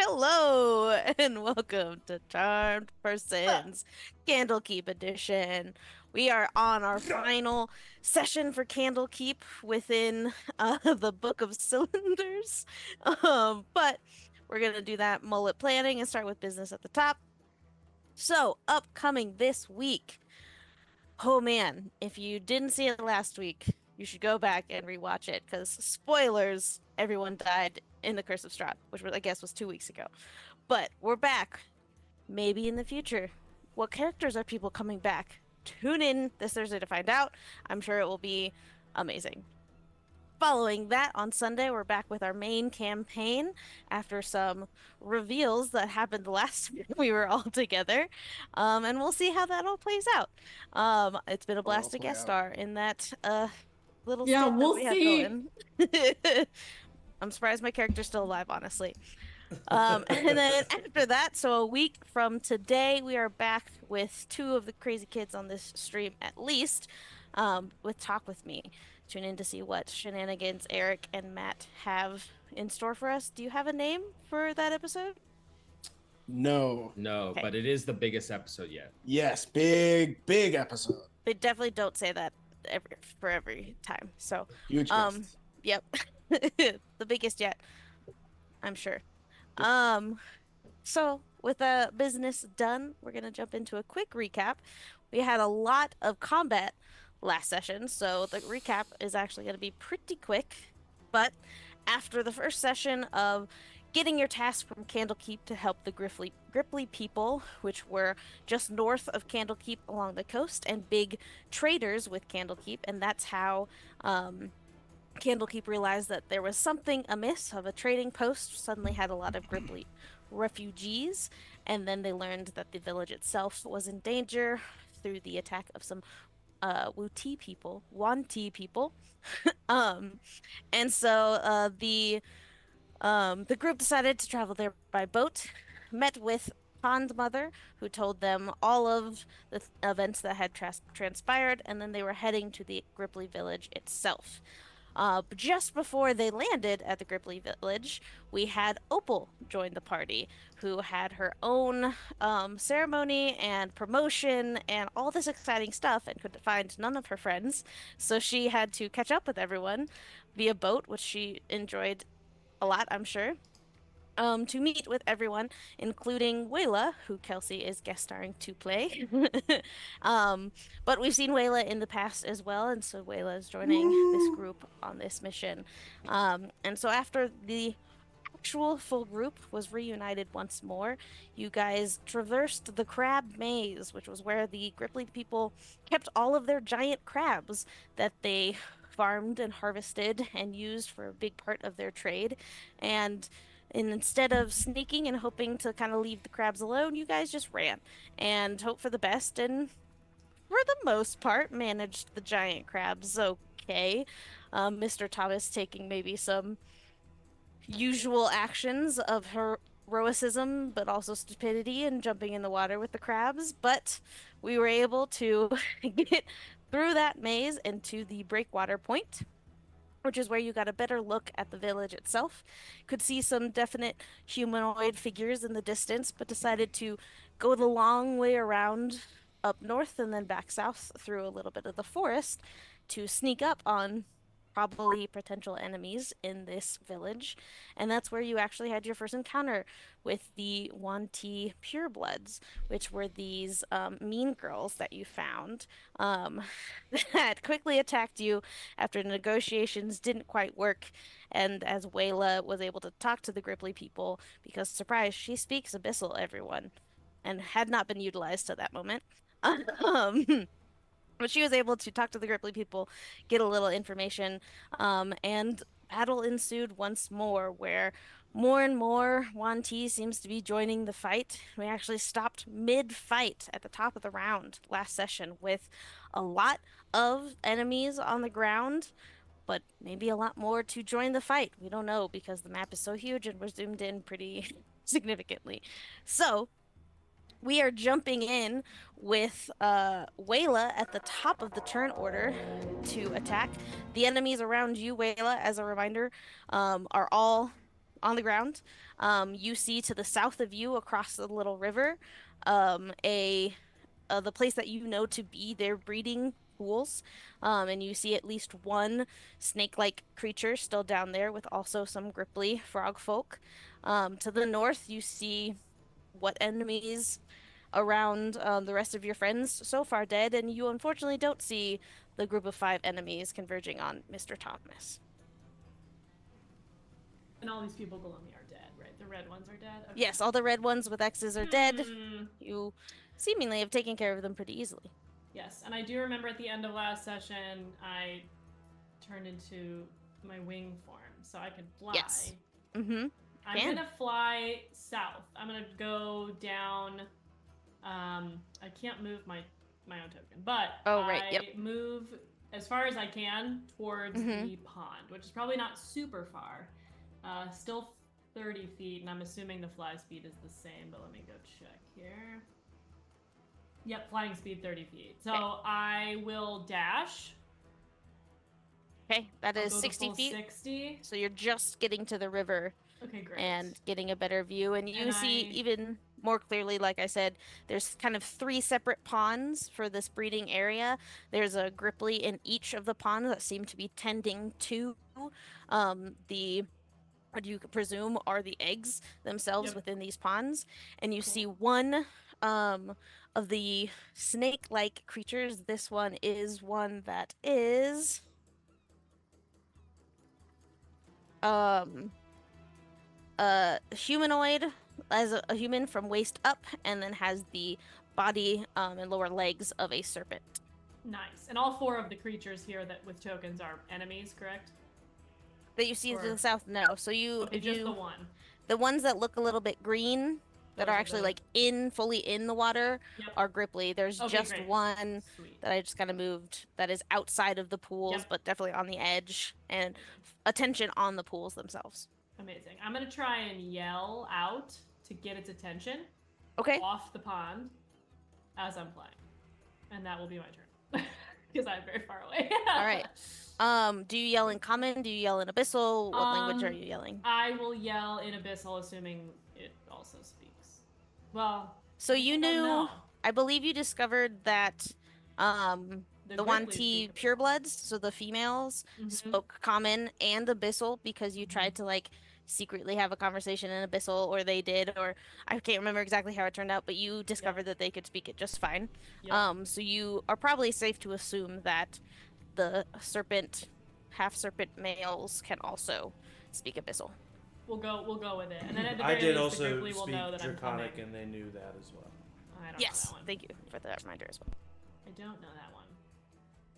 Hello and welcome to Charmed Persons Candlekeep Edition. We are on our final session for Candlekeep within the Book of Cylinders. But we're gonna do that mullet planning and start with business at the top. So, upcoming this week. Oh man, if you didn't see it last week, you should go back and rewatch it because spoilers, everyone died in the Curse of Strahd, which I guess was 2 weeks ago. But we're back. Maybe in the future. What characters are people coming back? Tune in this Thursday to find out. I'm sure it will be amazing. Following that, on Sunday, we're back with our main campaign after some reveals that happened last time we were all together. And we'll see how that all plays out. It's been a Or I'll blast to play guest out. star in that little Yeah, stint that we'll we have see. going. I'm surprised my character's still alive, honestly. And then after that, so a week from today, we are back with two of the crazy kids on this stream at least, with Talk With Me. Tune in to see what shenanigans Eric and Matt have in store for us. Do you have a name for that episode? No. No, Okay. but it is the biggest episode yet. Yes, big episode. They definitely don't say that for every time. So, Huge um, guest. yep. The biggest yet, I'm sure. Um, So, with the business done, we're going to jump into a quick recap. We had a lot of combat last session, so the recap is actually going to be pretty quick. But after the first session of getting your task from Candlekeep to help the Gripply people, which were just north of Candlekeep along the coast, and big traders with Candlekeep, and that's how Candlekeep realized that there was something amiss of a trading post suddenly had a lot of Gripply refugees, and then they learned that the village itself was in danger through the attack of some Wu-Ti people, Wan-Ti people. Um, and so the group decided to travel there by boat, met with Pond Mother, who told them all of the events that had transpired, and then they were heading to the Gripply village itself. But just before they landed at the Gripply village, we had Opal join the party, who had her own ceremony and promotion and all this exciting stuff and could find none of her friends. So she had to catch up with everyone via boat, which she enjoyed a lot, I'm sure. To meet with everyone, including Wayla, who Kelsey is guest starring to play. um, but we've seen Wayla in the past as well, and so Wayla is joining this Woo! group on this mission. And so after the actual full group was reunited once more, you guys traversed the crab maze, which was where the Gripply people kept all of their giant crabs that they farmed and harvested and used for a big part of their trade. And instead of sneaking and hoping to kind of leave the crabs alone, you guys just ran and hoped for the best and for the most part managed the giant crabs okay. Mr. Thomas taking maybe some usual actions of heroicism, but also stupidity and jumping in the water with the crabs. But we were able to get through that maze into the breakwater point, which is where you got a better look at the village itself. Could see some definite humanoid figures in the distance, but decided to go the long way around up north and then back south through a little bit of the forest to sneak up on probably potential enemies in this village. And that's where you actually had your first encounter with the Wanti purebloods, which were these mean girls that you found that quickly attacked you after negotiations didn't quite work. And as Wayla was able to talk to the Gripply people, because surprise, she speaks Abyssal, everyone, and had not been utilized to that moment. Um, but she was able to talk to the Gripply people, get a little information, and battle ensued once more, where more and more Wan Ti seems to be joining the fight. We actually stopped mid-fight at the top of the round last session with a lot of enemies on the ground, but maybe a lot more to join the fight. We don't know because the map is so huge and we're zoomed in pretty significantly. So, we are jumping in with Wayla at the top of the turn order to attack. The enemies around you, Wayla, as a reminder, are all on the ground. You see to the south of you across the little river, a the place that you know to be their breeding pools. And you see at least one snake-like creature still down there with also some gripply frog folk. To the north, you see what enemies around the rest of your friends so far dead, and you unfortunately don't see the group of five enemies converging on Mr. Thomas. And all these people below me are dead, right? The red ones are dead? Okay. Yes, all the red ones with X's are dead. You seemingly have taken care of them pretty easily. Yes, and I do remember at the end of last session, I turned into my wing form, so I can fly. Yes. Mm-hmm. I'm gonna fly south. I'm gonna go down. I can't move my own token, but I move as far as I can towards the pond, which is probably not super far. Still 30 feet, and I'm assuming the fly speed is the same, but let me go check here. Yep, flying speed 30 feet. So I will dash. Okay, that is 60 feet. 60. So you're just getting to the river. Okay, great. And getting a better view. And you see even more clearly, like I said, there's kind of three separate ponds for this breeding area. There's a gripply in each of the ponds that seem to be tending to the what you could presume are the eggs themselves within these ponds. And you see one of the snake-like creatures. This one is one that is humanoid, as a human from waist up, and then has the body and lower legs of a serpent. Nice. And all four of the creatures here that with tokens are enemies, correct? That you see to the south, no. So just the one. The ones that look a little bit green, that are actually like fully in the water, are gripply. There's just one that I just kind of moved that is outside of the pools, but definitely on the edge, and attention on the pools themselves. Amazing. I'm gonna try and yell out to get its attention. Okay. Off the pond as I'm playing, and that will be my turn because I'm very far away. All right. Do you yell in common? Do you yell in abyssal? What language are you yelling? I will yell in abyssal, assuming it also speaks. Well, so you knew. I believe you discovered that the Wanti purebloods, so the females, spoke common and abyssal because you tried to like secretly have a conversation in abyssal, or they did, or I can't remember exactly how it turned out, but you discovered that they could speak it just fine. So you are probably safe to assume that the half serpent males can also speak abyssal. We'll go with it. And then at the I very did least, also the Gripply will speak know that Draconic, I'm and they knew that as well. I don't know that one. Thank you for that reminder as well. I don't know that one.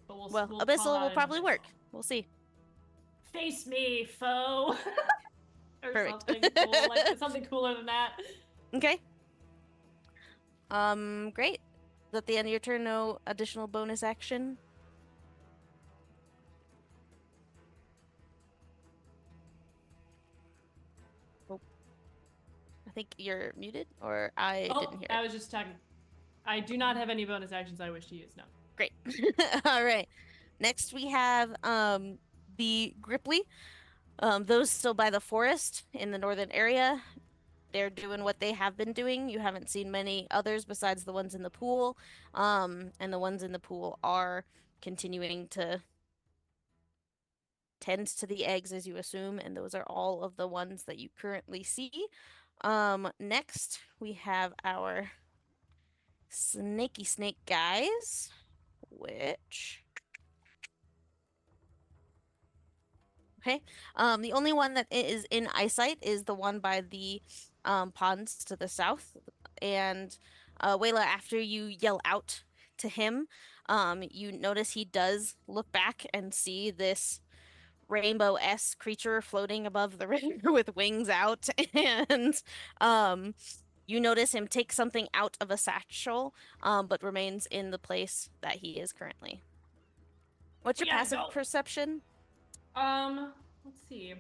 But we'll abyssal will probably work. We'll see. Face me, foe. Or Perfect. something cool, like something cooler than that. Okay. Great. Is that the end of your turn? No additional bonus action? Oh. I think you're muted, or I didn't hear it. I was just talking. I do not have any bonus actions I wish to use, no. Great. All right. Next we have the Gripply. Those still by the forest in the northern area. They're doing what they have been doing. You haven't seen many others besides the ones in the pool. And the ones in the pool are continuing to tend to the eggs, as you assume, and those are all of the ones that you currently see. Next, we have our snaky snake guys, which... Okay. The only one that is in eyesight is the one by the ponds to the south. And Wayla, after you yell out to him, you notice he does look back and see this rainbow-esque creature floating above the river with wings out. And you notice him take something out of a satchel, but remains in the place that he is currently. What's your passive perception? Let's see.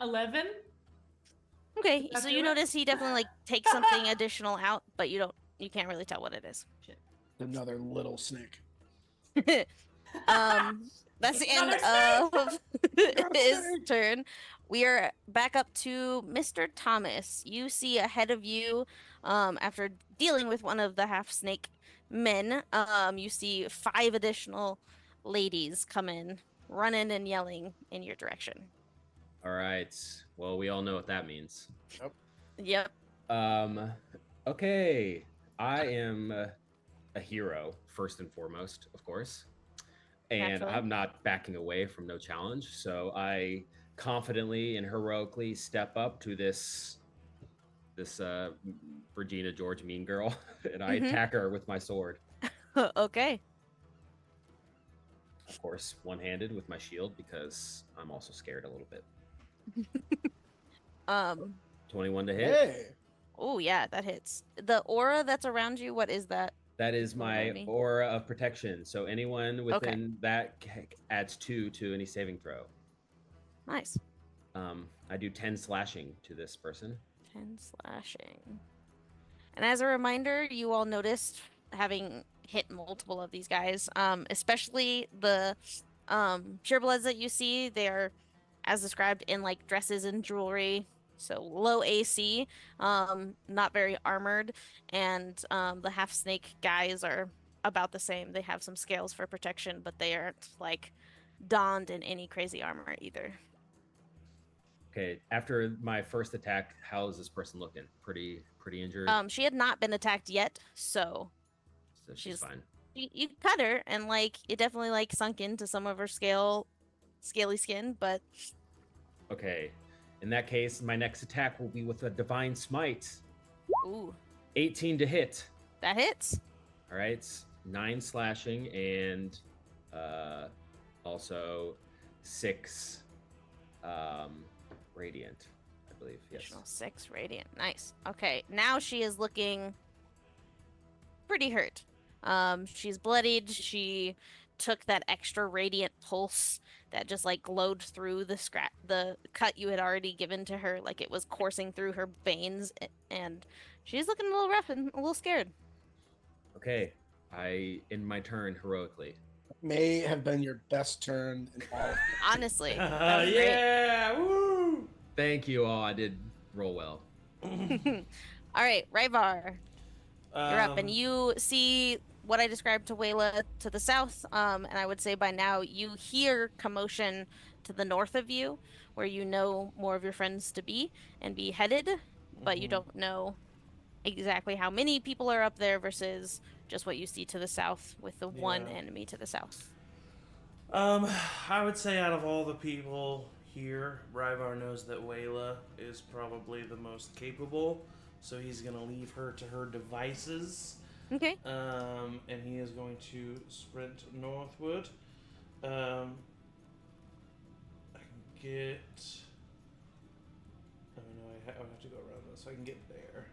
11? Okay, so you notice he definitely like takes something additional out, but you can't really tell what it is. Shit. Another little snake. That's the end of his turn. we are back up to Mr. Thomas. You see ahead of you, after dealing with one of the half snake men, you see 5 additional ladies come in, running and yelling in your direction. All right. Well, we all know what that means. Yep. Okay. I am a hero, first and foremost, of course. And Naturally. I'm not backing away from no challenge. So I confidently and heroically step up to this Regina George mean girl, and I attack her with my sword. Okay. Of course, one-handed with my shield because I'm also scared a little bit. 21 to hit. Hey. Oh yeah, that hits. The aura that's around you, what is that? That is my aura of protection. So anyone within that adds 2 to any saving throw. Nice. I do 10 slashing to this person. 10 slashing. And as a reminder, you all noticed, having hit multiple of these guys, especially the purebloods that you see, they're, as described, in like dresses and jewelry, so low AC, not very armored, and the half snake guys are about the same. They have some scales for protection, but they aren't like donned in any crazy armor either. Okay, after my first attack, how is this person looking? Pretty injured? She had not been attacked yet, so she's fine. You cut her, and like it definitely like sunk into some of her scaly skin, but okay. In that case, my next attack will be with a divine smite. Ooh. 18 to hit. That hits. All right, 9 slashing and also 6 radiant, I believe. Yes. Additional 6 radiant. Nice. Okay, now she is looking pretty hurt. She's bloodied. She took that extra radiant pulse that just like glowed through the cut you had already given to her, like it was coursing through her veins, and she's looking a little rough and a little scared. Okay, I end my turn heroically. May have been your best turn in all. Honestly. Yeah! Woo! Thank you all. I did roll well. All right, Ryvar. You're up, and you see what I described to Wayla to the south, and I would say by now you hear commotion to the north of you, where you know more of your friends to be and be headed, but you don't know exactly how many people are up there versus just what you see to the south with the one enemy to the south. I would say out of all the people here, Ryvar knows that Wayla is probably the most capable, so he's going to leave her to her devices. Okay. And he is going to sprint northward. I can get... Oh no, I have to go around this so I can get there.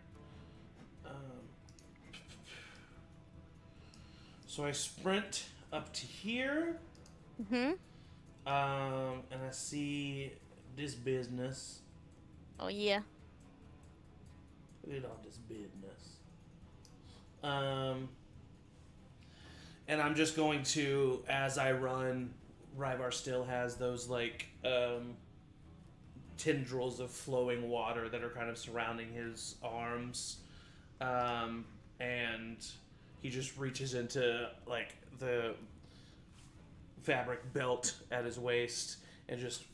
So I sprint up to here. And I see this business. Oh yeah. Look at all this business. And I'm just going to, as I run, Ryvar still has those like tendrils of flowing water that are kind of surrounding his arms, and he just reaches into like the fabric belt at his waist and just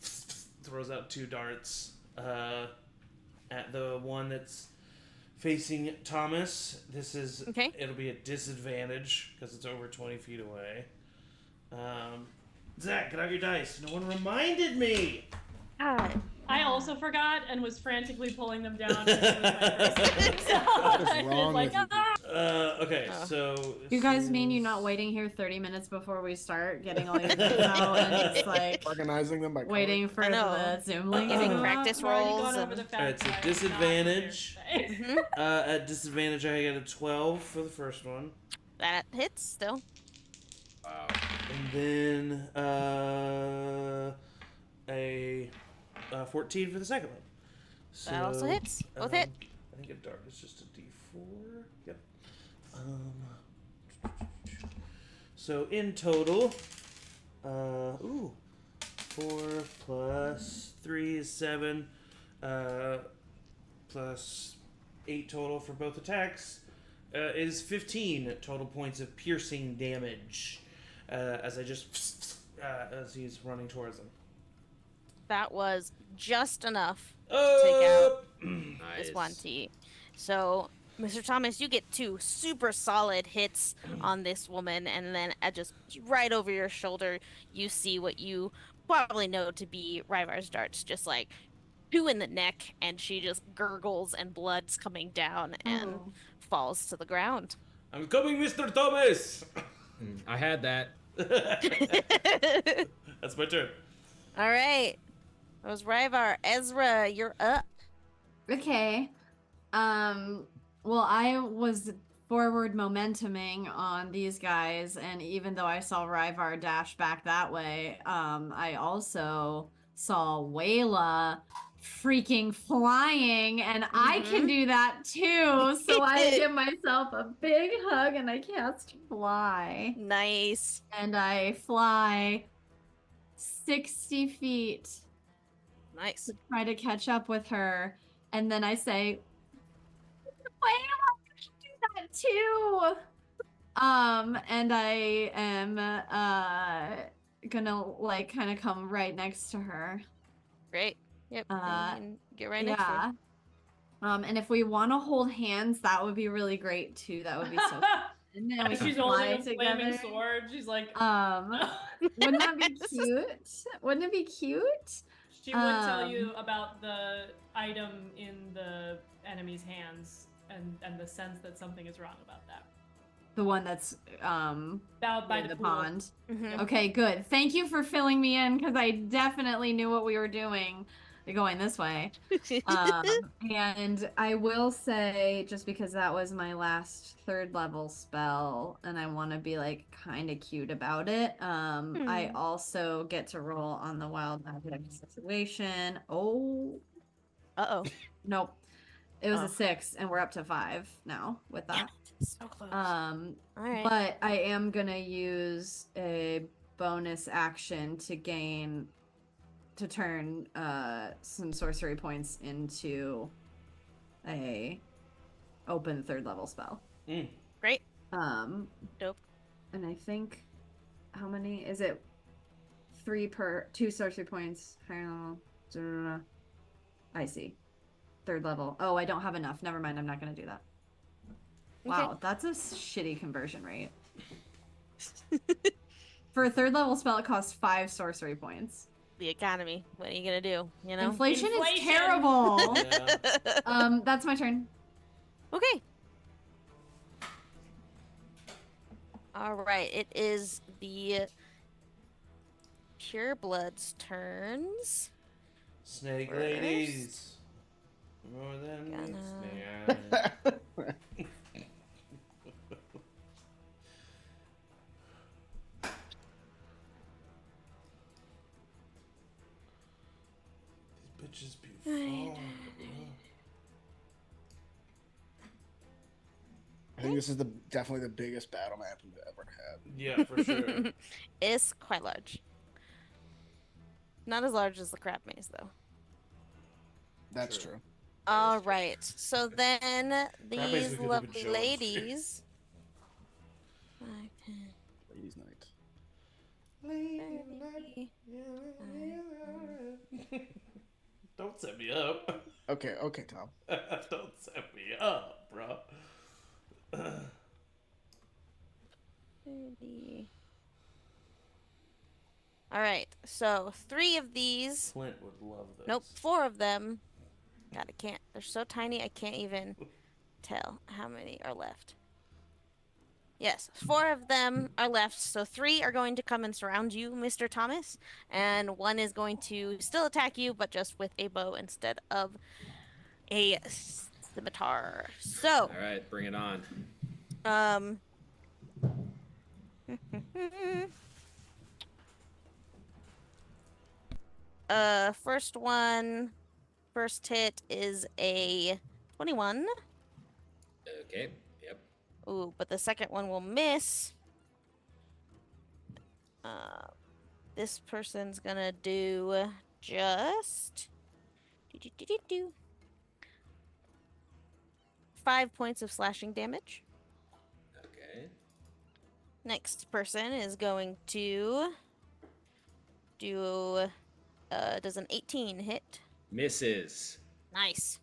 throws out 2 darts at the one that's facing Thomas. This is okay. It'll be a disadvantage because it's over 20 feet away. Zach, get out your dice. No one reminded me. I also forgot and was frantically pulling them down. Okay, so you guys mean you're not waiting here 30 minutes before we start getting all your things out and just like organizing them by waiting for the Zoom link, giving practice rolls. Alright, so disadvantage. At disadvantage, I get a 12 for the first one. That hits still. Wow. And then a 14 for the second one. So, that also hits. Both hit. I think a dart is just a D4. Yep. So in total, 4 plus 3 is 7. Plus 8 total for both attacks is 15 total points of piercing damage as I just as he's running towards him. That was just enough to take out this one Nice. T. So, Mr. Thomas, you get 2 super solid hits on this woman, and then just right over your shoulder, you see what you probably know to be Ryvar's darts, just like 2 in the neck, and she just gurgles and blood's coming down and Oh. falls to the ground. I'm coming, Mr. Thomas! I had that. That's my turn. All right. That was Ryvar. Ezra, you're up. Okay. Well, I was forward momentuming on these guys, and even though I saw Ryvar dash back that way, I also saw Wayla freaking flying, and I can do that too. So I give myself a big hug and I cast fly. Nice. And I fly 60 feet Nice. to try to catch up with her. And then I say, Wayla, I should do that too. And I am gonna like kind of come right next to her. Great. Yep. You can get right next to her. And if we want to hold hands, that would be really great too. That would be so fun. And then we can She's fly holding a flaming together. sword. She's like, Wouldn't that be cute? Wouldn't it be cute? she would tell you about the item in the enemy's hands and the sense that something is wrong about that. The one that's Down by in the pool. pond. Mhm. Okay, good. Thank you for filling me in because I definitely knew what we were doing going this way. And I will say, just because that was my last 3rd level spell and I want to be like kind of cute about it, I also get to roll on the wild magic situation. Oh, Uh-oh. nope. It was Oh. a 6 and we're up to 5 now with that. So close. All right. But I am gonna use a bonus action to turn some sorcery points into a open 3rd level spell. Great. Dope. And I think how many is it? 3 per 2 sorcery points. I see. 3rd level. Oh, I don't have enough. Never mind. I'm not gonna do that. Wow, that's a shitty conversion rate. For a 3rd level spell, it costs 5 sorcery points. The economy. What are you gonna do? You know? Inflation is terrible. Yeah. That's my turn. Okay. All right. It is the Purebloods' turns. Snake First. ladies. More than Gonna- snake. These bitches be I think this is definitely the biggest battle map we've ever had. Yeah, for sure. It's quite large. Not as large as the crab maze, though. That's True. true. All right. So then maze we these could even lovely show up. ladies. 5, 10, Ladies' night. 30. Don't set me up. Okay, Tom. Don't set me up, bro. 30. All right. So 3 of these. Flint would love this. Nope, 4 of them. God, I can't. They're so tiny, I can't even tell how many are left. Yes, 4 of them are left. So 3 are going to come and surround you, Mr. Thomas, and 1 is going to still attack you, but just with a bow instead of a scimitar. So, All right, bring it on. First hit is a 21. Okay. Yep. Ooh, but the second one will miss. this person's gonna do just 5 points of slashing damage. Okay. Next person is going to do does an 18 hit? Misses. Nice.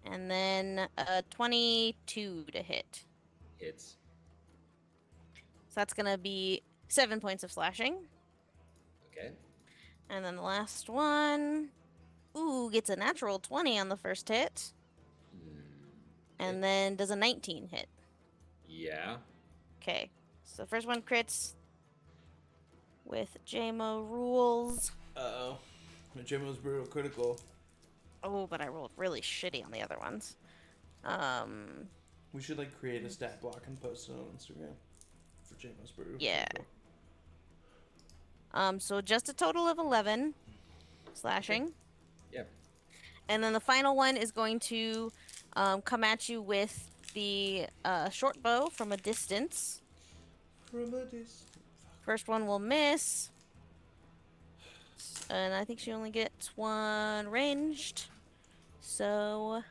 And then 22 to hit. Hits. So that's gonna be 7 points of slashing. Okay. And then the last one, gets a natural 20 on the first hit. And then does a 19 hit. Yeah. Okay. So the first one crits with JMO rules. Uh-oh. JMO's brutal critical. Oh, but I rolled really shitty on the other ones. We should create a stat block and post it on Instagram for JMO's brutal Yeah. critical. So just a total of 11 slashing. Yep. And then the final one is going to come at you with the short bow from a distance. First one will miss. And I think she only gets one ranged. So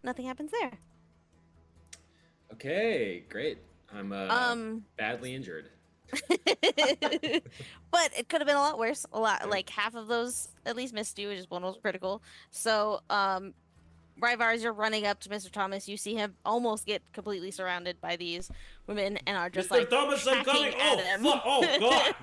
nothing happens there. Okay, great. I'm badly injured. But it could have been a lot worse. A lot, like half of those at least missed you, just one was critical. So, Ryvar, as you're running up to Mr. Thomas, you see him almost get completely surrounded by these women and are just Mr. Thomas, I'm coming! Oh, God!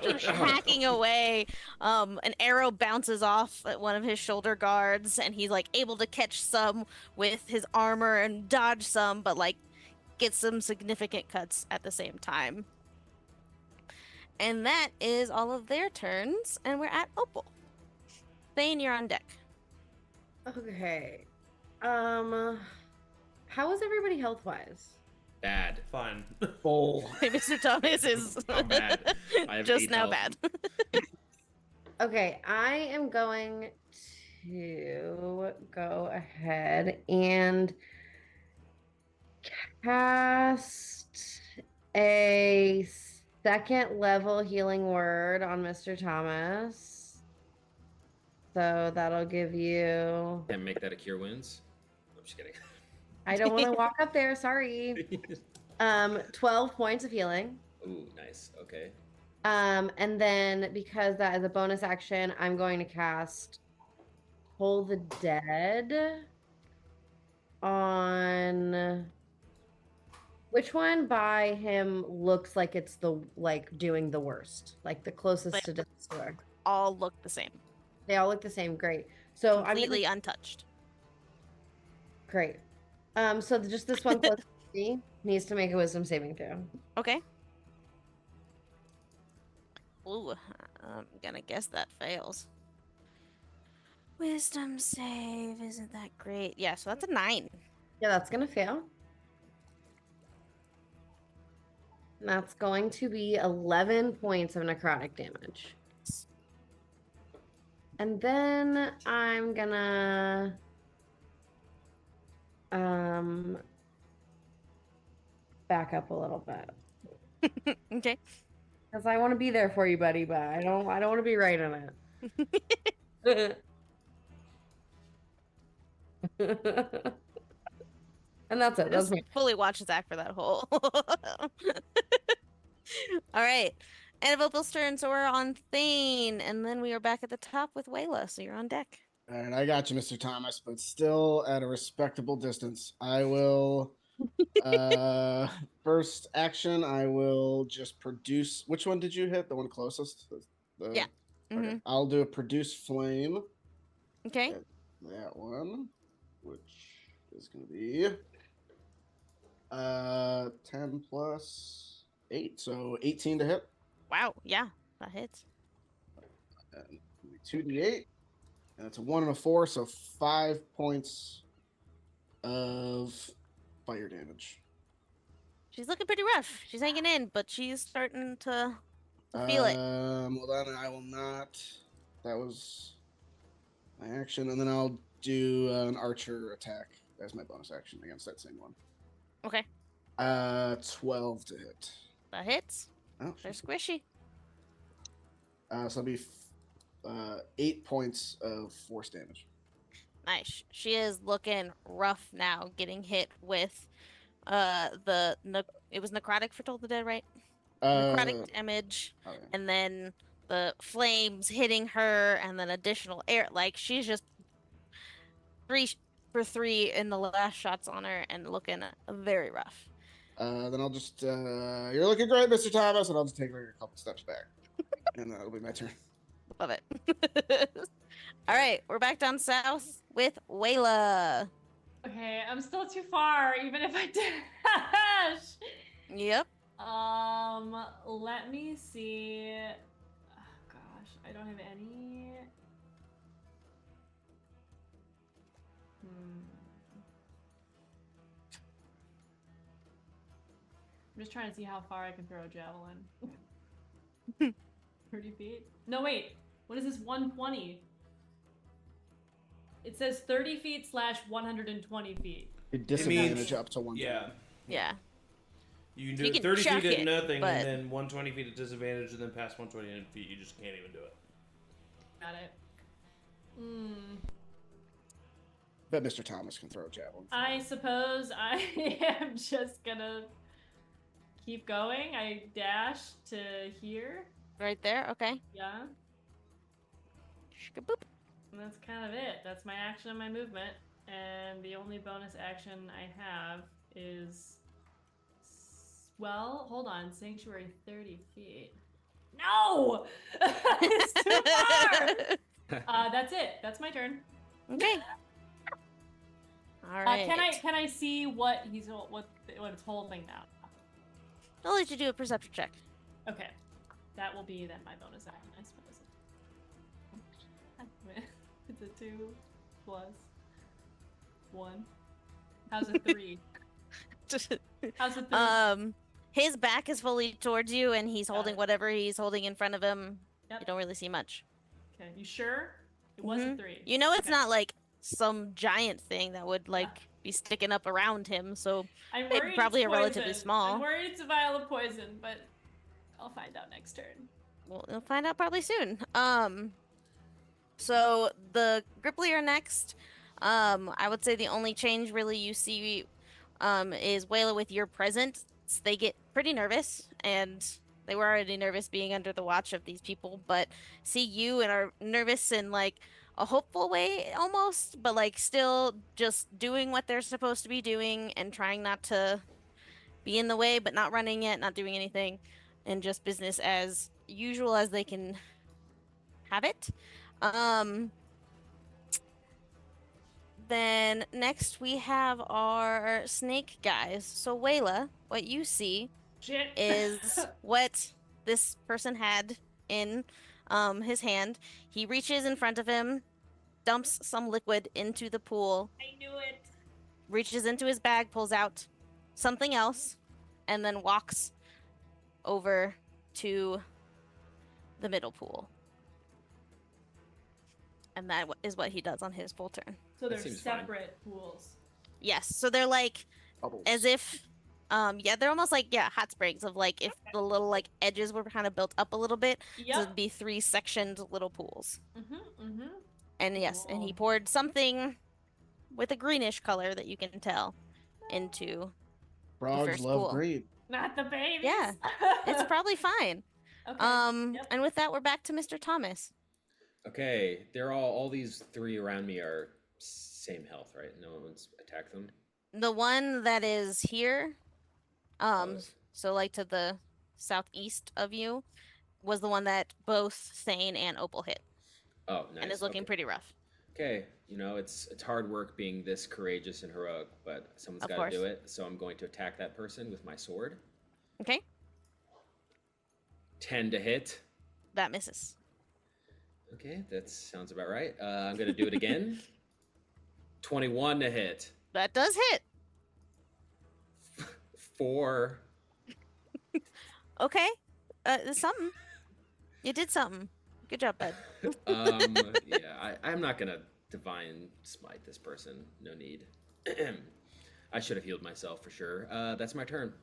Just hacking away. An arrow bounces off at one of his shoulder guards, and he's able to catch some with his armor and dodge some, but get some significant cuts at the same time. And that is all of their turns, and we're at Opal. Thane, you're on deck. Okay. How is everybody health-wise? Bad. Fine. Full. Mr. Thomas is bad. I have just 8 now health. bad. Okay, I am going to go ahead and cast a second level healing word on Mr. Thomas. So that'll give you... Can't make that a cure wounds. I'm just kidding. I don't want to walk up there, sorry. 12 points of healing. Ooh, nice. Okay. And then because that is a bonus action, I'm going to cast Toll the Dead on... Which one by him looks like it's the doing the worst? The closest to Destroyer. All look the same. They all look the same. Great. So completely untouched. Great. So just this one close to me needs to make a wisdom saving throw. Okay. Ooh, I'm gonna guess that fails. Wisdom save isn't that great. Yeah, so that's a 9. Yeah, that's gonna fail. And that's going to be 11 points of necrotic damage. And then I'm gonna back up a little bit. Okay. Because I want to be there for you, buddy, but I don't want to be right on it. And that's it. That's me. Fully watch Zach for that whole. All right. End of Opal's turn, so we're on Thane, and then we are back at the top with Wayla, so you're on deck. All right, I got you, Mr. Thomas, but still at a respectable distance. I will, first action, I will just produce. Which one did you hit? The one closest? Yeah. Mm-hmm. Okay. I'll do a produce flame. Okay. That one, which is going to be 10 plus 8, so 18 to hit. Wow, yeah, that hits. And 2d8, and it's a 1 and a 4, so 5 points of fire damage. She's looking pretty rough. She's hanging in, but she's starting to feel it. Well, then I will not. That was my action, and then I'll do an archer attack as my bonus action against that same one. Okay. 12 to hit. That hits. Oh, they're squishy. So it'll be 8 points of force damage. Nice. She is looking rough now, getting hit with it was necrotic for Toll the Dead, right? Necrotic damage, and then the flames hitting her, and then additional air. Like, she's just 3 for 3 in the last shots on her, and looking very rough. Then I'll just you're looking great, Mr. Thomas, and I'll just take her a couple steps back, and that'll be my turn. Love it. All right, we're back down south with Wayla. Okay, I'm still too far, even if I dash. Yep. Let me see. Oh, gosh, I don't have any. I'm just trying to see how far I can throw a javelin. 30 feet? No, wait. What is this 120? It says 30 feet / 120 feet. Disadvantage up to 1. Yeah. Yeah. You can do You can 30 chuck feet at it, nothing, but- and then 120 feet at disadvantage, and then past 120 feet, you just can't even do it. Got it. Bet Mr. Thomas can throw a javelin. I suppose I am just gonna keep going. I dash to here. Right there. Okay. Yeah. Boop. And that's kind of it. That's my action and my movement. And the only bonus action I have is... Well, hold on. Sanctuary 30 feet. No! It's too far! That's it. That's my turn. Okay. All right. Can I see what it's holding now? I'll let you do a perception check. Okay. That will be then my bonus action, I suppose. It's a 2 plus 1. How's a 3? How's a 3? His back is fully towards you, and he's Got holding it. whatever he's holding in front of him. Yep. You don't really see much. Okay, you sure? It was a 3. You know, it's Okay. not like some giant thing that would like be sticking up around him. So I'm it's worried probably it's a relatively poison. small. I'm worried it's a vial of poison, but I'll find out next turn. We'll find out probably soon. So the Gripply are next. I would say the only change really you see is Wayla with your presence. They get pretty nervous, and they were already nervous being under the watch of these people, but see you and are nervous in like a hopeful way almost, but like still just doing what they're supposed to be doing and trying not to be in the way, but not running yet, not doing anything, and just business as usual as they can have it. Then next we have our snake guys. So Wayla, what you see Shit. is what this person had in his hand. He reaches in front of him, dumps some liquid into the pool, I knew it. reaches into his bag, pulls out something else, and then walks over to the middle pool. And that is what he does on his full turn. So they're seems fine. separate pools. Yes, so they're like Bubbles. as if they're almost like hot springs of like if the little like edges were kind of built up a little bit. So Yep. it'd be 3 sectioned little pools. Mm-hmm. And yes, and he Cool. poured something with a greenish color that you can tell into Frogs first love pool. green. Not the babies. Yeah, it's probably fine. okay. Yep. And with that we're back to Mr. Thomas. Okay, they're all these 3 around me are same health, right? No one's attacked them. The one that is here, Oh. so like to the southeast of you, was the one that both Thane and Opal hit, Oh, nice. and is looking okay. pretty rough. Okay, you know, it's hard work being this courageous and heroic, but someone's Of got to course. do it. So I'm going to attack that person with my sword. Okay, 10 to hit. that misses. Okay, that sounds about right. I'm going to do it again. 21 to hit. That does hit. 4. Okay, something. You did something. Good job, bud. Yeah, I'm not going to divine smite this person. No need. I should have healed myself for sure. That's my turn.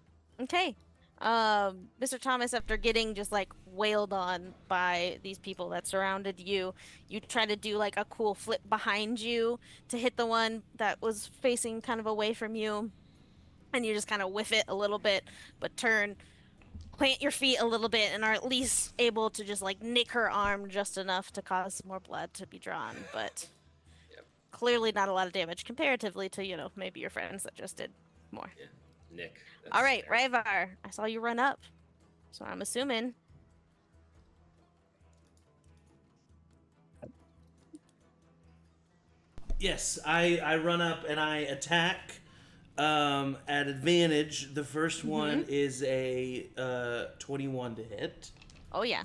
Okay. Mr. Thomas, after getting just like wailed on by these people that surrounded you, you try to do like a cool flip behind you to hit the one that was facing kind of away from you, and you just kind of whiff it a little bit, but turn, plant your feet a little bit, and are at least able to just like nick her arm just enough to cause some more blood to be drawn, but Yep. clearly not a lot of damage comparatively to, maybe your friends that just did more. Yeah. Nick. All right, Ryvar, I saw you run up, so I'm assuming. Yes, I run up and I attack at advantage. The first one is a 21 to hit. Oh, yeah.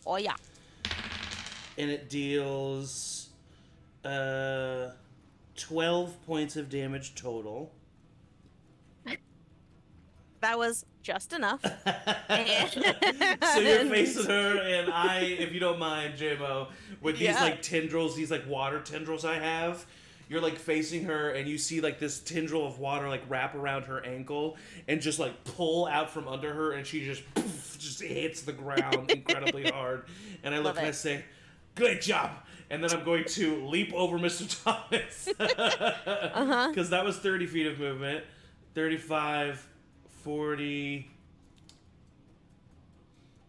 Oh, yeah. And it deals 12 points of damage total. That was just enough. So you're facing her, and I, if you don't mind, JMO, with these like tendrils, these like water tendrils I have, you're like facing her, and you see like this tendril of water like wrap around her ankle and just like pull out from under her, and she just hits the ground incredibly hard. And I look and I say, "Great job!" And then I'm going to leap over Mr. Thomas because that was 30 feet of movement, 35. 40.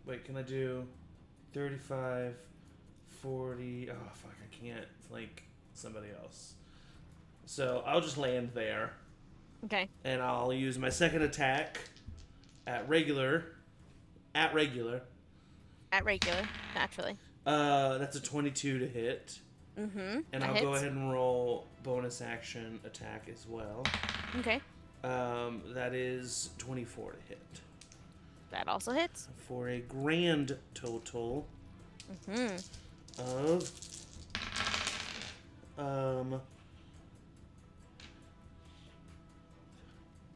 Wait, can I do 35, 40? Oh, fuck, I can't flank somebody else. So I'll just land there. Okay. And I'll use my second attack at regular. Naturally. That's a 22 to hit. Mm-hmm. And I'll go ahead and roll bonus action attack as well. Okay. That is 24 to hit. That also hits. For a grand total of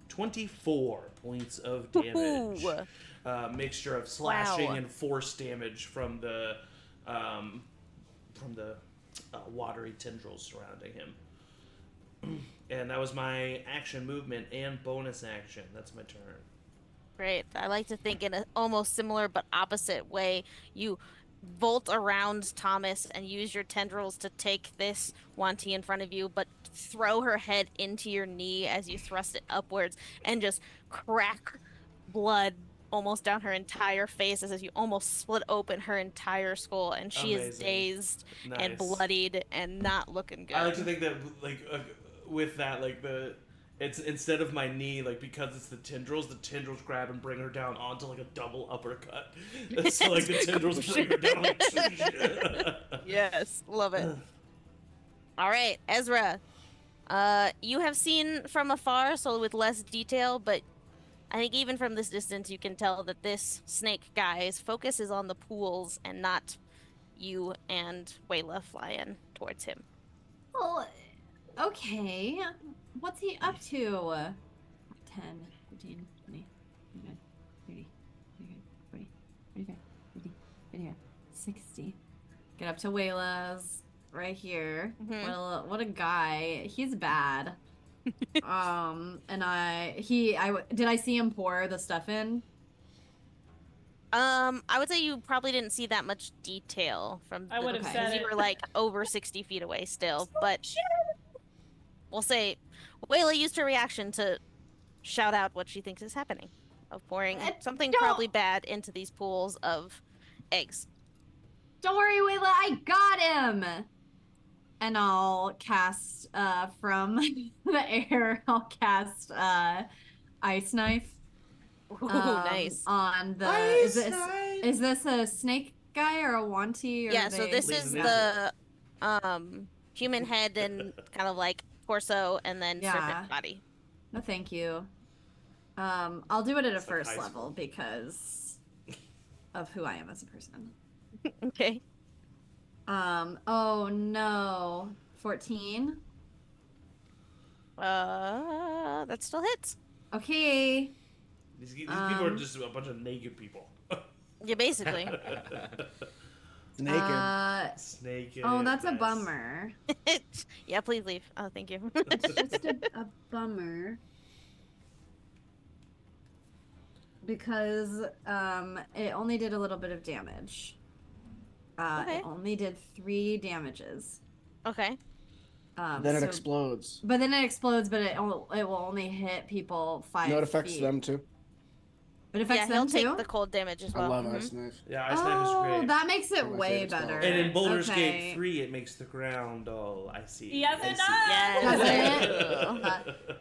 24 points of damage. Mixture of slashing and force damage from the watery tendrils surrounding him. And that was my action movement and bonus action. That's my turn. Great. I like to think in an almost similar but opposite way. You bolt around Thomas and use your tendrils to take this Wanty in front of you, but throw her head into your knee as you thrust it upwards and just crack blood almost down her entire face as you almost split open her entire skull, and she is dazed and bloodied and not looking good. I like to think that, like, with that, like, it's instead of my knee, like, because it's the tendrils grab and bring her down onto like a double uppercut. So like the tendrils bring her down. Like, yes, love it. All right, Ezra. You have seen from afar, so with less detail, but I think even from this distance, you can tell that this snake guy's focus is on the pools and not you and Wayla flying towards him. Well, okay. What's he up to? 10, 15, 20, 29, 30, 40, 45, 50, 55, 60. Get up to Wayla's right here. Mm-hmm. What a guy. He's bad. And did I see him pour the stuff in? I would say you probably didn't see that much detail from I would have said you were like over 60 feet away still, but we'll say Wayla used her reaction to shout out what she thinks is happening, of pouring something probably bad into these pools of eggs. Don't worry, Wayla, I got him! And I'll cast, from the air, I'll cast, Ice Knife. Ooh, nice. On the... Is this a snake guy or a Wanty? Or yeah, so this is the human head and kind of like torso and then serpent body. No, thank you. I'll do it at a first level because of who I am as a person. Okay. Oh no. 14? That still hits. Okay. These people are just a bunch of naked people. Yeah, basically. Naked. Oh, that's a bummer. Yeah, please leave. Oh, thank you. It's just a bummer. because it only did a little bit of damage. Okay. It only did 3 damages. Okay. Then it explodes. But then it explodes, but it will only hit people 5 No, it affects feet. them too. It affects them too? he'll take the cold damage as well. I love Ice Knife. Yeah, Ice Knife is great. That makes it One of my way favorite spells. better. And in Baldur's Okay. Gate 3, it makes the ground all icy. Yes, it icy. does.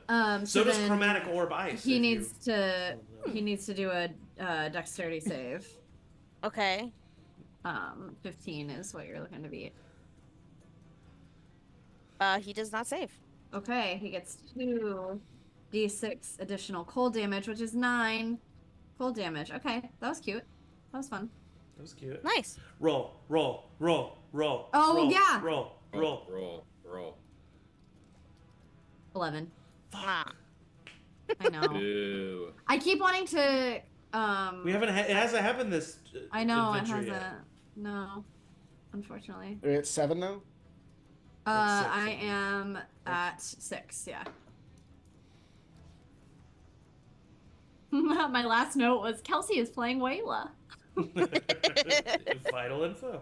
Yes. So does then Chromatic Orb Ice. He if needs you- to do a dexterity save. Okay. 15 is what you're looking to beat. He does not save. Okay, he gets 2d6 additional cold damage, which is 9 cold damage. Okay, that was cute. That was fun. That was cute. Nice. Roll. Oh, roll, yeah. Roll. 11. Ah. I know. Boo. I keep wanting to. We haven't. It hasn't happened this. I know it adventure hasn't. yet. No, unfortunately. Are you at 7 now? That's 6, I am at 6. Yeah. My last note was Kelsey is playing Wayla. Vital info.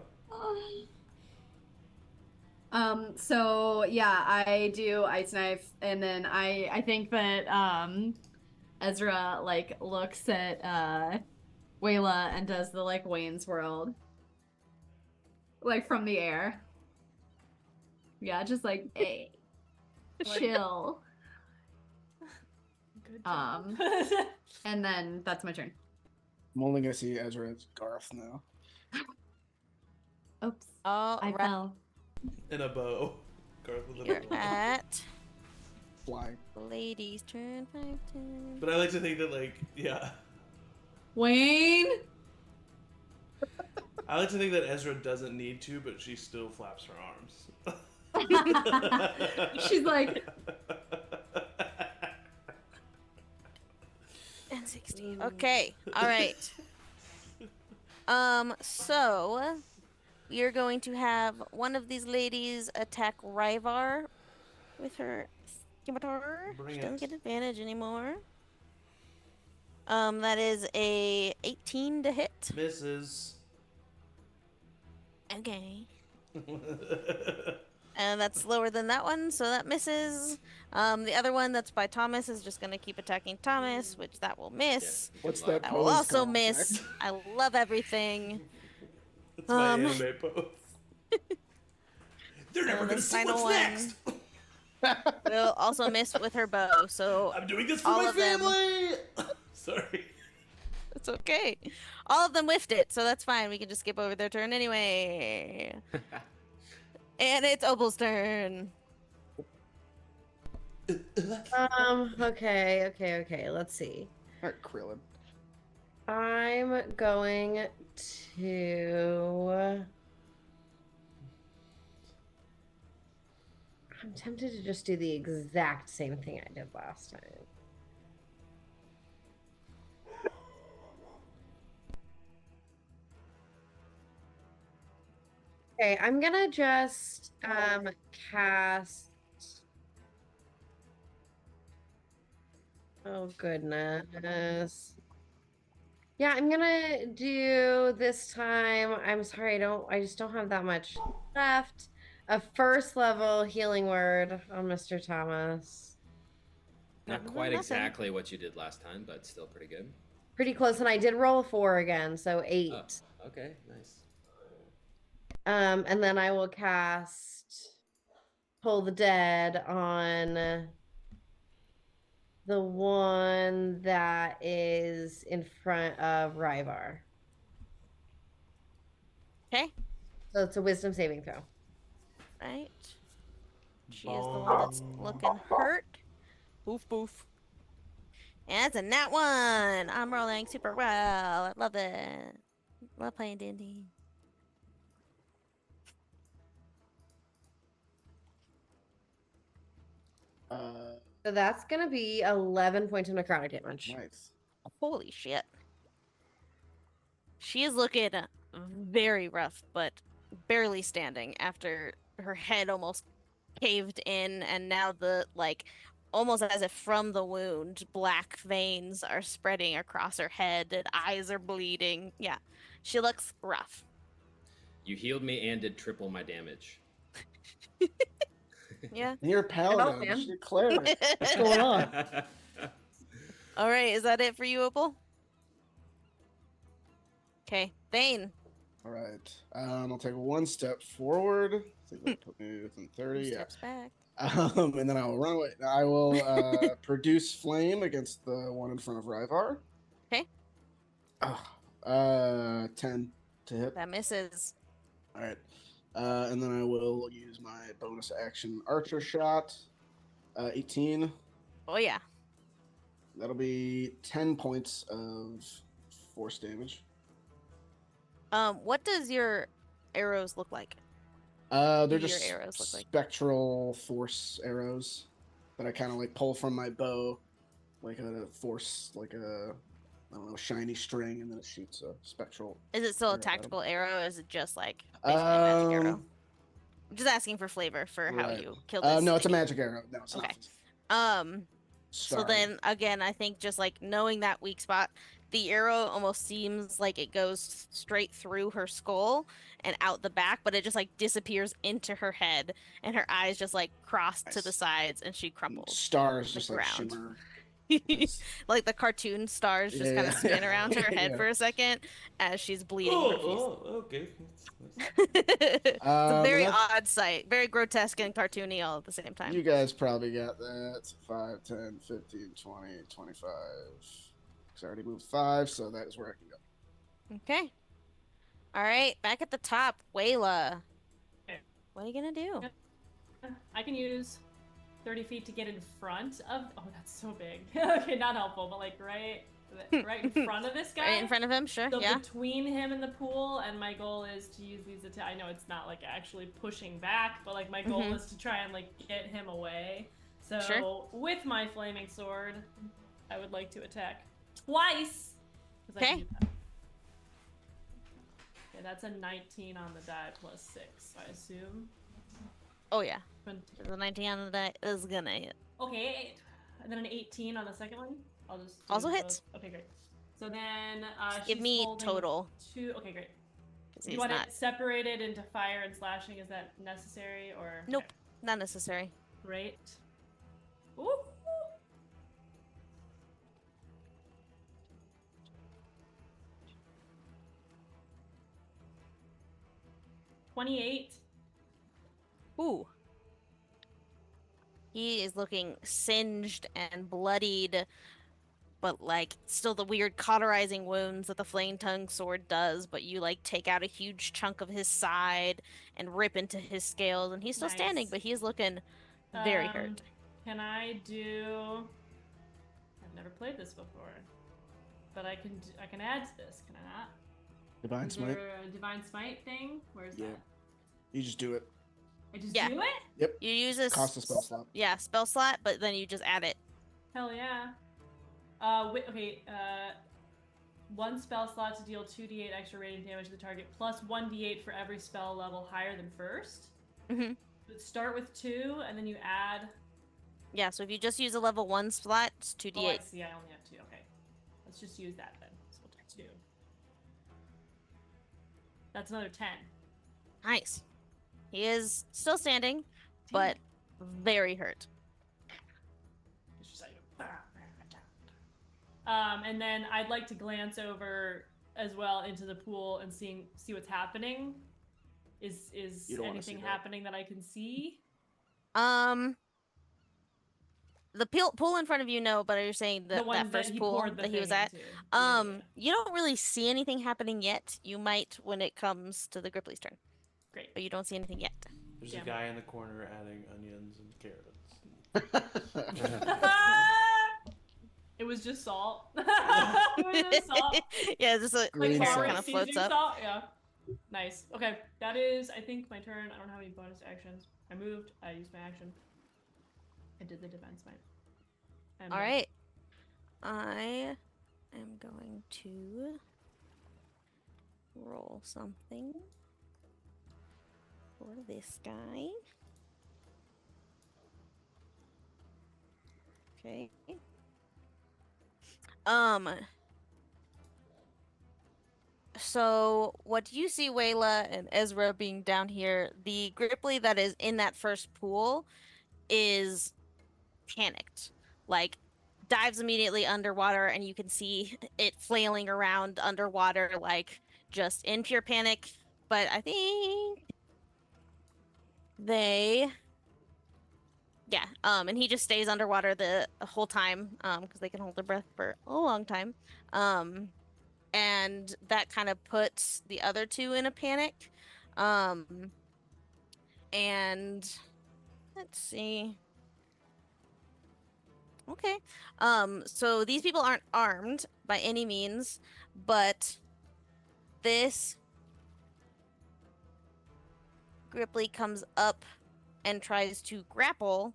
So yeah, I do Ice Knife, and then I think that Ezra like looks at Wayla and does the like Wayne's World, like from the air. Yeah, just like hey, chill. Good job. And then that's my turn. I'm only gonna see Ezra as Garth now. Oops, All I right. fell. In a bow. Garth with a You're bow. at Fly. ladies' turn. 5, 10. But I like to think that, like, yeah. Wayne. I like to think that Ezra doesn't need to, but she still flaps her arms. She's like, And 16. Okay. All right. So we are going to have one of these ladies attack Ryvar with her scimitar. Bring She doesn't it. get advantage anymore. That is a 18 to hit. Misses. Okay. And that's lower than that one, so that misses. The other one that's by Thomas is just gonna keep attacking Thomas, which that will miss. Yeah, What's good luck. that? That will pose also called, miss. Jack? I love everything. It's my Um, anime pose. They're never And gonna the see final what's one- next. Will also miss with her bow, so I'm doing this for all my of them. family. Sorry. it's okay. All of them whiffed it, so that's fine. We can just skip over their turn anyway. And it's Opal's turn. Okay. Let's see. Alright, Krillin. I'm going to. I'm tempted to just do the exact same thing I did last time. Okay, I'm gonna just cast. Oh goodness. Yeah, I'm gonna do this time. I'm sorry, I just don't have that much left. A first level healing word on Mr. Thomas. Not Nothing. quite exactly what you did last time, but still pretty good. Pretty close, and I did roll a 4 again, so 8. Oh, okay, nice. And then I will cast Pull the Dead on the one that is in front of Ryvar. Okay. So it's a wisdom saving throw. Right. She is the one that's looking hurt. Boof, boof. And that's a nat 1. I'm rolling super well. I love it. Love playing D&D. So that's going to be 11 points of necrotic damage. Nice. Holy shit. She is looking very rough, but barely standing after her head almost caved in, and now the, like, almost as if from the wound, black veins are spreading across her head and eyes are bleeding. Yeah, she looks rough. You healed me and did triple my damage. Yeah. And you're a paladin. man. She's a cleric. What's going on? All right, is that it for you, Opal? Okay, Thane. All right. I'll take one step forward. I think that put me within 30. Yeah. Steps back. And then I will run away. I will produce flame against the one in front of Ryvar. Okay. 10 to hit. That misses. All right. And then I will use my bonus action archer shot. 18. Oh yeah. That'll be 10 points of force damage. What does your arrows look like? They're Your just arrows look like? spectral force arrows that I kind of like pull from my bow, like a force, like a, I don't know, shiny string, and then it shoots a spectral. Is it still a arrow at 'em. tactical arrow, or is it just like basically a magic arrow? Um, I'm just asking for flavor for how right. you killed this. No, it's a thing. magic arrow. No, it's Okay. not. So Sorry. then again, I think just like knowing that weak spot, the arrow almost seems like it goes straight through her skull and out the back, but it just like disappears into her head, and her eyes just like cross to the Nice. sides, and she crumbles. Stars the just like ground. shimmer. Like the cartoon stars just kind of Yeah. spin around her head Yeah. for a second as she's bleeding profusely. Okay. It's a very that's- odd sight, very grotesque and cartoony all at the same time. You guys probably got that. 5, 10, 15, 20, 25. Because I already moved 5, so that is where I can go. Okay. All right, back at the top, Wayla. Okay. What are you gonna do? I can use 30 feet to get in front of. Oh, that's so big. Okay, not helpful, but like right in front of this guy. Right in front of him, sure. So Yeah. between him and the pool, and my goal is to use these I know it's not like actually pushing back, but like my goal Mhm. is to try and like get him away. So Sure. with my flaming sword, I would like to attack twice. 'Cause I can Okay. do that. Okay, that's a 19 on the die plus 6, I assume. Oh yeah. 20. The 19 on the die is gonna hit. Okay, and then an 18 on the second one. I'll just do Also both. hits. Okay, great. So then Give she's me holding total. 2. Okay, great. 'Cause Do he's you want not. it separated into fire and slashing? Is that necessary or? Nope. Okay, Not necessary. great. Ooh. 28. Ooh. He is looking singed and bloodied, but like still the weird cauterizing wounds that the flame tongue sword does, but you like take out a huge chunk of his side and rip into his scales, and he's still standing, Nice. but he's looking very hurt. Can I do? I've never played this before, but I can add to this. Can I not? Divine Is Smite. there a divine smite thing? Where's Yeah. that? You just do it. I just Yeah. do it? Yep. You use this Cost a spell slot. Yeah, spell slot, but then you just add it. Hell yeah. Okay. One spell slot to deal 2d8 extra radiant damage to the target, plus 1d8 for every spell level higher than first. Mhm. Start with 2, and then you add. Yeah, so if you just use a level 1 slot, it's Oh, I 2d8. see. I only have 2. Okay. Let's just use that then. So we'll take 2. That's another 10. Nice. He is still standing, but very hurt. It's just like, and then I'd like to glance over as well into the pool and see what's happening. Is You don't wanna see anything that. happening that I can see? The pool in front of you, no, but are you saying The one that first he pool poured the that he was thing at? into. Yeah. You don't really see anything happening yet. You might when it comes to the Gripply's turn, Great. but you don't see anything yet. There's Yeah. a guy in the corner adding onions and carrots. It was just salt. It was just salt. Yeah, just like Green carrot salt. kind of floats seasoning up. salt? Yeah. Nice. Okay, that is, I think, my turn. I don't have any bonus actions. I moved. I used my action. I did the defense smite. I'm All done. right, I am going to roll something for this guy. Okay. So what do you see Wayla and Ezra being down here? The Gripply that is in that first pool is panicked. Like dives immediately underwater and you can see it flailing around underwater like just in pure panic. But I think they and he just stays underwater the whole time because they can hold their breath for a long time. And that kind of puts the other two in a panic. And let's see. Okay. So these people aren't armed by any means, but this Gripply comes up and tries to grapple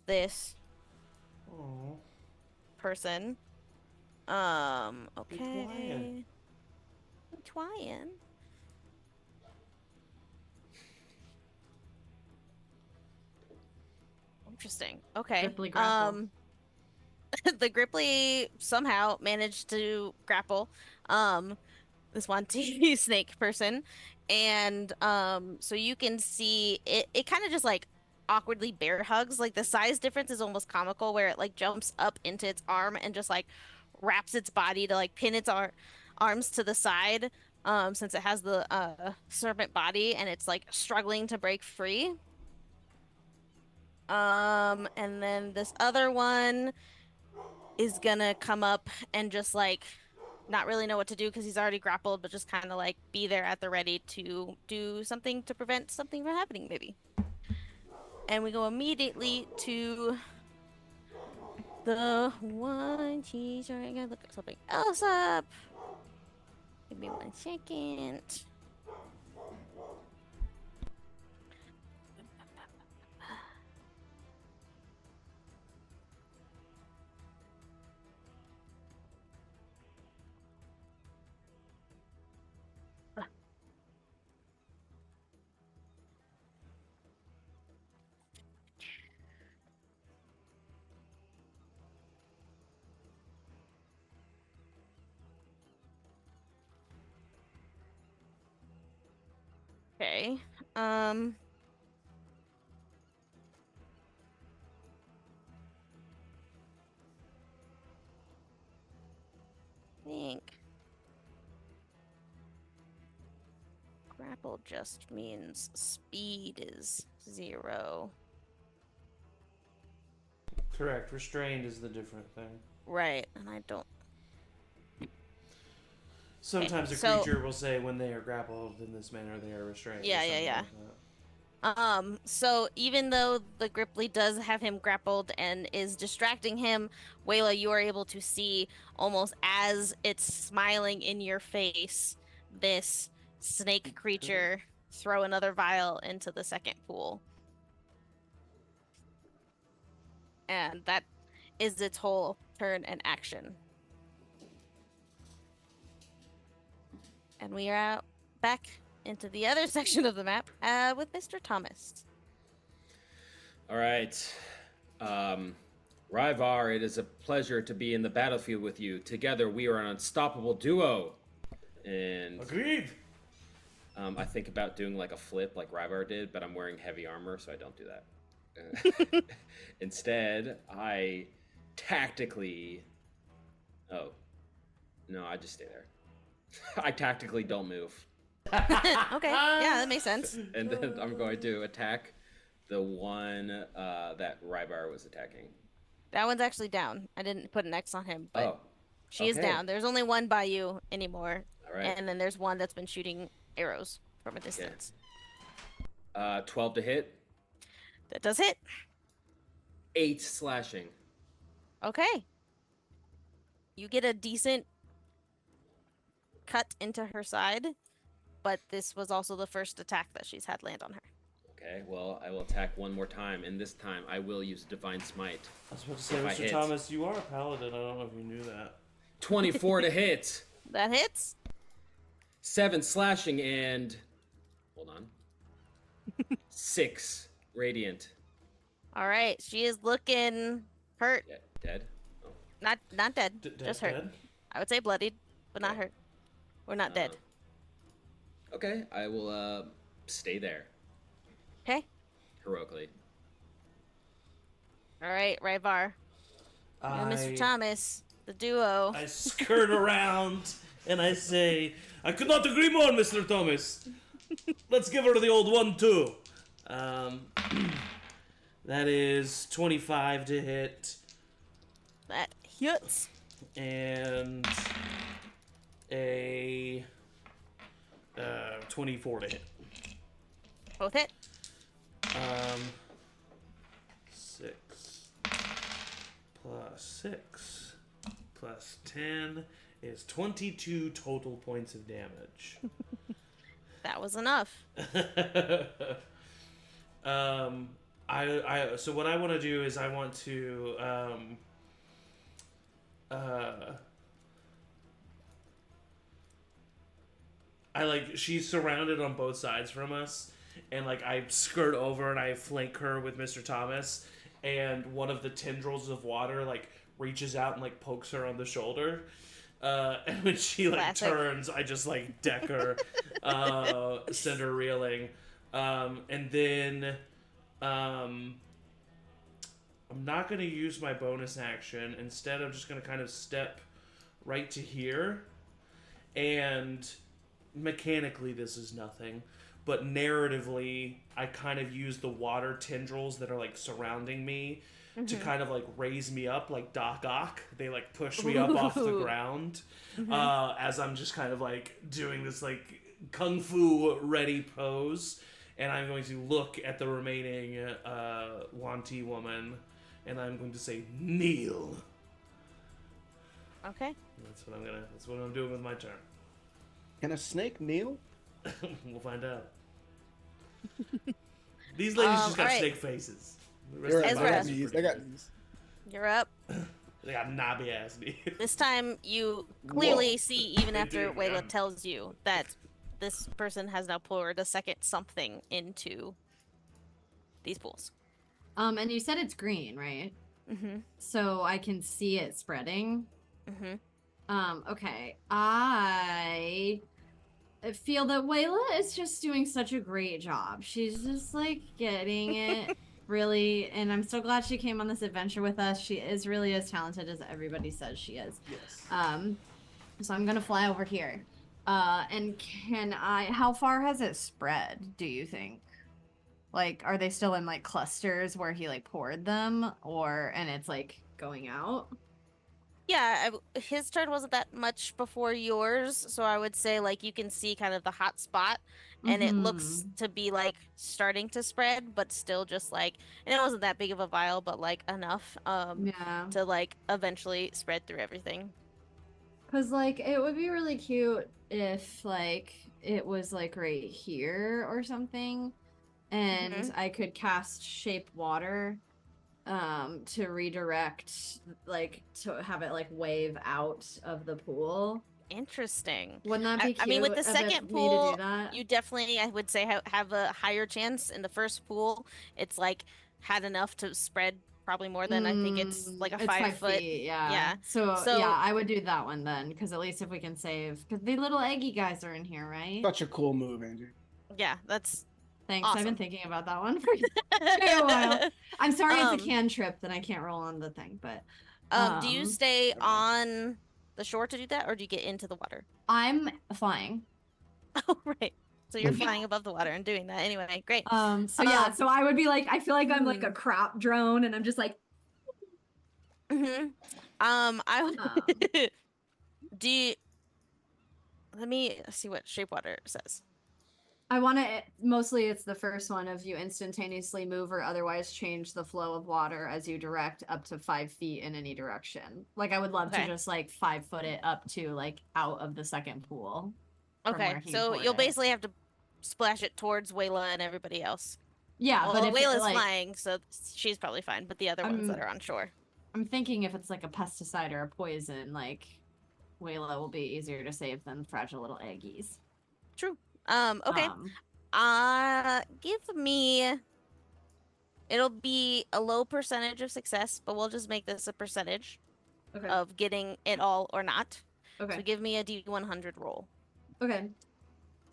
this person. Okay. I'm trying. Interesting. Okay. Gripply grapple. The Gripply somehow managed to grapple this one TV snake person. And so you can see it kind of just like awkwardly bear hugs. Like the size difference is almost comical where it like jumps up into its arm and just like wraps its body to like pin its arms to the side since it has the serpent body and it's like struggling to break free. And then this other one is gonna come up and just like not really know what to do because he's already grappled, but just kind of like be there at the ready to do something to prevent something from happening, maybe. And we go immediately to the one teacher. I gotta look something else up. Give me 1 second. Okay. I think grapple just means speed is 0. Correct. Restrained is the different thing. Right, and I don't. Sometimes a creature will say when they are grappled in this manner they are restrained. Yeah. So even though the Gripply does have him grappled and is distracting him, Wayla, you are able to see almost as it's smiling in your face, this snake creature throw another vial into the second pool. And that is its whole turn and action. And we are out back into the other section of the map with Mr. Thomas. All right. Ryvar, it is a pleasure to be in the battlefield with you. Together, we are an unstoppable duo. And agreed. I think about doing like a flip like Ryvar did, but I'm wearing heavy armor, so I don't do that. Instead, I tactically... Oh. No, I just stay there. I tactically don't move. Okay, yeah, that makes sense. And then I'm going to attack the one that Ryvar was attacking. That one's actually down. I didn't put an X on him, but she is down. There's only one by you anymore. All right. And then there's one that's been shooting arrows from a distance. Okay. 12 to hit. That does hit. 8 slashing. Okay. You get a decent cut into her side, but this was also the first attack that she's had land on her. Okay, well, I will attack one more time, and this time I will use Divine Smite. I was about to say, Mr. Thomas, you are a paladin. I don't know if you knew that. 24 to hit. That hits. 7 slashing and... Hold on. 6 radiant. All right, she is looking Hurt. Yeah, dead. Oh. Not dead. Just hurt. Dead? I would say bloodied, but not Okay. hurt. We're not dead. Okay, I will stay there Okay. heroically. All right, Ryvar. You and Mr. Thomas, the duo. I skirt around and I say, I could not agree more, Mr. Thomas. Let's give her the old 1-2. That is 25 to hit. That hits. And a 24 to hit. Both hit. 6 plus 6 plus 10 is 22 total points of damage. That was enough. So what I want to do is I want to she's surrounded on both sides from us, and like I skirt over and I flank her with Mr. Thomas, and one of the tendrils of water like reaches out and like pokes her on the shoulder. And when she like Classic. turns, I just like deck her, send her reeling, and then I'm not gonna use my bonus action. Instead, I'm just gonna kind of step right to here, and mechanically this is nothing, but narratively I kind of use the water tendrils that are like surrounding me to kind of like raise me up like Doc Ock. They like push me up off the ground as I'm just kind of like doing this like kung fu ready pose, and I'm going to look at the remaining Wanty woman and I'm going to say kneel. Okay. That's what I'm doing with my turn. Can a snake kneel? We'll find out. These ladies just got alright. snake faces. The rest You're of right, the Ezra. they got bodies are knees. pretty They got good. knees. You're up. They got knobby ass knees. This time you clearly Whoa. see, even They after do, Wayla yeah. tells you, that this person has now poured a second something into these pools. And you said it's green, right? Mm-hmm. So I can see it spreading. Mm-hmm. Okay. I feel that Wayla is just doing such a great job. She's just like getting it really, and I'm so glad she came on this adventure with us. She is really as talented as everybody says she is. Yes. So I'm gonna fly over here. And how far has it spread, do you think? Like, are they still in like clusters where he like poured them, and it's like going out? Yeah, his turn wasn't that much before yours, so I would say like you can see kind of the hot spot, and it looks to be like starting to spread, but still just like, and it wasn't that big of a vial, but like enough Yeah. to like eventually spread through everything. Cause like it would be really cute if like it was like right here or something, and I could cast Shape Water to redirect, like to have it like wave out of the pool. Interesting. Wouldn't that be cute? I mean, with the of second me to pool, do that? you definitely, I would say, have a higher chance. In the first pool, it's like had enough to spread probably more than I think it's like a It's 5 foot. feet, yeah. Yeah. So So- yeah, I would do that one then, because at least if we can save, because the little eggy guys are in here, right? Such a cool move, Angie. Yeah, that's Thanks. I've been awesome. thinking about that one for a while. I'm sorry it's Um, a cantrip that I can't roll on the thing, but do you stay okay. on the shore to do that, or do you get into the water? I'm flying. Oh, right. So you're flying above the water and doing that anyway. Great. So yeah, so I would be like, I feel like I'm like a crop drone, and I'm just like, Mm-hmm. Do you... Let me see what Shape Water says. I want to, mostly it's the first one of you instantaneously move or otherwise change the flow of water as you direct up to 5 feet in any direction. Like I would love to Okay. just like 5-foot it up to like out of the second pool. from Okay, where he so poured you'll it. basically have to splash it towards Wayla and everybody else. Yeah, Well, but if Wayla's like, flying, so she's probably fine, but the other ones that are on shore. I'm thinking if it's like a pesticide or a poison, like Wayla will be easier to save than fragile little eggies. True. Okay. Give me It'll be a low percentage of success, but we'll just make this a percentage of getting it all or not. Okay. So give me a D100 roll. Okay.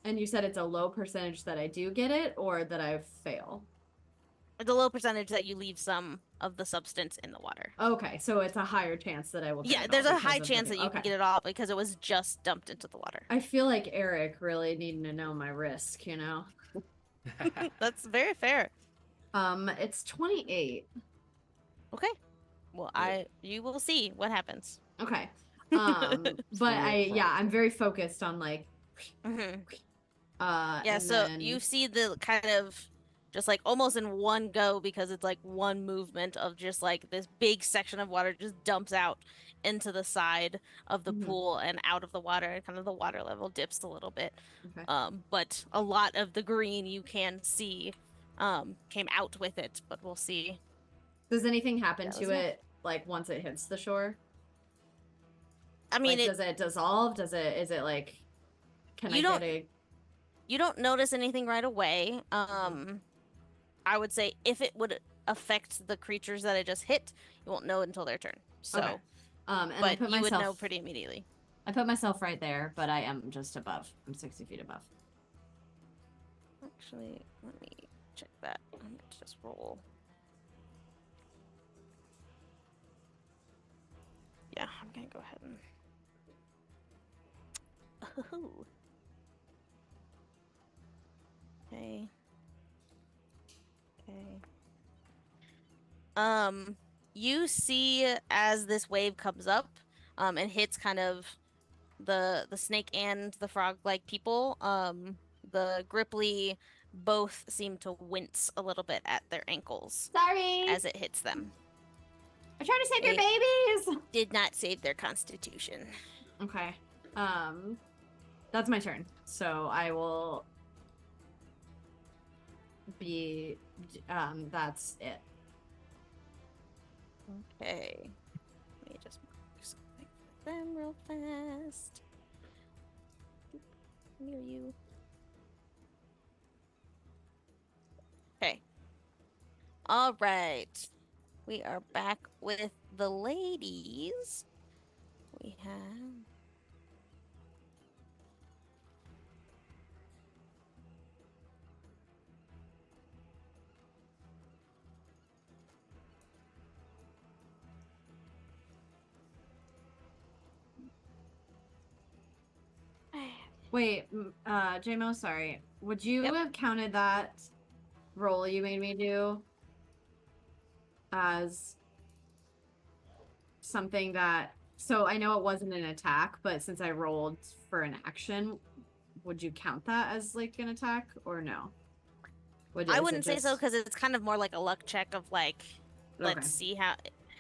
And you said it's a low percentage that I do get it or that I fail? It's a low percentage that you leave some of the substance in the water. Okay, so it's a higher chance that I will get Yeah, it there's all a because high of the chance that you okay. can get it all because it was just dumped into the water. I feel like Eric really needing to know my risk, you know? That's very fair. It's 28. Okay. Well, you will see what happens. Okay. But I'm very focused on like yeah, so then... you see the kind of just like almost in one go because it's like one movement of just like this big section of water just dumps out into the side of the pool and out of the water, and kind of the water level dips a little bit. Okay. But a lot of the green you can see came out with it, but we'll see. Does anything happen to it like once it hits the shore? I mean, like, does it dissolve? Is it like you don't notice anything right away. I would say if it would affect the creatures that it just hit, you won't know until their turn. So, okay. And but you would know pretty immediately. I put myself right there, but I am just above. I'm 60 feet above. Actually, let me check that. I'm going to just roll. Yeah, I'm going to go ahead and... Oh. Okay. You see as this wave comes up, and hits kind of the snake and the frog-like people, the Gripply both seem to wince a little bit at their ankles. Sorry. As it hits them. I'm trying to save your babies. Did not save their constitution. Okay. That's my turn. So I will be that's it. Okay. Let me just mark something for them real fast. Near you. Okay. All right. We are back with the ladies. We have... Wait, JMO, sorry. Would you have counted that roll you made me do as something that... So I know it wasn't an attack, but since I rolled for an action, would you count that as like an attack or no? I wouldn't say so because it's kind of more like a luck check of like, let's see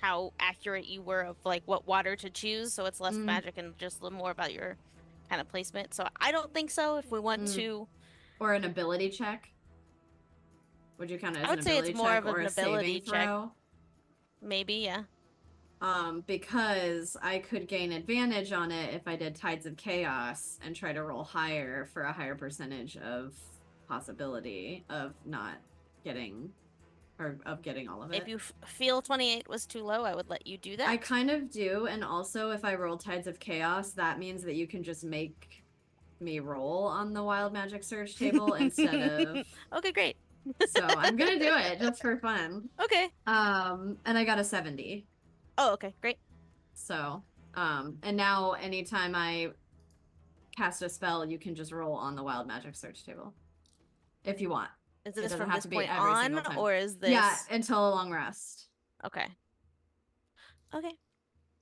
how accurate you were of like what water to choose. So it's less magic and just a little more about your kind of placement. So I don't think so. If we want to, or an ability check, would you count it as I would say it's more of an ability check. Throw? Maybe, yeah. Because I could gain advantage on it if I did Tides of Chaos and try to roll higher for a higher percentage of possibility of not getting, or of getting all of it. If you feel 28 was too low, I would let you do that. I kind of do, and also if I roll Tides of Chaos, that means that you can just make me roll on the Wild Magic Search table instead of... Okay, great. So I'm gonna do it just for fun. Okay. And I got a 70. Oh, okay, great. So, and now anytime I cast a spell, you can just roll on the Wild Magic Search table. If you want. Is this from this point on, or is this... Yeah, until a long rest. Okay. Okay.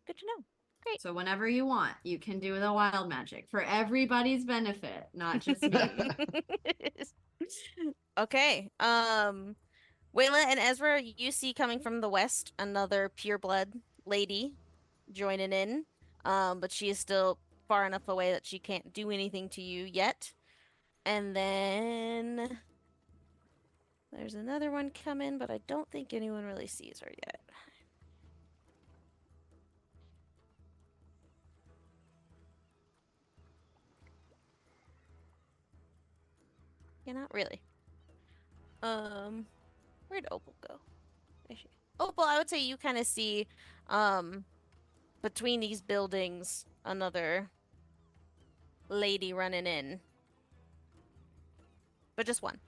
Good to know. Great. So whenever you want, you can do the wild magic for everybody's benefit, not just me. Okay. Wayla and Ezra, you see coming from the west another pureblood lady joining in. But she is still far enough away that she can't do anything to you yet. And then there's another one coming, but I don't think anyone really sees her yet. Yeah, not really. Where'd Opal go? Opal, I would say you kind of see, between these buildings, another lady running in. But just one.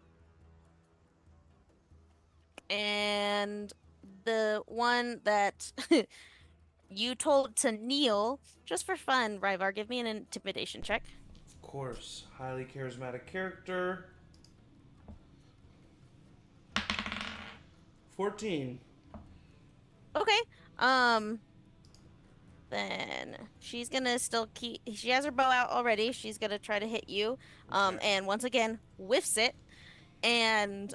And the one that you told to kneel, just for fun, Ryvar, give me an intimidation check. Of course. Highly charismatic character. 14. Okay. Then she's gonna still keep. She has her bow out already. She's gonna try to hit you. Okay. And once again whiffs it. And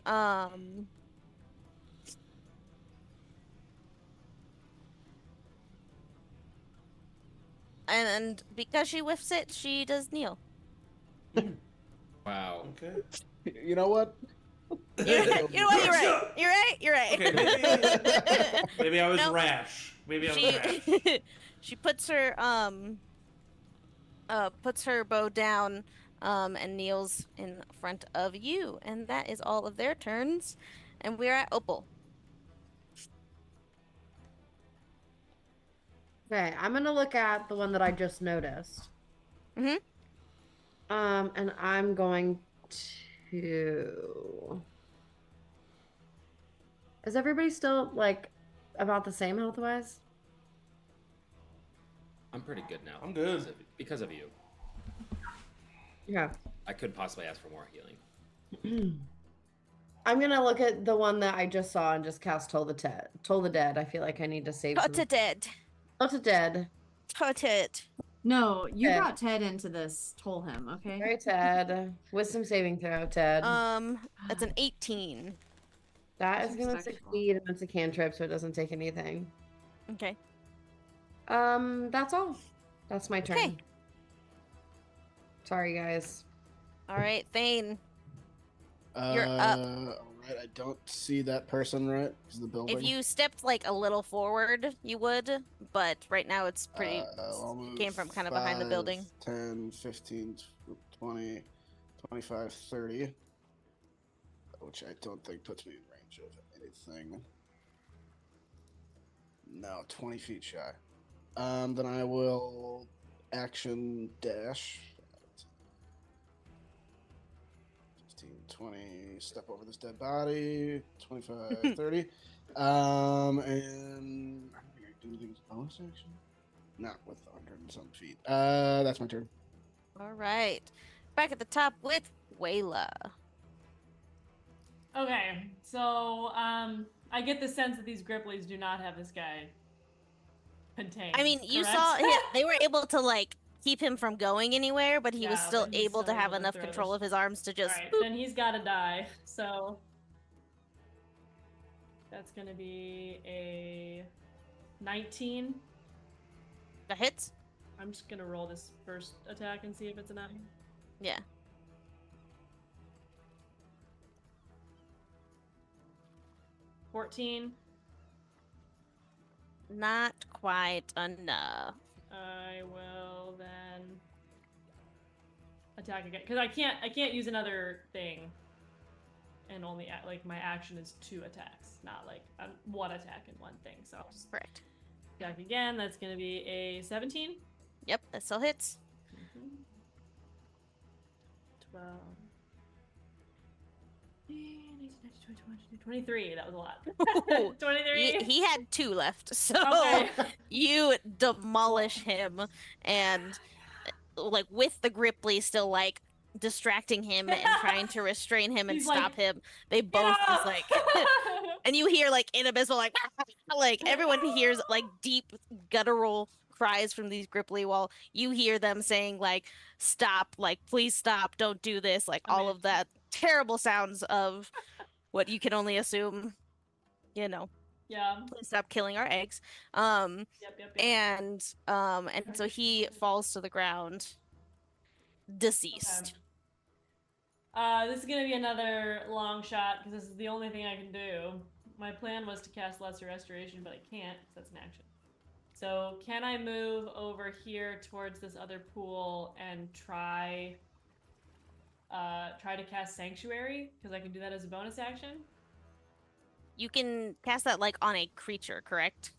and because she whiffs it, she does kneel. Wow. Okay. You know what? You know what? You're right. You're right. You're right. Okay, maybe I was Nope. rash. Maybe I was rash. She puts her bow down and kneels in front of you, and that is all of their turns. And we're at Opal. Okay, I'm gonna look at the one that I just noticed. Mm-hmm. And I'm going to. Is everybody still like about the same health wise? I'm pretty good now. I'm good. Because of you. Yeah. I could possibly ask for more healing. I'm gonna look at the one that I just saw and just cast Toll the Dead. I feel like I need to save Put some. it dead. Toll the Dead. Put it. No, you Ted. brought Ted into this. Told him, okay? All right, Ted. Wisdom saving throw, Ted. That's an 18. That is Seems gonna sexual. succeed, and it's a cantrip, so it doesn't take anything. Okay. That's all. That's my turn. Okay. Sorry, guys. All right, Thane. You're up. All right, I don't see that person, right? Is the building? If you stepped like a little forward, you would, but right now it's pretty. I'll move Came from kind of behind the 5, building. 10, 15, 20, 25, 30. Which I don't think puts me in range of anything. No, 20 feet shy. Then I will action dash. 15, 20, step over this dead body. 25, 30. And I don't think I can do anything as bonus action. Not with 100 and some feet. That's my turn. All right. Back at the top with Wayla. Okay, so I get the sense that these Gripplies do not have this guy contained. I mean, you correct? saw they were able to like keep him from going anywhere, but he was Yeah, still but he's able to still have able to enough throw control this- of his arms to just. Alright, boop. then he's got to die. So that's gonna be a 19. That hits. I'm just gonna roll this first attack and see if it's enough. Yeah. $14. Not quite enough. I will then attack again because I can't use another thing, and only like my action is 2 attacks, not like one attack and one thing. So I'll just Correct. attack again. That's gonna be a 17. Yep, that still hits. 12. 23. That was a lot. 23. He had 2 left, so Okay. you demolish him, and like with the Gripply still like distracting him and trying to restrain him and He's stop like, him. They both just like, and you hear like in Abyssal like everyone hears like deep guttural cries from these Gripply while you hear them saying like stop, like please stop, don't do this, like all of that terrible sounds of what you can only assume, you know, Yeah. please stop killing our eggs. Yep. And so he falls to the ground deceased. Okay. This is gonna be another long shot because this is the only thing I can do. My plan was to cast Lesser Restoration, but I can't because that's an action. So can I move over here towards this other pool and try to cast Sanctuary? Because I can do that as a bonus action. You can cast that like on a creature, correct?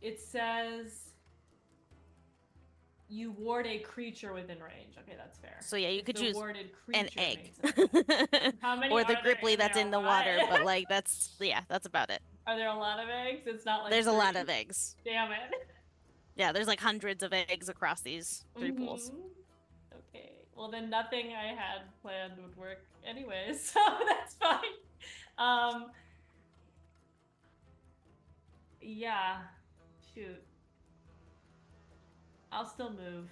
It says you ward a creature within range. Okay, that's fair. So yeah, you If could the choose warded an creature egg. makes it. How many or the are there gripply that's there? in the water, but like that's about it. Are there a lot of eggs? It's not like there's a lot 3? of eggs. Damn it. Yeah, there's like hundreds of eggs across these 3 pools. Okay. Well, then nothing I had planned would work anyways, so that's fine. Yeah. Shoot. I'll still move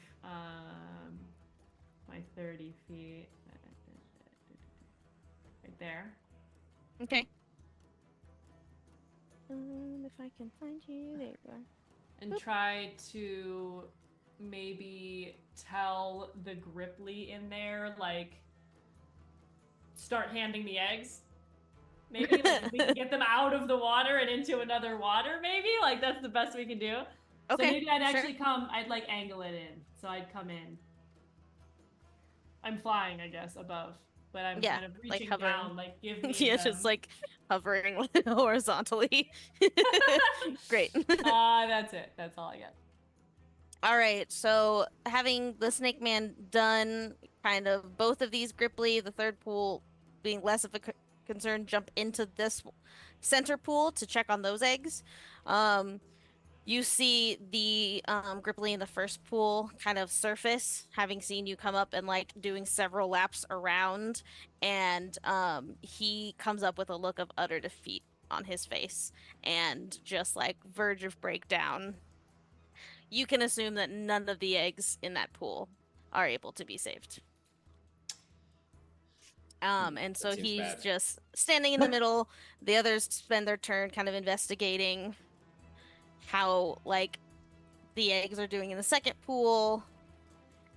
my 30 feet right there. Okay. If I can find you, there you are. And try to maybe tell the Gripply in there, like, start handing me eggs. Maybe like, if we can get them out of the water and into another water, maybe? Like, that's the best we can do. Okay, so maybe I'd actually I'd like angle it in. So I'd come in. I'm flying, I guess, above. But I'm kind of reaching like down, like, give me just like hovering horizontally. Great. That's it. That's all I get. All right, so having the snake man done, kind of both of these Gripply, the third pool being less of a concern, jump into this center pool to check on those eggs. You see the Gripply in the first pool kind of surface, having seen you come up and like doing several laps around, and he comes up with a look of utter defeat on his face and just like verge of breakdown. You can assume that none of the eggs in that pool are able to be saved. And so he's just standing in the middle. The others spend their turn kind of investigating how, like, the eggs are doing in the second pool.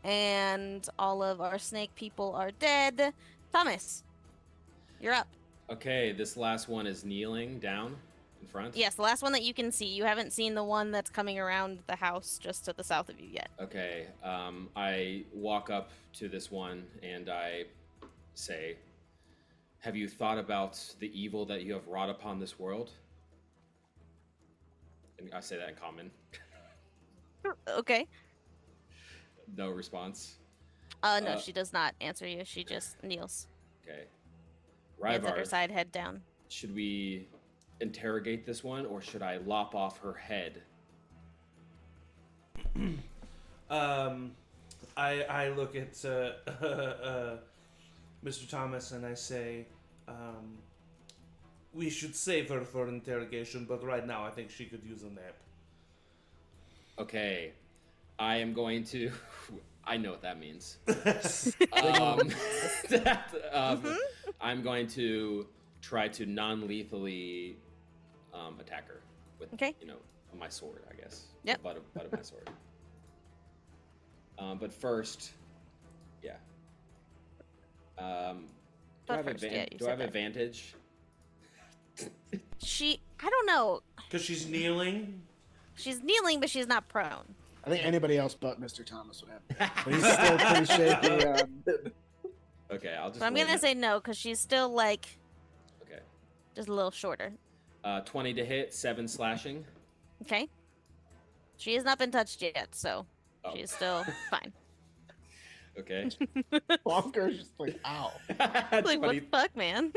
And all of our snake people are dead. Thomas, you're up. Okay, this last one is kneeling down in front? Yes, the last one that you can see. You haven't seen the one that's coming around the house just to the south of you yet. Okay, I walk up to this one and I say, have you thought about the evil that you have wrought upon this world? And I say that in common. Okay. No response? No, she does not answer you. She just kneels. Okay. Hands at her Ryvar, side, head down. should we interrogate this one, or should I lop off her head? I look at Mr. Thomas and I say, we should save her for interrogation, but right now I think she could use a nap. Okay, I am going to... I know what that means. I'm going to try to non-lethally attack her with, my sword, I guess. Yep. The butt of my sword. But first, yeah. Do I have advantage? I don't know. Because she's kneeling? She's kneeling, but she's not prone. I think anybody else but Mr. Thomas would have. But he's still pretty shaky. Okay, I'll just. So I'm gonna say no, because she's still like. Okay. Just a little shorter. 20 to hit, 7 slashing. Okay. She has not been touched yet, so she is still fine. Okay. Bonker's just like, ow. Like, what the fuck, man?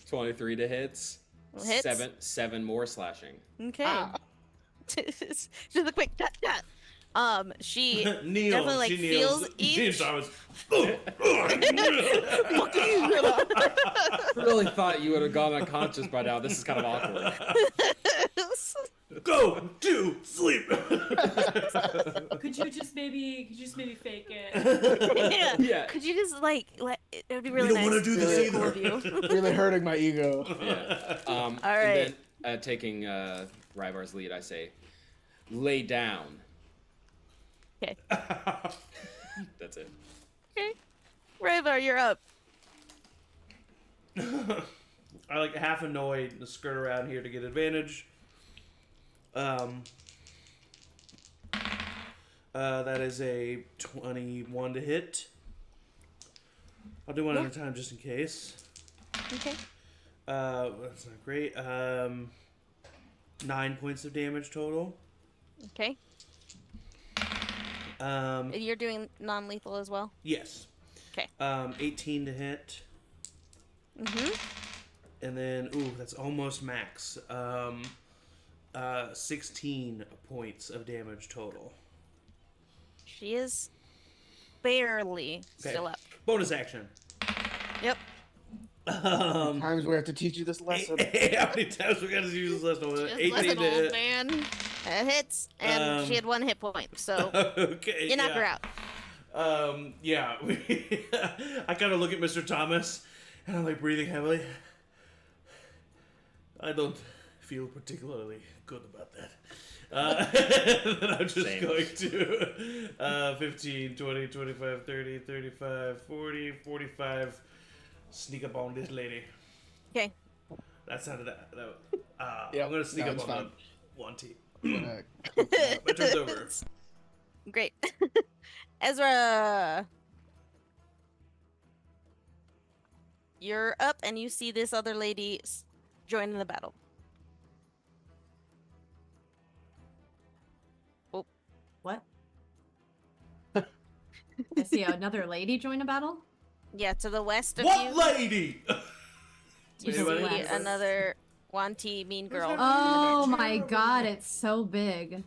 23 to hits. Hits. 7 more slashing. Okay. Just a quick tap. She Kneel, definitely like she feels kneels. each. Really thought you would have gone unconscious by now. This is kind of awkward. Go to sleep. Could you just maybe fake it? Yeah. Could you just like it would be really you nice. don't want to do this either. Of you. Really hurting my ego. Yeah. All right. And then, taking Ryvar's lead, I say, lay down. Okay. That's it. Okay. Ryvar, you're up. I like half annoyed to skirt around here to get advantage. That is a 21 to hit. I'll do one at a time just in case. Okay. That's not great. 9 points of damage total. Okay. You're doing non-lethal as well? Yes. Okay. 18 to hit. And then, that's almost max. 16 points of damage total. She is barely still up. Bonus action. Yep. Times we have to teach you this lesson. How many times we got to use this lesson? Just 18 listen, to old hit. man. It hits, and she had 1 hit point, so Okay, you knock her out. Yeah. I kind of look at Mr. Thomas, and I'm like breathing heavily. I don't feel particularly good about that. Then I'm just going to 15, 20, 25, 30, 35, 40, 45. Sneak up on this lady. Okay. That sounded Yeah, I'm gonna sneak up on fine. one T. Gonna My turn's over. Great. Ezra. You're up, and you see this other lady joining the battle. What? I see another lady join a battle? Yeah, to the west of What you. lady? You see West. another Wanty mean girl. Oh my god, it's so big.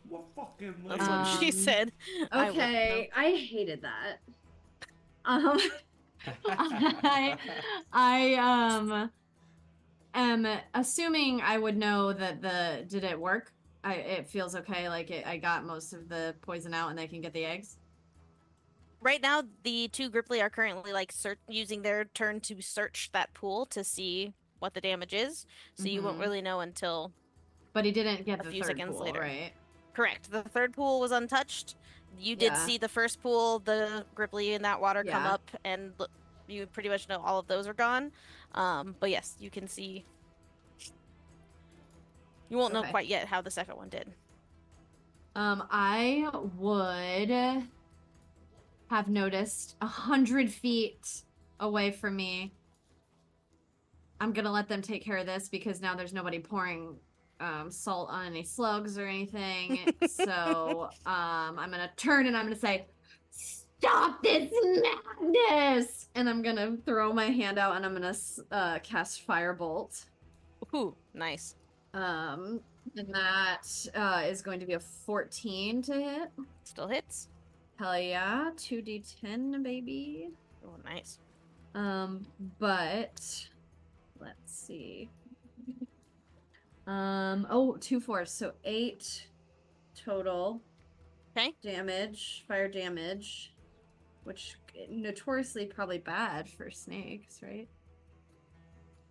What fucking That's lady? what she said. Okay, I hated that. I am assuming I would know that did it work? It feels okay, like I got most of the poison out and they can get the eggs. Right now, the 2 Gripply are currently using their turn to search that pool to see what the damage is. So you won't really know until. But he didn't get a the few third seconds pool, later. right? Correct. The 3rd pool was untouched. You did see the 1st pool, the Gripply in that water come up, and you pretty much know all of those are gone. But yes, you can see. You won't know quite yet how the 2nd one did. I would have noticed 100 feet away from me. I'm gonna let them take care of this because now there's nobody pouring salt on any slugs or anything. So I'm gonna turn and I'm gonna say, "Stop this madness!" And I'm gonna throw my hand out and I'm gonna cast Firebolt. Ooh, nice. And that is going to be a 14 to hit. Still hits. Hell yeah, 2d10, baby. Oh, nice. But let's see. 2 force, so 8 total. Okay. Damage, fire damage, which notoriously probably bad for snakes, right?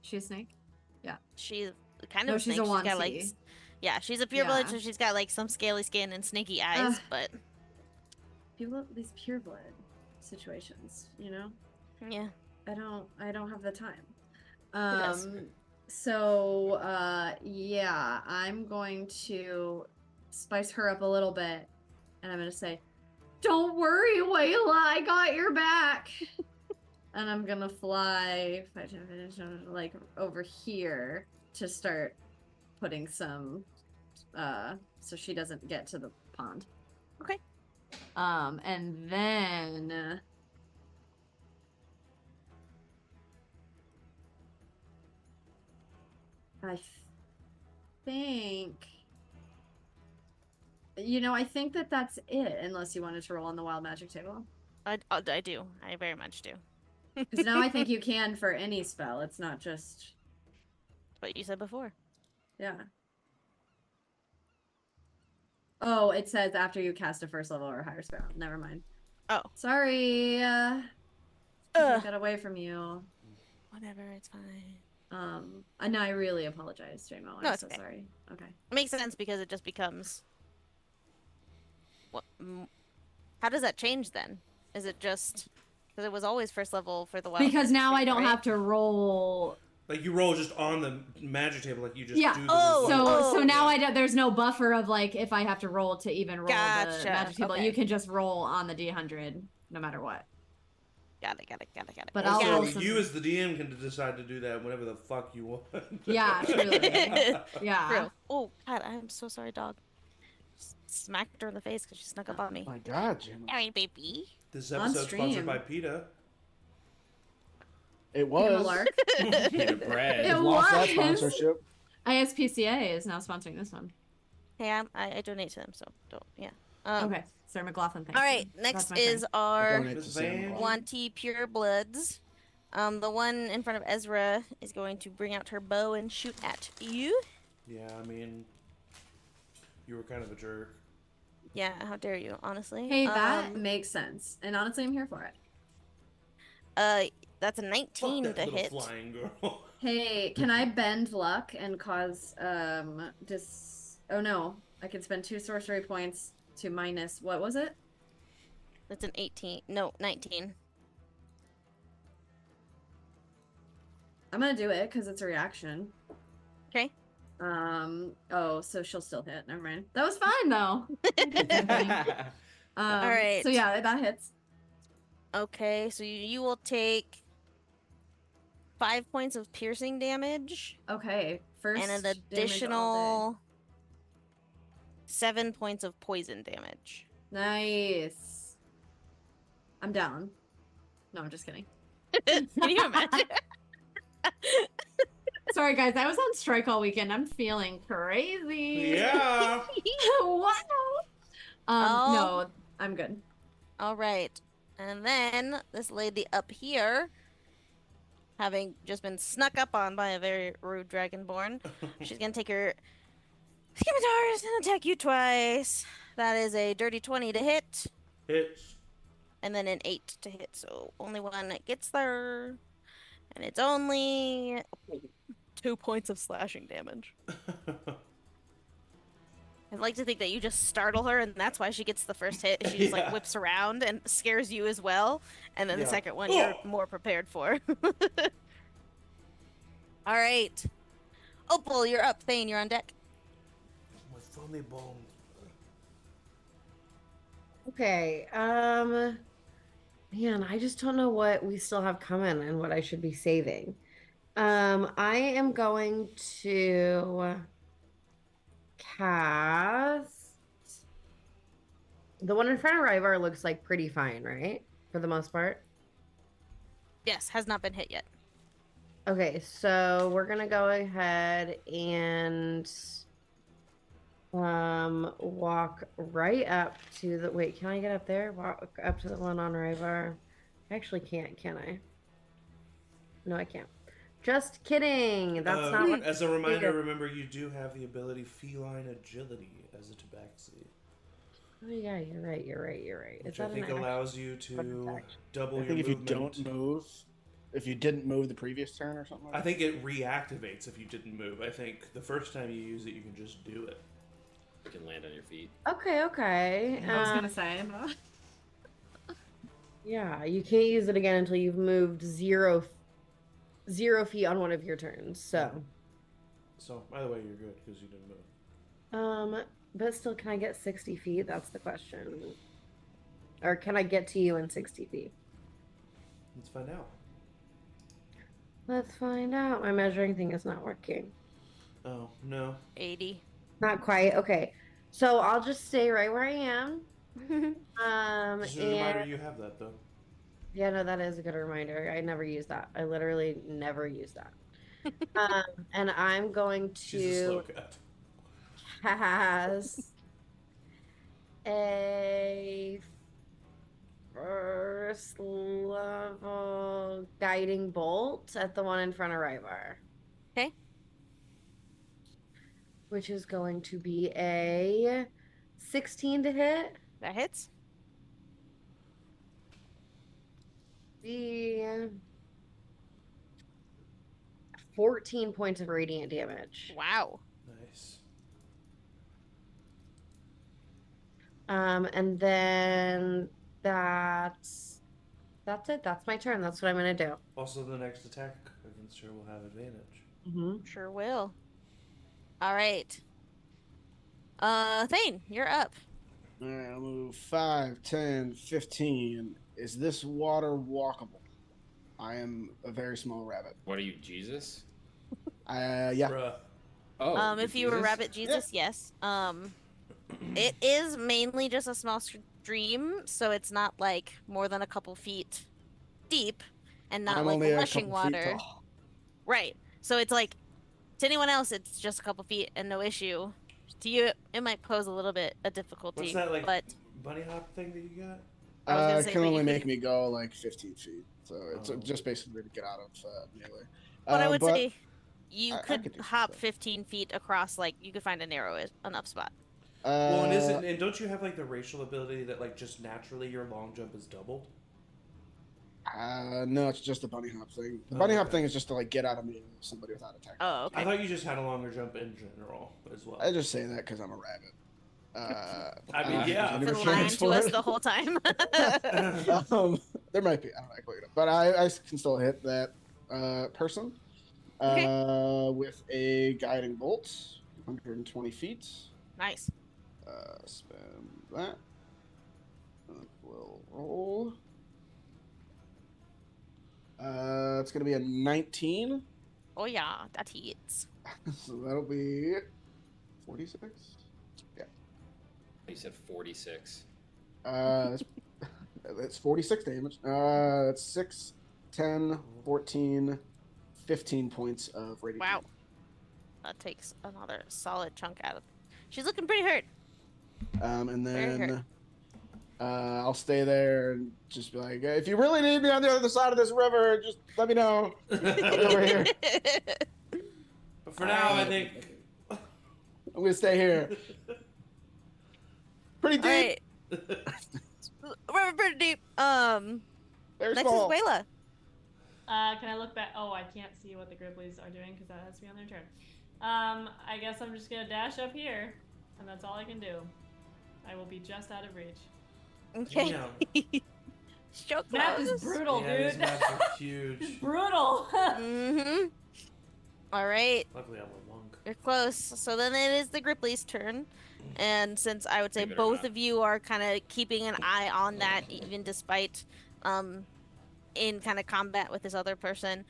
She a snake? Yeah. She's kind of a snake. She's a She's got, Wanty. yeah, she's a pureblood, so she's got some scaly skin and snaky eyes, but These pureblood situations, yeah. I don't have the time. does? So yeah, I'm going to spice her up a little bit and I'm gonna say, "Don't worry, Wayla, I got your back." And I'm gonna fly like over here to start putting some so she doesn't get to the pond. Okay. And then I think I think that's it, unless you wanted to roll on the wild magic table. I do. I very much do. Because now I think you can for any spell. It's not just what you said before. Yeah. Oh, it says after you cast a 1st level or higher spell. Never mind. Oh. Sorry. Take that away from you. Whatever, it's fine. No, I really apologize, JMO. I'm so sorry. Okay. It makes sense because it just becomes. What? How does that change then? Is it just because it was always 1st level for the wild? Because now I don't have to roll. Like you roll just on the magic table, like you just do. So now there's no buffer of if I have to roll to even roll the magic table. Okay. You can just roll on the D100 no matter what. Got it. But Also, I'll listen. you as the DM can decide to do that whenever the fuck you want. Yeah, truly. Yeah. True. Oh, God, I'm so sorry, dog. Smacked her in the face because she snuck up on me. My God, Jim. Sorry, baby. This On episode's sponsored stream. by PETA. It Pina was. Lark. Pita bread. It Lost that was. sponsorship. ISPCA is now sponsoring this one. Hey, I donate to them, so don't. Yeah. Okay, Sir McLaughlin, thank All you. right. That's Next my is turn. our Donate to Miss Sam Van. Claus. Wanty Purebloods. The one in front of Ezra is going to bring out her bow and shoot at you. Yeah, I mean, you were kind of a jerk. Yeah, how dare you, honestly. Hey, that makes sense. And honestly, I'm here for it. That's a Fuck 19 that to little hit. flying girl. Hey, can I bend luck and cause oh no, I can spend 2 sorcery points to minus, what was it? That's an 18. No, 19. I'm gonna do it because it's a reaction. Okay. Oh, so she'll still hit. Never mind. That was fine though. All right. So yeah, that hits. Okay, so you will take 5 points of piercing damage Okay, first and an damage all additional 7 points of poison damage. day. Nice. I'm down. No, I'm just kidding. Can you imagine? Sorry guys, I was on strike all weekend. I'm feeling crazy. Yeah. Wow. Oh. No, I'm good. All right. And then this lady up here, having just been snuck up on by a very rude dragonborn, she's going to take her scimitars and attack you twice. That is a dirty 20 to hit, Hits. and then an 8 to hit. So only one gets there. And it's only 2 points of slashing damage. I'd like to think that you just startle her, and that's why she gets the first hit. She just like Yeah. whips around and scares you as well. And then the Yeah. second one you're more prepared for. All right. Opal, you're up. Thane, you're on deck. My funny bone. Okay. Man, I just don't know what we still have coming and what I should be saving. I am going to cast the one in front of Ryvar. Looks like pretty fine, right? For the most part. Yes, has not been hit yet. Okay, so we're gonna go ahead and walk right up to the wait, can I get up there? Walk up to the one on Ryvar. I actually can't, can I? No, I can't. Just kidding. That's not what As a reminder, remember you do have the ability feline agility as a tabaxi. Oh yeah, you're right. Which I think allows you to double I your think if you movement. don't move, if you didn't move the previous turn or something like that. I think it reactivates if you didn't move. I think the first time you use it, you can just do it. You can land on your feet. Okay. I was gonna say. Yeah, you can't use it again until you've moved 0 feet on one of your turns. So, By the way, you're good because you didn't move. but still, can I get 60 feet? That's the question. Or can I get to you in 60 feet? Let's find out. Let's find out. My measuring thing is not working. Oh no. 80. Not quite. Okay, so I'll just stay right where I am. Just a reminder, you have that though. Yeah, no, that is a good reminder. I never use that. I literally never use that. And I'm going She's a slow to cut. cast a first level guiding bolt at the one in front of Ryvar. Okay. Which is going to be a 16 to hit. That hits. The 14 points of radiant damage. Wow. Nice. And then that's it. That's my turn. That's what I'm gonna do. Also, the next attack against her will have advantage. Mm-hmm. Sure will. All right. Thane, you're up. All right, I'll move 5, 10, 15. Is this water walkable? I am a very small rabbit. What are you, Jesus? Yeah. Bruh. Oh, If you were Jesus? Rabbit Jesus, yes. It is mainly just a small stream, so it's not like more than a couple feet deep, and not I'm like only a rushing couple feet water. tall. Right. So it's like to anyone else, it's just a couple feet and no issue. To you, it might pose a little bit of difficulty. What's that, like, but bunny hop thing that you got? I was gonna It say, can but only you make can- me go like 15 feet. So it's Oh. just basically to get out of melee. But I would but say you I could could do some hop stuff. 15 feet across. Like you could find a narrow enough spot. Well, and don't you have like the racial ability that like just naturally your long jump is doubled? No, it's just the bunny hop thing. The bunny hop okay. thing is just to like get out of melee with somebody without attack. Oh, okay. I thought you just had a longer jump in general as well. I just say that because I'm a rabbit. I mean, yeah, I've Been never lying changed to for us it. the whole time. There might be. I don't know. I quite know. But I can still hit that person with a guiding bolt, 120 feet. Nice. Spend that. We'll roll. It's gonna be a 19. Oh yeah, that hits. So that'll be 46. Yeah. You said 46. That's 46 damage. That's 6, 10, 14, 15 points of radiant. Wow. That takes another solid chunk out of. She's looking pretty hurt. And Very hurt. then I'll stay there and just be like, if you really need me on the other side of this river, just let me know. I'll be over here. But for now, I think I'm gonna stay here. Pretty deep. All right. River pretty deep. Very Next small. is Wayla. Can I look back? Oh, I can't see what the Griblies are doing because that has to be on their turn. I guess I'm just gonna dash up here, and that's all I can do. I will be just out of reach. Okay. So Map close. is brutal, yeah, dude. these maps are huge. Brutal. Mm-hmm. All right. Luckily, I'm a monk. You're close. So then it is the Griplies' turn. And since I would say Believe it or both not. of you are kind of keeping an eye on that, even despite in kind of combat with this other person,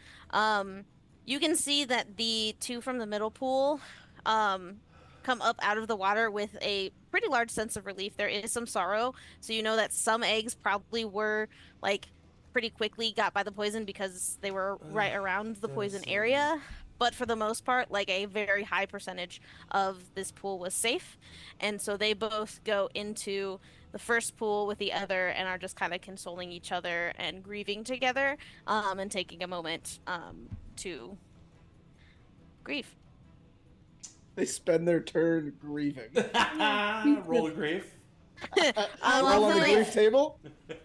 you can see that the two from the middle pool come up out of the water with a pretty large sense of relief. There is some sorrow, so you know that some eggs probably were like pretty quickly got by the poison because they were right around the poison area. But for the most part, like a very high percentage of this pool was safe. And so they both go into the first pool with the other and are just kind of consoling each other and grieving together, and taking a moment to grieve. They spend their turn grieving. Roll a grief. I Roll love on the that- grief table.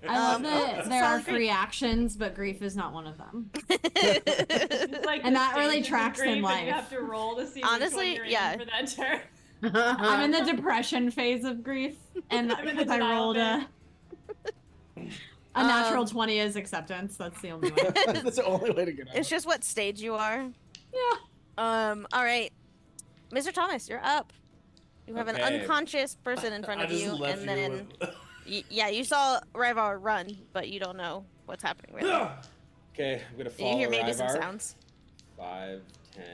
I love that it's a there are solid grief. 3 actions, but grief is not one of them. It's like And the that really stages of tracks in grief, and life. You have to roll to see Honestly, which one you're yeah. in for that turn. I'm in the depression phase of grief, and I'm in the because I denial rolled a natural 20 is acceptance. That's the only way. That's the only way to get out. It's just what stage you are. Yeah. All right. Mr. Thomas, you're up. You have an Okay. unconscious person in front I of just you, left and then with... yeah, you saw Ryvar run, but you don't know what's happening right now. Okay, I'm gonna You follow hear maybe some Ryvar. sounds. 5, 10,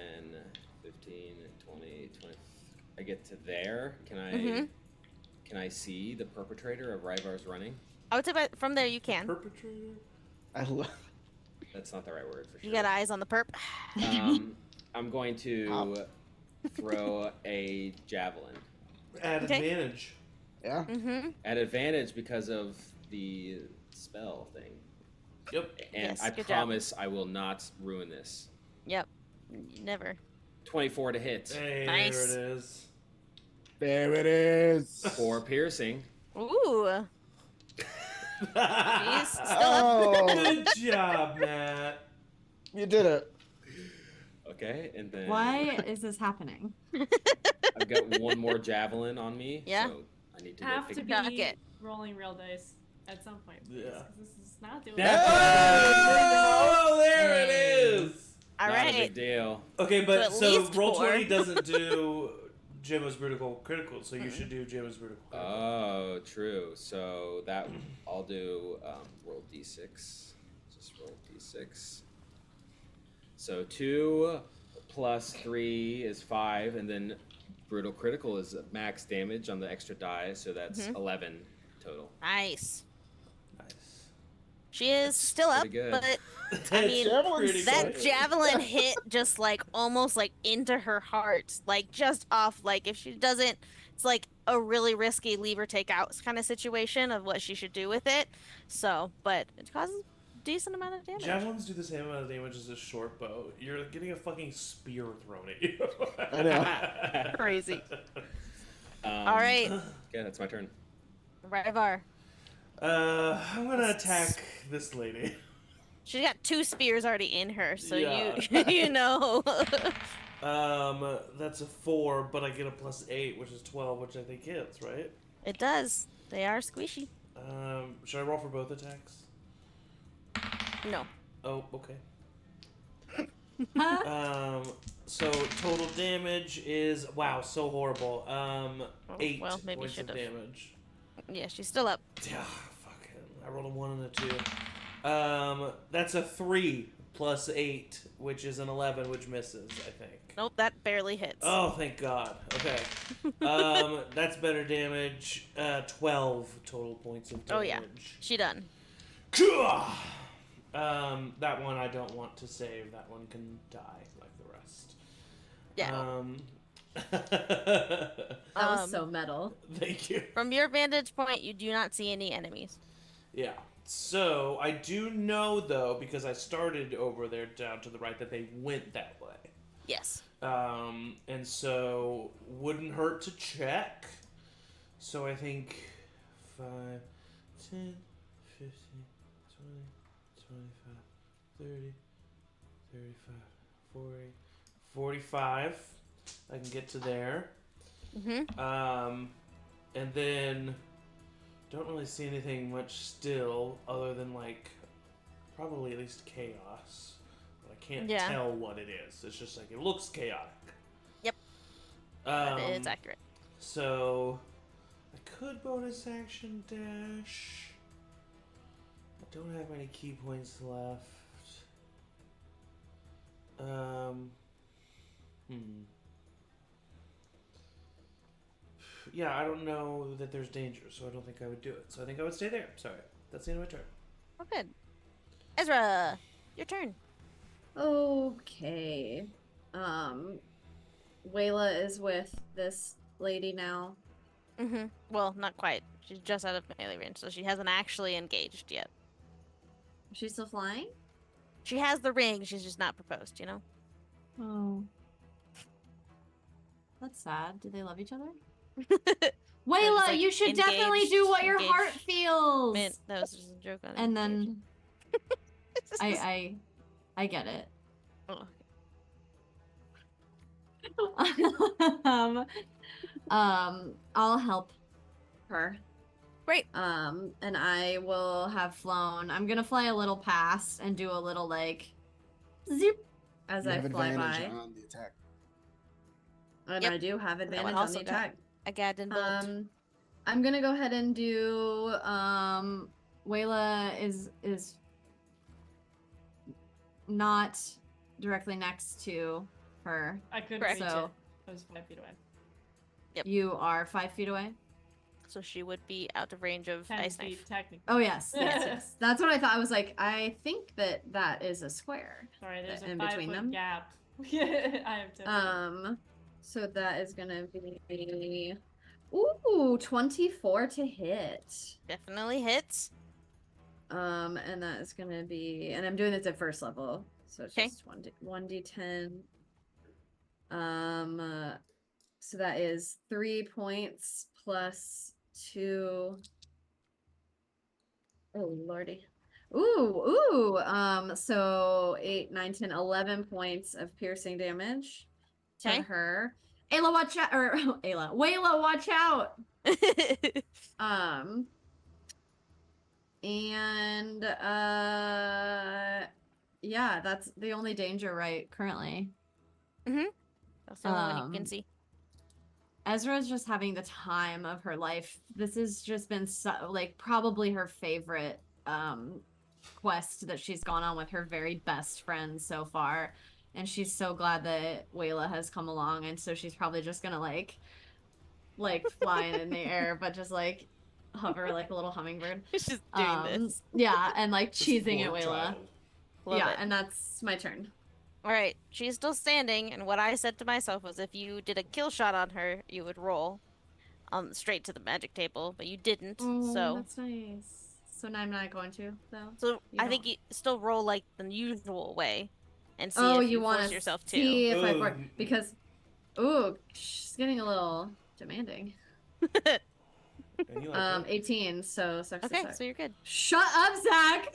15, 20, 20. I get to there. Can I Mhm. can I see the perpetrator of Ryvar's running? I would say from there you can. Perpetrator? I love. That's not the right word for sure. You got eyes on the perp. I'm going to throw a javelin At Okay. advantage. Yeah. Mm-hmm. at advantage because of the spell thing. Yep. And Yes, I good job. promise I will not ruin this. Yep. Never. 24 to hit. Hey, Nice. there it is. There it is. 4 piercing. Ooh. He's still up. Oh, Good job, Matt. you did it. Okay, and then Why is this happening? I've got one more javelin on me. Yeah. So I need to go Have to figure be it. rolling real dice at some point. Yeah. Because this is not doing Oh, there it is. All Not a right. big deal. Okay, So but at so least roll 4. 20 doesn't do Gemma's critical, so you should do Gemma's critical. Oh, true. So that I'll do roll d6. Just roll d6. So 2 plus 3 is 5, and then brutal critical is max damage on the extra die, so that's 11 total. Nice. Nice. She is still up, but I mean, that javelin hit just like almost like into her heart, like just off. Like if she doesn't, it's like a really risky leave or take out kind of situation of what she should do with it. So, but it causes a decent amount of damage. Javelins do the same amount of damage as a short bow. You're getting a fucking spear thrown at you. I know. Crazy. All right. Yeah, that's my turn. Ryvar. I'm gonna attack this lady. She's got 2 spears already in her, so Yeah. you know. That's a 4, but I get a +8, which is 12, which I think hits, right? It does. They are squishy. Should I roll for both attacks? No. Oh, okay. So total damage is so horrible. 8 well, maybe points of should've. damage. Yeah, she's still up. Yeah, fucking. I rolled a 1 and a 2. That's a 3 plus 8, which is an 11, which misses, I think. Nope, that barely hits. Oh, thank God. Okay. That's better damage. 12 total points of damage. Oh yeah, she done. That one I don't want to save. That one can die like the rest. Yeah. That was so metal. Thank you. From your vantage point, you do not see any enemies. Yeah. So I do know though, because I started over there down to the right, that they went that way. Yes. And so wouldn't hurt to check. So I think 5, 10, 15, 20, 25, 30, 35, 40, 45. I can get to there. And then don't really see anything much still other than like probably at least chaos. But I can't tell what it is. It's just like it looks chaotic. Yep. It's accurate. So I could bonus action dash. I don't have any key points left. Yeah, I don't know that there's danger, so I don't think I would do it. So I think I would stay there. Sorry. That's the end of my turn. Oh, good. Ezra, your turn. Okay. Wayla is with this lady now. Well, not quite. She's just out of melee range, so she hasn't actually engaged yet. She's still flying? She has the ring, she's just not proposed, you know? Oh. That's sad. Do they love each other? Wayla, like, you should definitely do what your heart feels. Man, that was just a joke on And then I get it. Oh. I'll help her. Great. And I will have flown. I'm gonna fly a little past and do a little like zip as I fly by. On the attack. And I do have advantage on the attack. A Gadden bolt. I'm gonna go ahead and do Wayla is not directly next to her. I couldn't reach it. I was 5 feet away. Yep. You are 5 feet away? So she would be out of range of 10 ice feet, knife. technically. Oh, yes. Yes. That's what I thought. I was like, I think that is a square. Sorry, there's in a 5 between foot them. gap. I have 10 feet. So that is gonna be... Ooh, 24 to hit. Definitely hits. And that is gonna be... And I'm doing this at first level. So it's just 1d10. So that is 3 points plus 2. Oh, lordy. Ooh. So 8, 9, 10, 11 points of piercing damage to her. Ayla, watch out! Or Ayla, Wayla, watch out! And yeah, that's the only danger right currently. That's the only one you can see. Ezra's just having the time of her life. This has just been like probably her favorite quest that she's gone on with her very best friend so far. And she's so glad that Wayla has come along, and so she's probably just gonna like flying in the air, but just like hover like a little hummingbird. She's just doing this. Yeah, and like This cheesing poor at Wayla. child. Love Yeah, it. and that's my turn. All right, she's still standing, and what I said to myself was if you did a kill shot on her, you would roll straight to the magic table, but you didn't. Oh, so that's nice. So now I'm not going to though. So I think you still roll like the usual way, and see if you force want yourself to. See if I Ooh. because, ooh, she's getting a little demanding. And you like 18. So sucks. Okay, so you're good. Shut up, Zach.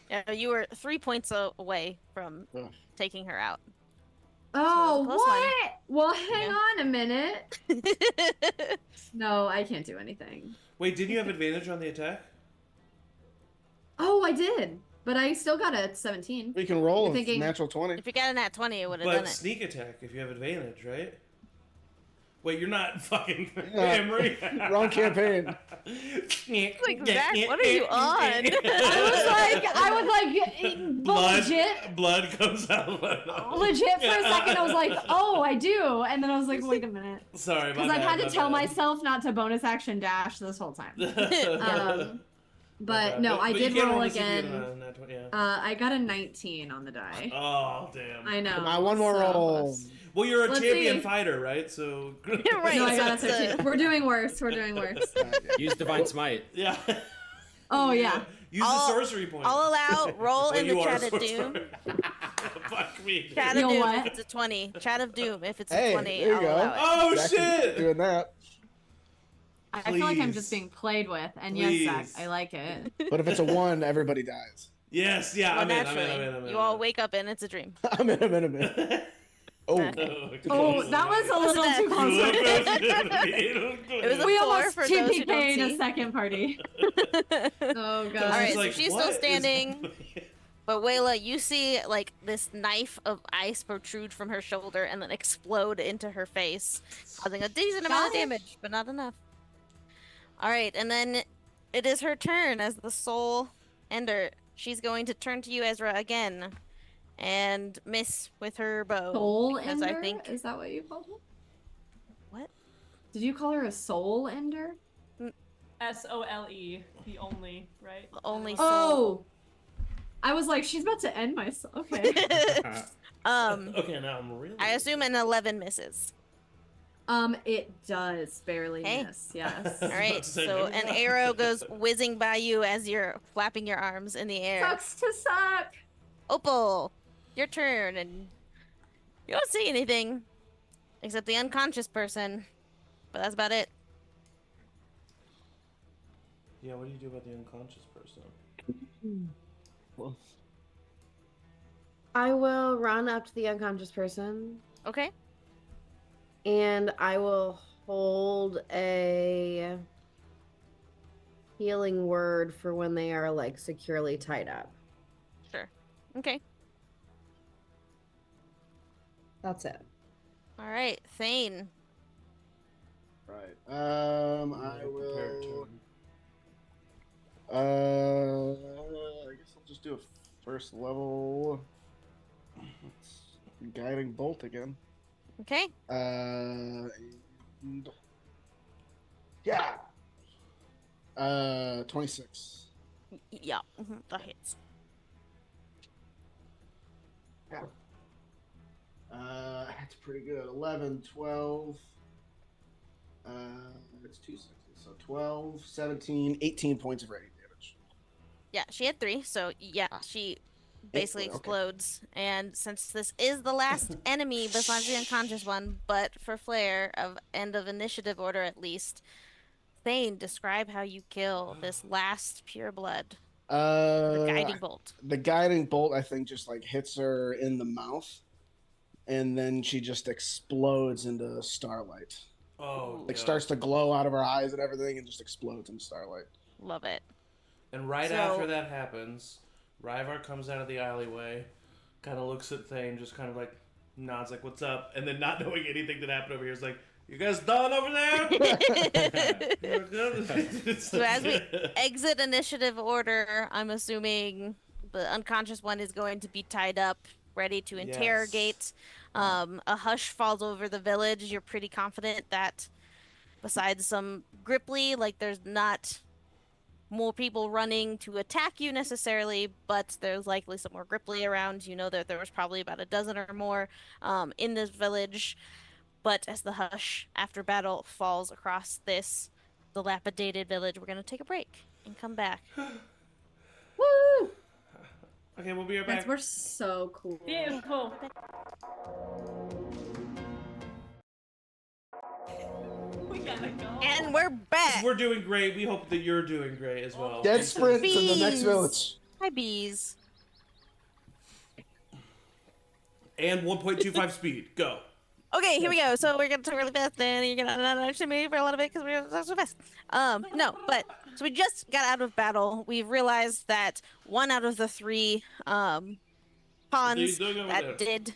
Yeah, you were 3 points away from taking her out. Oh, close what? Well, hang Yeah. on a minute. No, I can't do anything. Wait, didn't you have advantage on the attack? Oh, I did, but I still got a 17. We can roll You're a thinking- natural 20. If you got a nat 20, it would have done But it. sneak attack if you have advantage, right? Wait, you're not fucking No. Emery. Wrong campaign. Like, Zach, what are you on? I was like, blood, legit. blood comes out. Legit for a second, I was like, oh, I do. And then I was like, wait a minute. Sorry, Because I've had to tell myself not to bonus action dash this whole time. But no, I did roll again. I got a 19 on the die. Oh, damn. I know. Come on, one more roll. Well, you're a Let's champion see. fighter, right? So. Yeah, right. No, I got a so it's 13. We're doing worse. We're doing worse. Use Divine Smite. Yeah. Oh, yeah. Use the sorcery point. I'll allow roll Well, in the you are Chat of Doom. Fuck me. Chat of You know Doom what? if it's a 20. Chat of Doom if it's a Hey, 20. there you I'll go. allow it. Oh, Zach is shit! doing that. I feel like I'm Please. just being played with. And Please. yes, Zach, I like it. But if it's a 1, everybody dies. Yes, yeah, Well, I'm in, naturally, you all wake up and it's a dream. I'm in. Oh, Oh, that was a little too close. It was a We 4 almost for those who don't TPK'd a see. second party. Oh, God. All right, so Like, she's what still is standing. happening? But Wayla, you see like this knife of ice protrude from her shoulder and then explode into her face, causing a decent amount of Got it. damage, but not enough. All right, and then it is her turn as the soul ender. She's going to turn to you, Ezra, again, and miss with her bow. Soul because ender? I think Is that what you called her? what? Did you call her a soul ender? SOLE, the only, right? The only soul. Oh! I was like, she's about to end myself. Okay. Okay, now I'm really. I assume an 11 misses. It does barely Hey. miss, yes. All right, so an arrow goes whizzing by you as you're flapping your arms in the air. Sucks to suck! Opal, your turn, and you don't see anything except the unconscious person, but that's about it. Yeah, what do you do about the unconscious person? well, I will run up to the unconscious person Okay. and I will hold a healing word for when they are like securely tied up. Sure. Okay. That's it. All right, Thane. right. I will. I guess I'll just do a first level. Guiding bolt again. Okay. And... yeah. 26. Yeah, that hits. Yeah. That's pretty good. 11, 12. It's 2 sixes. So 12, 17, 18 points of radiant damage. Yeah, she had 3, so yeah, she basically Okay. explodes. And since this is the last enemy besides the unconscious one, but for flair of end of initiative order at least, Thane, describe how you kill this last pure blood. The guiding bolt. The guiding bolt, I think, just like hits her in the mouth, and then she just explodes into starlight. Oh, Like God. starts to glow out of her eyes and everything, and just explodes in starlight. Love it. And right So- after that happens, Ryvar comes out of the alleyway, kind of looks at Thane, just kind of like, nods like, "What's up?" And then not knowing anything that happened over here is like, "You guys done over there?" So as we exit initiative order, I'm assuming the unconscious one is going to be tied up, ready to interrogate. A hush falls over the village. You're pretty confident that besides some Gripply, like there's not more people running to attack you necessarily, but there's likely some more Gripply around. You know that there was probably about a dozen or more in this village. But as the hush after battle falls across this dilapidated village, we're going to take a break and come back. Woo! Okay, we'll be right back. We're so cool. Beautiful. We gotta go. And we're back. We're doing great. We hope that you're doing great as well. Dead sprint to the next Bees. village. Hi, bees. And 1.25 speed. Go. Okay, here we go. So we're gonna talk really fast, and you're gonna not actually maybe for a lot of it because we're gonna talk so fast. No, but so we just got out of battle. We've realized that one out of the three pawns that did.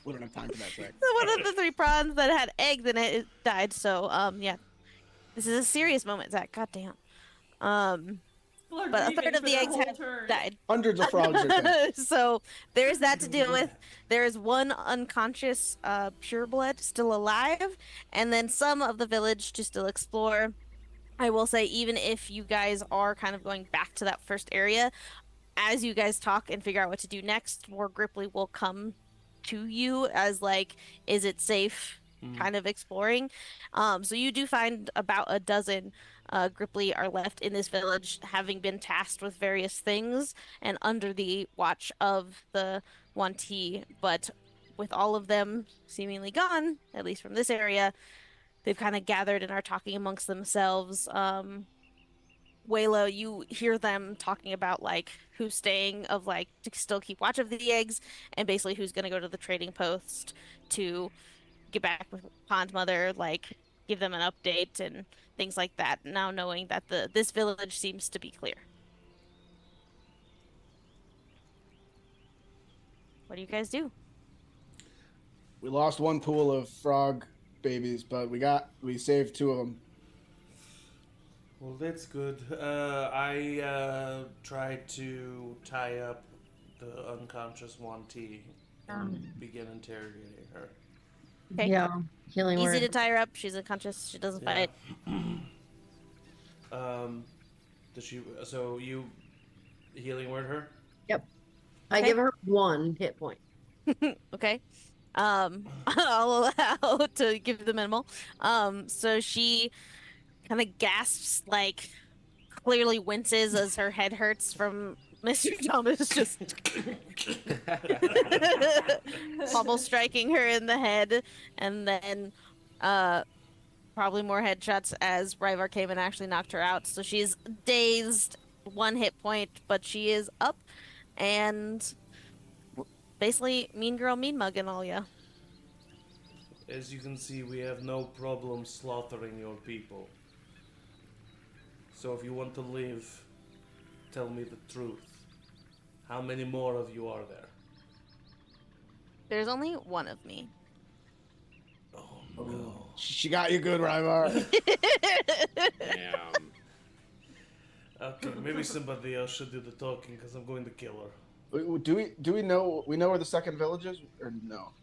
We don't have time for that, Zach. One of the three prawns that had eggs in it died. So yeah, this is a serious moment, Zach. Goddamn. But a third of the eggs had died. Hundreds of frogs are dead. So there's that to deal with. There is one unconscious pureblood still alive, and then some of the village to still explore. I will say, even if you guys are kind of going back to that first area, as you guys talk and figure out what to do next, more Gripply will come to you as like, is it safe? Kind of exploring. So you do find about a dozen Gripply are left in this village, having been tasked with various things and under the watch of the 1T. But with all of them seemingly gone, at least from this area, they've kind of gathered and are talking amongst themselves. Waylo, you hear them talking about like who's staying, of like to still keep watch of the eggs, and basically who's going to go to the trading post to get back with Pond Mother, like give them an update and things like that. Now knowing that this village seems to be clear. What do you guys do? We lost one pool of frog babies, but we saved two of them. Well, that's good. I tried to tie up the unconscious 1T and begin interrogating her. Okay. Yeah, healing Easy word. to tie her up. She's unconscious. She doesn't fight. Does she? So you healing word her? Yep. I Okay. give her 1 hit point. Okay. I'll allow to give the minimal. So she kind of gasps, like clearly winces as her head hurts from Mr. Thomas just bubble striking her in the head, and then probably more headshots as Ryvar came and actually knocked her out. So she's dazed, 1 hit point, but she is up and basically mean girl, mean mugging all ya. As you can see, we have no problem slaughtering your people. So if you want to live, tell me the truth. How many more of you are there? There's only one of me. Oh no. She got you good, Ryvar. Damn. Okay, maybe somebody else should do the talking because I'm going to kill her. Do we know where the second village is, or no?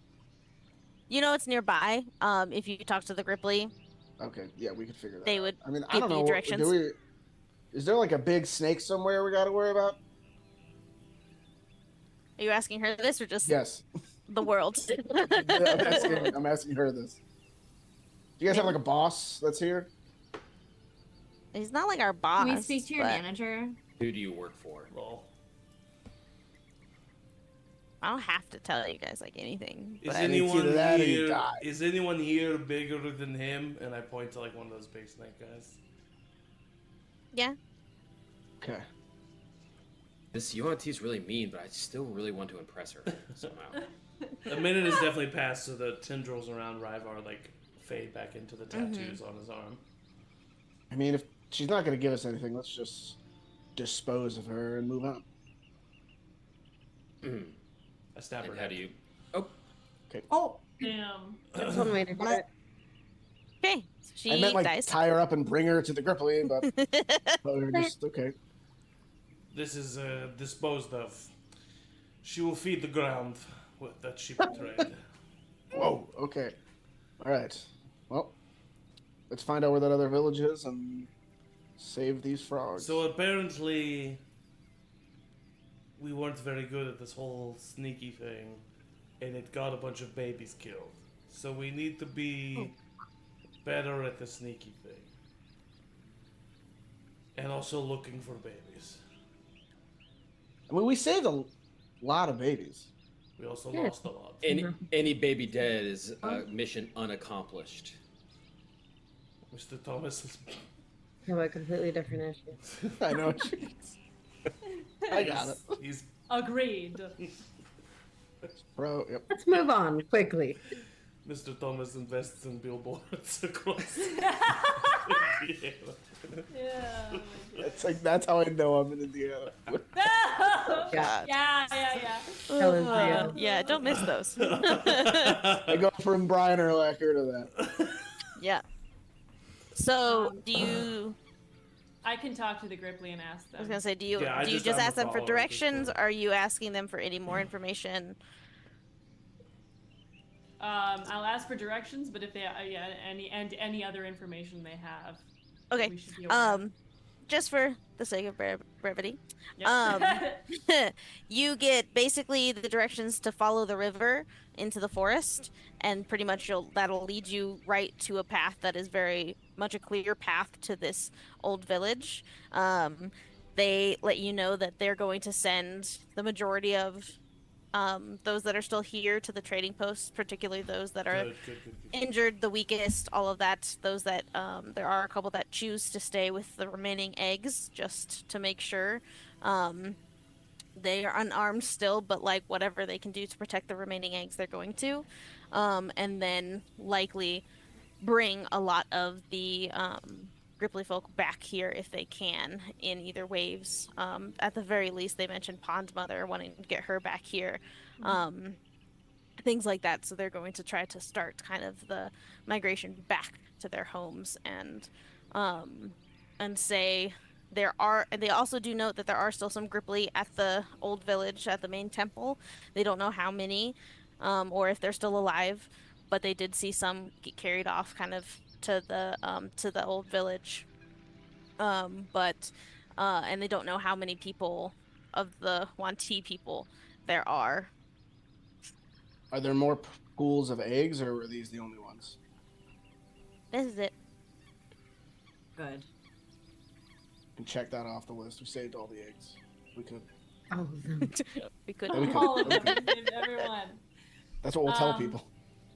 You know it's nearby. If you talk to the Gripply, Okay, yeah, we could figure that they out. would I mean, I give don't you know. directions. Is there like a big snake somewhere we got to worry about? Are you asking her this or just Yes. the world? I'm asking her this. Do you guys have like a boss that's here? He's not like our boss. Can we speak to your but manager? Who do you work for? Lol. I don't have to tell you guys like anything. Is But anyone either that or you here? die. Is anyone here bigger than him? And I point to like one of those big snake guys. yeah, Okay. This UNT is really mean, but I still really want to impress her somehow. A minute has definitely passed, so the tendrils around Ryvar like fade back into the tattoos on his arm. I mean, if she's not going to give us anything, let's just dispose of her and move on. I stab her. And how head. do you? Oh, Okay. Oh, Damn. That's one way to do it. Okay, so she I meant like dies. tie her up and bring her to the Gripply, but we were just okay. This is disposed of. She will feed the ground that she betrayed. Whoa. Okay. All right. Well, let's find out where that other village is and save these frogs. So apparently, we weren't very good at this whole sneaky thing, and it got a bunch of babies killed. So we need to be better at the sneaky thing. And also looking for babies. I mean, we saved a lot of babies. We also lost a lot. any baby dead is mission unaccomplished. Mr. Thomas is... Have a completely different issue. I know. I got it. He's Agreed. Bro, yep. Let's move on quickly. Mr. Thomas invests in billboards across. Yeah. It's like that's how I know I'm in Indiana. Yeah. Yeah. Helen Theo. Yeah, don't miss those. I go from Brian Urlacher to that. Yeah. So, do you? I can talk to the Gripply and ask them. I was gonna say, do you Yeah, just I'm a ask them for follower at this directions? point. Or are you asking them for any more information? I'll ask for directions, but if they any other information they have, Okay. we should be aware. Just for the sake of brevity, Yep. you get basically the directions to follow the river into the forest, and pretty much that'll lead you right to a path that is very much a clear path to this old village. They let you know that they're going to send the majority of those that are still here to the trading posts, particularly those that are Good. injured, the weakest, all of that. Those that there are a couple that choose to stay with the remaining eggs just to make sure. They are unarmed still, but like whatever they can do to protect the remaining eggs, they're going to. And then likely bring a lot of the Gripply folk back here if they can in either waves. At the very least, they mentioned Pond Mother wanting to get her back here. Things like that. So they're going to try to start kind of the migration back to their homes and say they also do note that there are still some Gripply at the old village at the main temple. They don't know how many or if they're still alive, but they did see some get carried off kind of to the old village. And they don't know how many people of the Wanti people there are. Are there more pools of eggs, or were these the only ones? This is it. good. And check that off the list. We saved all the eggs. We could. All of them. We could. Yeah, we could. All of them, everyone. That's what we'll tell people.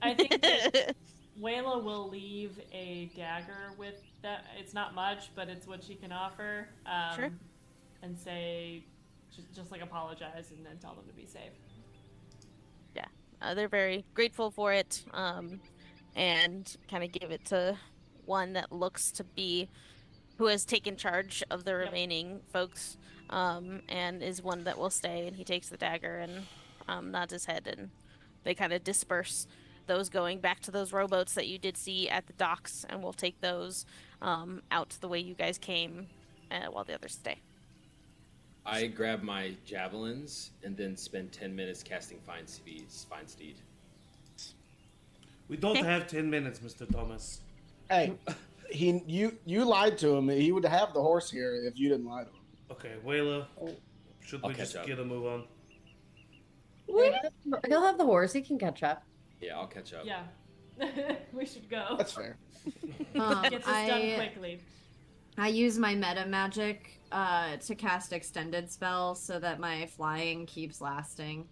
I think that Wayla will leave a dagger with that. It's not much, but it's what she can offer. Sure. And say, just like apologize and then tell them to be safe. They're very grateful for it, and kind of give it to one that looks to be who has taken charge of the remaining folks, and is one that will stay. And he takes the dagger and nods his head, and they kind of disperse. Those going back to those rowboats that you did see at the docks, and we'll take those out the way you guys came, while the others stay. I grab my javelins and then spend 10 minutes casting Find Steed. We don't have 10 minutes, Mr. Thomas. Hey, you lied to him. He would have the horse here if you didn't lie to him. Okay, Wayla, should I'll we catch just up. get a move on? He'll have the horse. He can catch up. Yeah, I'll catch up. Yeah. We should go. That's fair. Get this done quickly. I use my meta magic to cast extended spells so that my flying keeps lasting.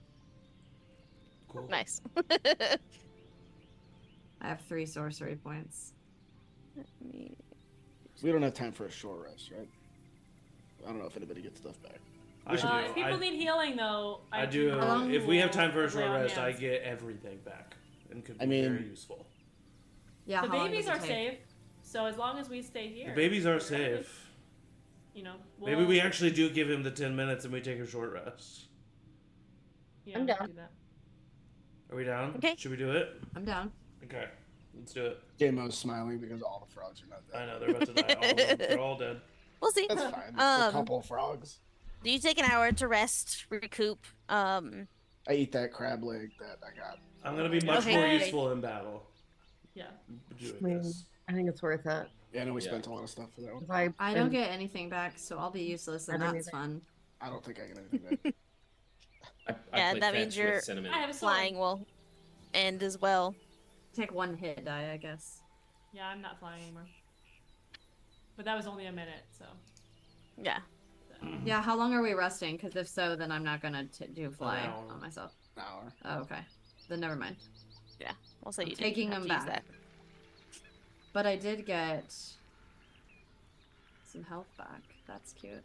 Cool. Nice. I have 3 sorcery points. We don't have time for a short rest, right? I don't know if anybody gets stuff back. I do. If people need healing, though, I do. How If we have time for a Lay short on rest, I hands. get everything back, and could be I mean- very useful. Yeah, The how long babies does it are take? safe, so as long as we stay here, The babies are safe. you know. Maybe we actually do give him the 10 minutes and we take a short rest. Yeah, I'm let's down. do that. Are we down? Okay. Should we do it? I'm down. Okay, let's do it. J-Mo's smiling because all the frogs are not I dead. know they're about to die. All of them. They're all dead. We'll see. That's fine. It's a Um, couple of frogs. do you take an hour to rest, recoup? I eat that crab leg that I got. I'm gonna be much Okay. more useful in battle. Yeah. Doing this. I think it's worth it. Yeah, I know we Yeah. spent a lot of stuff for that one. 'Cause I don't get anything back, so I'll be useless, and I don't that's either. fun. I don't think I get anything back. I Yeah, play that fetch means you're with cinnamon. I have a sword. flying will end as well. Take one hit die, I guess. Yeah, I'm not flying anymore. But that was only a minute, so. Yeah. Yeah, how long are we resting? Because if so, then I'm not gonna do fly An hour. on myself. An hour. Oh, okay. Then never mind. We'll say I'm you taking didn't them have to use back. But I did get some health back. That's cute. that.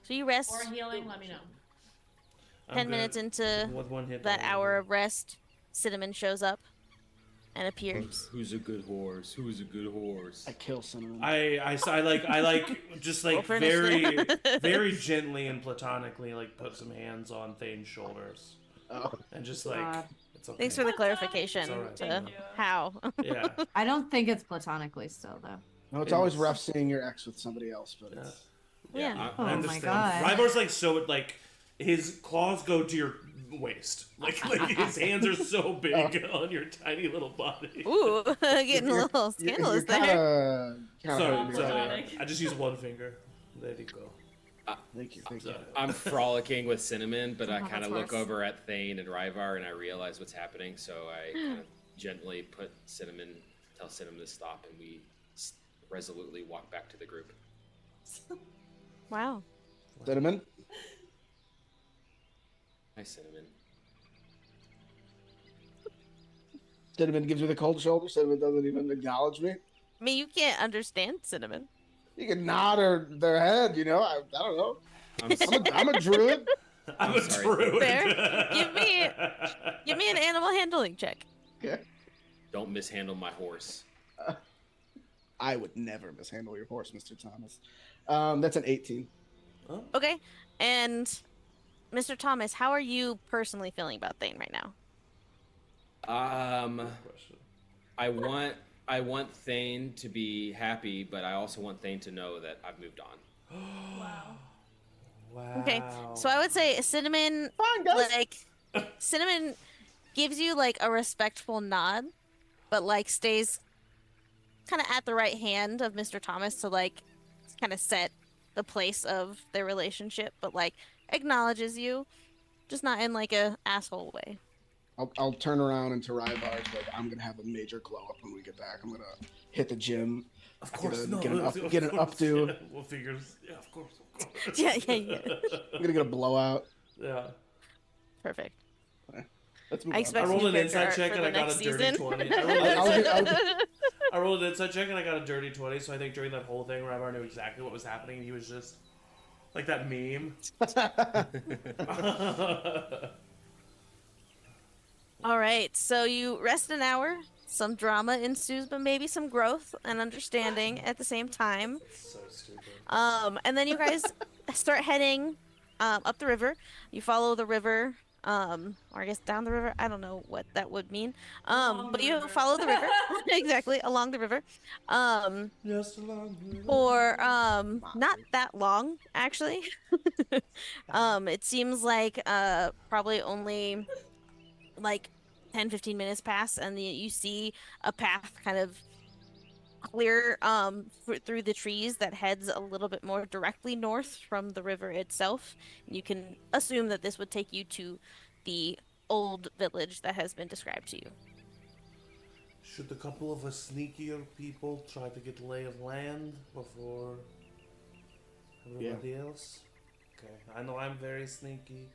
So you rest. Or healing, let me know. 10 minutes into with one hit that die. hour of rest, Cinnamon shows up and appears. Who's a good horse? Who's a good horse? I kill cinnamon. I like just like Roll for very initiative. very gently and platonically like put some hands on Thane's shoulders Oh. and just like God. it's okay. Thanks for the clarification It's alright. to Thank you. how. Yeah. I don't think it's platonically still, though. No, it's always rough seeing your ex with somebody else, but Yeah. it's... Yeah. Oh I my understand. God. Ryvar's like so like his claws go to your waist. Like his hands are so big on your tiny little body. Ooh, getting a little scandalous there. Sorry, Platonic. I just use one finger. There you go. Thank you, thank you. I'm frolicking with cinnamon, but I Oh, kind of that's look worse. over at Thane and Ryvar and I realize what's happening, so I kind of gently tell Cinnamon to stop, and we resolutely walk back to the group. Wow. Cinnamon? Hi, Cinnamon. Cinnamon gives me the cold shoulder. Cinnamon doesn't even acknowledge me. I mean, you can't understand Cinnamon. You can nod their head, you know. I don't know. I'm a druid. I'm a sorry. druid. Fair. Give me an animal handling check. Okay. Don't mishandle my horse. I would never mishandle your horse, Mr. Thomas. That's an 18. Okay. And Mr. Thomas, how are you personally feeling about Thane right now? I want Thane to be happy, but I also want Thane to know that I've moved on. Wow. Wow. Okay. So I would say Cinnamon Fine, guys. Cinnamon gives you like a respectful nod, but like stays kind of at the right hand of Mr. Thomas to like kind of set the place of their relationship, but like acknowledges you, just not in like a asshole way. I'll turn around into Ryvar's, but I'm gonna have a major glow up when we get back. I'm gonna hit the gym. Of course, Get an of course, updo. Yeah, we'll figure. Yeah, of course. Yeah. I'm gonna get a blowout. Yeah. Perfect. Let's move I on. expect I rolled new an character insight art check for and the I got next a dirty season. 20. I rolled an insight check and I got a dirty 20, so I think during that whole thing, Ryvar knew exactly what was happening. He was just like that meme. All right, so you rest an hour. Some drama ensues, but maybe some growth and understanding at the same time. So stupid. And then you guys start heading up the river. You follow the river, or I guess down the river. I don't know what that would mean. Along But the you river. follow the river exactly along the river. Just along the For not that long actually. It seems like probably only like 10-15 minutes pass, and you see a path kind of clear through the trees that heads a little bit more directly north from the river itself. You can assume that this would take you to the old village that has been described to you. Should a couple of us sneakier people try to get lay of land before everybody else? Okay, I know I'm very sneaky.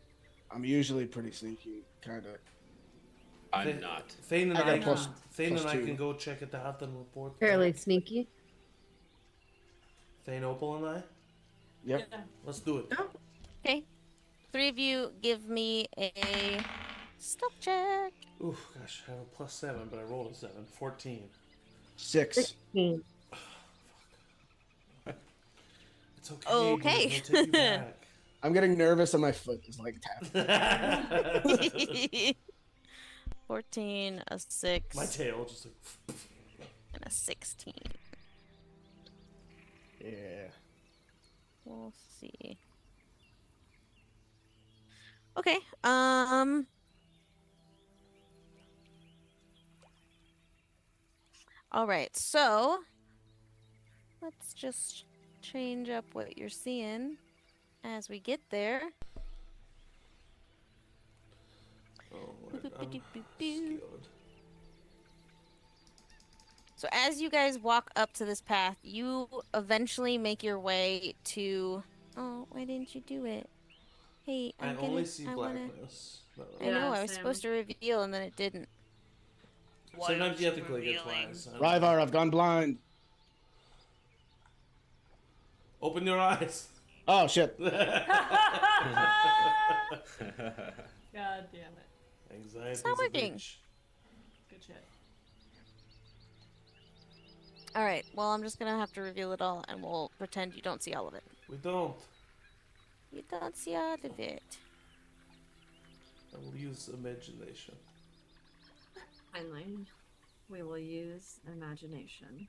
I'm usually pretty sneaky, kind of. I'm not. Thane and I got I, a plus- Thane plus and I 2. can go check it out and report. Fairly back. sneaky. Thane, Opal, and I. Yep. Yeah. Let's do it. Okay, 3 of you give me a stealth check. Ooh, gosh, I have a +7, but I rolled a 7. 14. 6. 16. It's okay. Okay. Dude, we'll take you back. I'm getting nervous and my foot is like tapping. 14, a 6. My tail just like. And a 16. Yeah. We'll see. Okay. All right. So let's just change up what you're seeing as we get there. Oh, I'm scared. So as you guys walk up to this path, you eventually make your way to... Oh, why didn't you do it? Hey, I only see blackness. I know, I was supposed to reveal and then it didn't. Sometimes you have to click it twice. Ryvar, I've gone blind. Open your eyes. Oh, shit. God damn it. Anxiety. It's not working. Good shit. Alright, well, I'm just gonna have to reveal it all and we'll pretend you don't see all of it. We don't. You don't see all of it. I will use imagination. Finally, we will use imagination.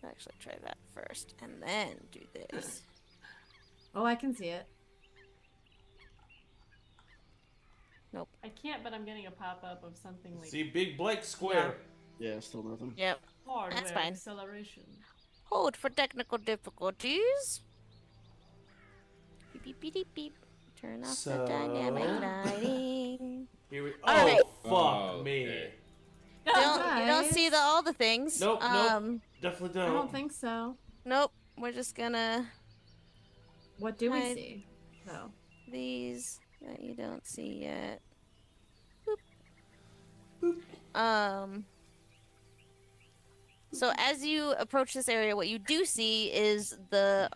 I'll actually try that first and then do this. Oh, I can see it. Nope. I can't, but I'm getting a pop-up of something like See big Blake square. Yeah, still nothing. Yep. hardware That's fine. acceleration. Hold for technical difficulties. Beep beep beep beep beep. Turn off the dynamic lighting. Here we All right. Fuck me. Okay. You don't see all the things. Nope, nope. Definitely don't. I don't think so. Nope. We're just gonna What do we Hide. see, though? these that you don't see yet. Boop. So as you approach this area, what you do see is the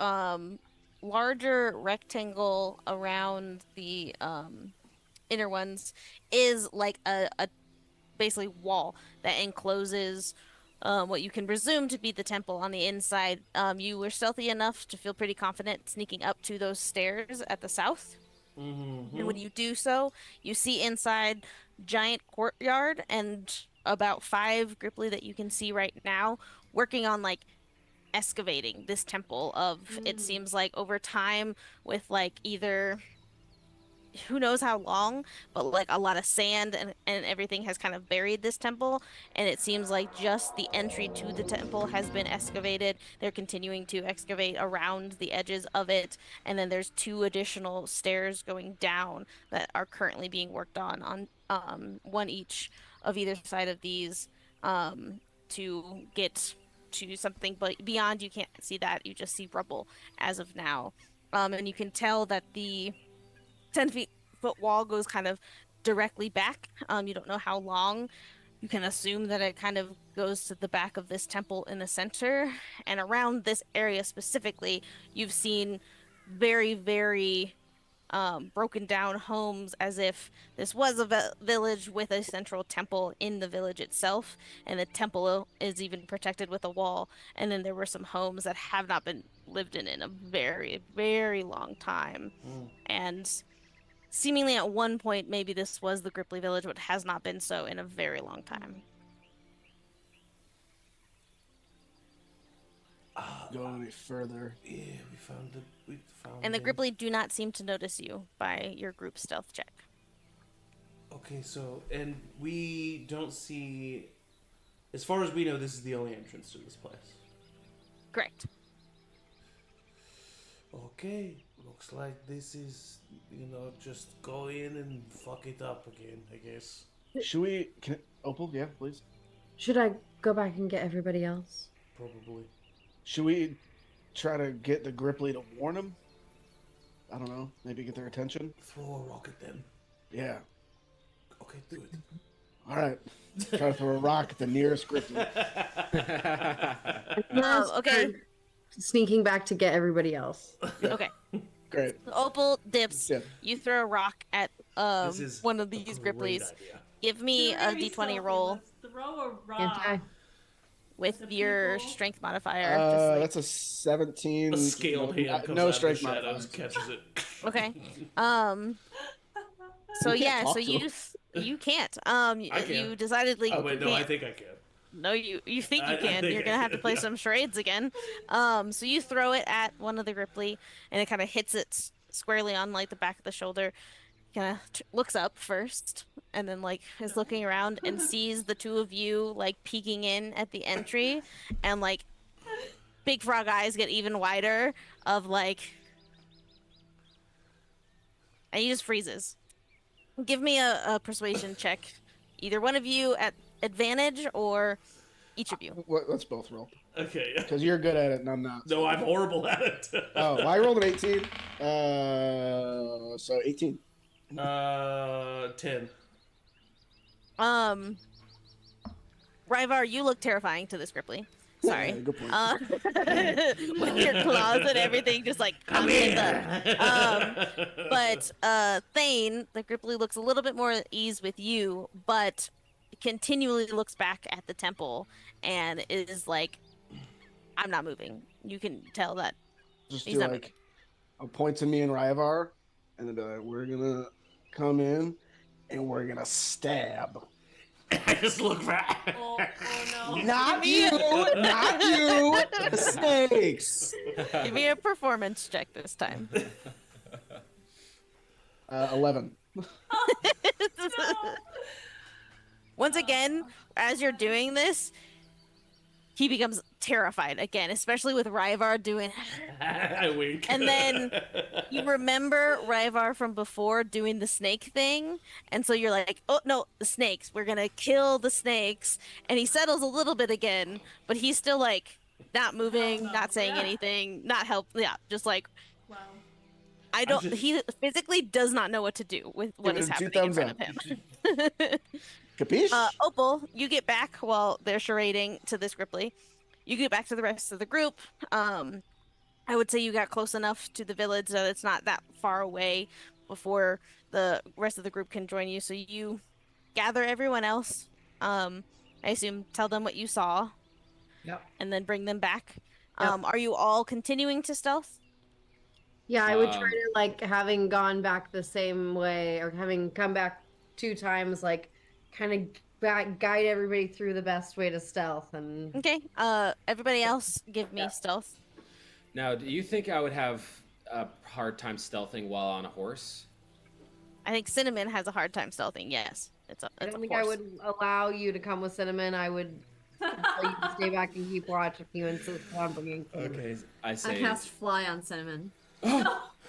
larger rectangle around the inner ones is like a basically wall that encloses what you can presume to be the temple on the inside. You were stealthy enough to feel pretty confident sneaking up to those stairs at the south. Mm-hmm. And when you do so, you see inside giant courtyard and about 5 Gripply that you can see right now working on like excavating this temple of it seems like over time with like either who knows how long, but like a lot of sand and everything has kind of buried this temple, and it seems like just the entry to the temple has been excavated. They're continuing to excavate around the edges of it, and then there's 2 additional stairs going down that are currently being worked on one each of either side of these to get to something, but beyond you can't see that. You just see rubble as of now, and you can tell that the 10-foot wall goes kind of directly back. You don't know how long. You can assume that it kind of goes to the back of this temple in the center. And around this area specifically, you've seen very, very broken down homes as if this was a village with a central temple in the village itself. And the temple is even protected with a wall. And then there were some homes that have not been lived in a very, very long time. And seemingly at one point, maybe this was the Gripply village, but has not been so in a very long time. Go any further. Yeah, we found it. And the Gripply do not seem to notice you by your group stealth check. Okay, so, and we don't see... As far as we know, this is the only entrance to this place. Correct. Okay, looks like this is, just go in and fuck it up again, I guess. Should we... Opal, yeah, please. Should I go back and get everybody else? Probably. Should we try to get the Gripply to warn them? I don't know. Maybe get their attention? Throw a rock at them. Yeah. Okay, do it. All right. Try to throw a rock at the nearest Gripply. Okay. Sneaking back to get everybody else. Okay. Great. Opal dips. Yeah. You throw a rock at This is one of a these great Gripplies. idea. Give me a Be d20 stealthy, roll let's throw a rock. Anti. with The your people- strength modifier. Just like... That's a 17. A scaled hand comes no out strength of the shadows, modifier. catches it. Okay. So You can't yeah, talk so to him. you can't. I can. You decidedly Oh wait, no, I can't. think I can. No, you think you I can. think You're I gonna have to can, play yeah. some charades again. So you throw it at one of the Ripley, and it kind of hits it squarely on like the back of the shoulder. Kind of looks up first, and then like is looking around and sees the two of you like peeking in at the entry, and like Big Frog eyes get even wider of like, and he just freezes. Give me a persuasion check, either one of you at advantage or each of you. Let's both roll. Okay. Because you're good at it and I'm not. No, I'm horrible at it. Oh, well, I rolled an 18. So 18. 10. Ryvar, you look terrifying to this Ripley. Sorry. Yeah, good point. With your claws and everything, just like Come here. but Thane, the Ripley looks a little bit more at ease with you, but continually looks back at the temple and is like, I'm not moving. You can tell that Just he's do not like moving. a point to me and Ryvar, and then be like, we're gonna come in and we're gonna stab. I just look back. Oh no. Not you, not you, the snakes. Give me a performance check this time. 11. Once again, as you're doing this, he becomes terrified again, especially with Ryvar doing. I wink. And then you remember Ryvar from before doing the snake thing, and so you're like, oh no, the snakes. We're gonna kill the snakes. And he settles a little bit again, but he's still like not moving, no. not saying Yeah. anything, not help. Yeah, just like Wow. I don't. just- He physically does not know what to do with what Give is him 2 happening in thumbs front up. of him. Capiche? Opal, you get back while they're charading to this Ripley. You get back to the rest of the group. I would say you got close enough to the village that it's not that far away before the rest of the group can join you. So you gather everyone else. I assume tell them what you saw. Yep. And then bring them back. Yep. Are you all continuing to stealth? Yeah, I would try Um, to like having gone back the same way or having come back 2 times, like kind of guide everybody through the best way to stealth and Okay. Everybody else, give me stealth. Now, do you think I would have a hard time stealthing while on a horse? I think Cinnamon has a hard time stealthing. Yes, it's I a don't think horse. I would allow you to come with Cinnamon. I would tell you to stay back and keep watch if you insist on bringing food. Okay, I I say. cast fly on Cinnamon.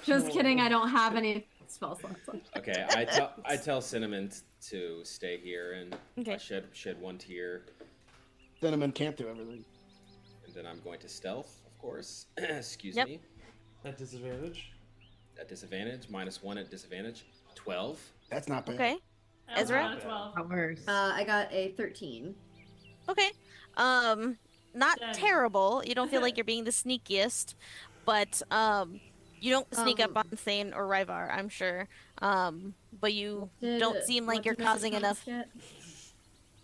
Just kidding, I don't have any spell slots left. Okay, I tell Cinnamon to stay here and Okay. shed 1 tear, Cinnamon can't do everything. and then I'm going to stealth, of course. Excuse Yep. me. At disadvantage. At disadvantage, -1 at disadvantage. 12. That's not bad. Okay. That's Ezra? not a 12. That works. I got a 13. Okay. Not Done. terrible. You don't feel like you're being the sneakiest, but you don't sneak up on Thane or Ryvar, I'm sure. But you don't seem like What you're did Mr. causing Thomas enough.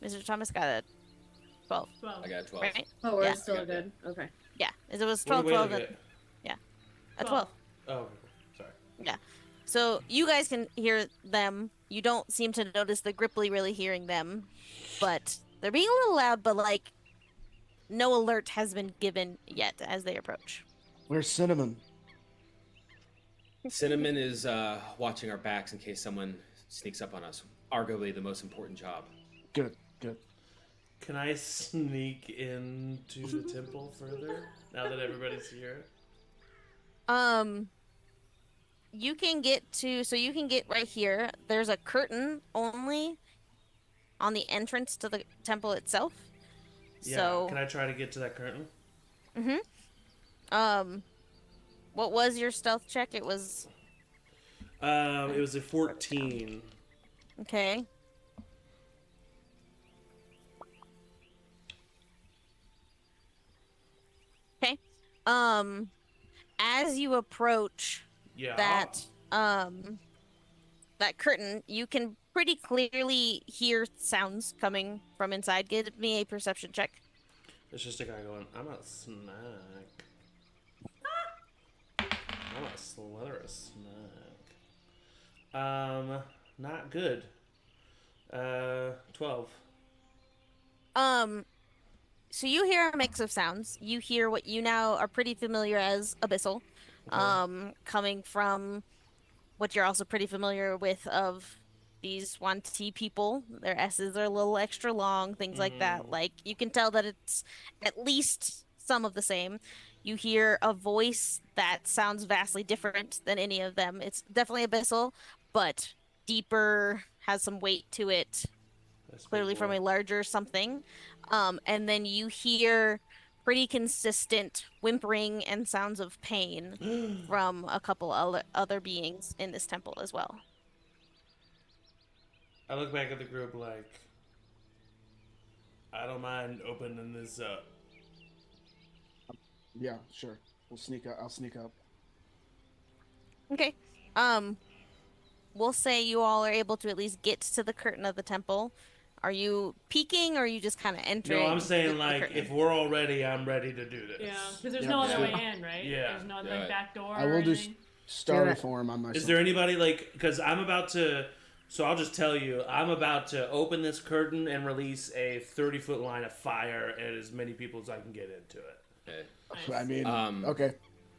get? Mr. Thomas got a 12, 12. I got a 12. right? Oh, we're Yeah. still I got good. Okay. Yeah. It was What 12, did Wayla 12, get? a 12. Oh, okay, cool. Sorry. So you guys can hear them. You don't seem to notice the Gripply really hearing them, but they're being a little loud, but like no alert has been given yet as they approach. Where's Cinnamon? Cinnamon is watching our backs in case someone sneaks up on us. Arguably the most important job. Good, good. Can I sneak into the temple further now that everybody's here? You can get to, so you can get right here. There's a curtain only on the entrance to the temple itself. Yeah. So, Can I try to get to that curtain? what was your stealth check? It was It was a 14. okay. Okay. As you approach Yeah. that curtain, you can pretty clearly hear sounds coming from inside. Give me a perception check. It's just a guy going, I'm a snack. I'm a slither a snack. Not good. 12. So you hear a mix of sounds. You hear what you now are pretty familiar as abyssal, Okay. coming from what you're also pretty familiar with of these Wanti people. Their S's are a little extra long, things like that. Like you can tell that it's at least some of the same. You hear a voice that sounds vastly different than any of them. It's definitely abyssal, but deeper, has some weight to it, That's big clearly from boy. a larger something. And then you hear pretty consistent whimpering and sounds of pain from a couple other beings in this temple as well. I look back at the group like, I don't mind opening this up. Yeah, sure. We'll sneak up. I'll sneak up. Okay. Um, we'll say you all are able to at least get to the curtain of the temple. Are you peeking or are you just kind of entering? No, I'm saying the like, curtain? if we're all ready, I'm ready to do this. Yeah, because there's Yep. no other Yeah. way in, right? Yeah. There's no Yeah. like back door. I will or do anything? starter it. form on myself. Is there anybody like, because I'm about to, so I'll just tell you, I'm about to open this curtain and release a 30-foot line of fire at as many people as I can get into it. Okay. I mean, Um, okay.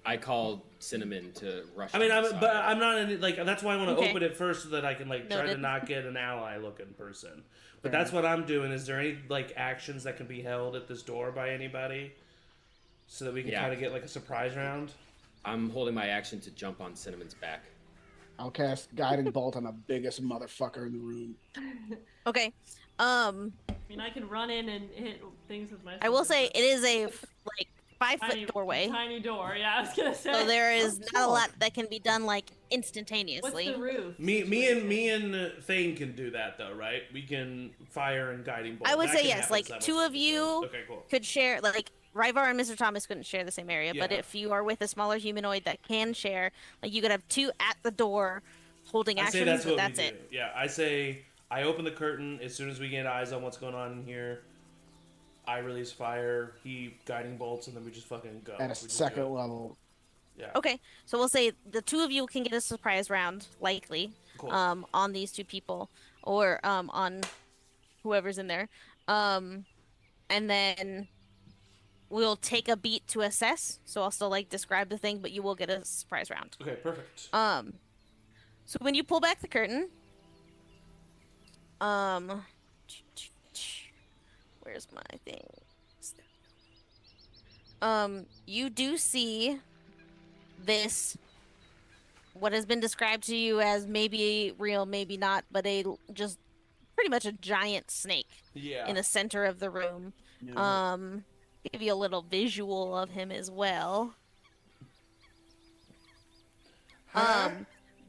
I called Cinnamon to rush. I mean, inside. but I'm not in, like, that's why I want to Okay. open it first so that I can like try to Noted. not get an ally-looking person. But Fair that's what I'm doing. Is there any like actions that can be held at this door by anybody, so that we can Yeah. kind of get like a surprise round? I'm holding my action to jump on Cinnamon's back. I'll cast Guiding Bolt on the biggest motherfucker in the room. Okay. I mean, I can run in and hit things with my. I will sword, say but- it is a like 5-foot doorway. Tiny door. Yeah, I was gonna say. So there is not a cool. lot that can be done like What's instantaneously. the roof? Me and Thane can do that though, right? We can fire and guiding bolt. I would That say can yes, happen like two of simultaneously. you Okay, cool. could share, like Ryvar and Mr. Thomas couldn't share the same area, but Yeah. if you are with a smaller humanoid that can share, like you could have two at the door holding I actions, say that's but what that's we do. it. Yeah, I say I open the curtain as soon as we get eyes on what's going on in here. I release fire, he guiding bolts, and then we just fucking go. At a We just do second it. level. Yeah. Okay, so we'll say the two of you can get a surprise round, likely, Cool. on these two people, or on whoever's in there, and then we'll take a beat to assess. So I'll still like describe the thing, but you will get a surprise round. Okay, perfect. So when you pull back the curtain, where's my thing? You do see this, what has been described to you as maybe real, maybe not, but just pretty much a giant snake Yeah. in the center of the room. Yeah. Give you a little visual of him as well.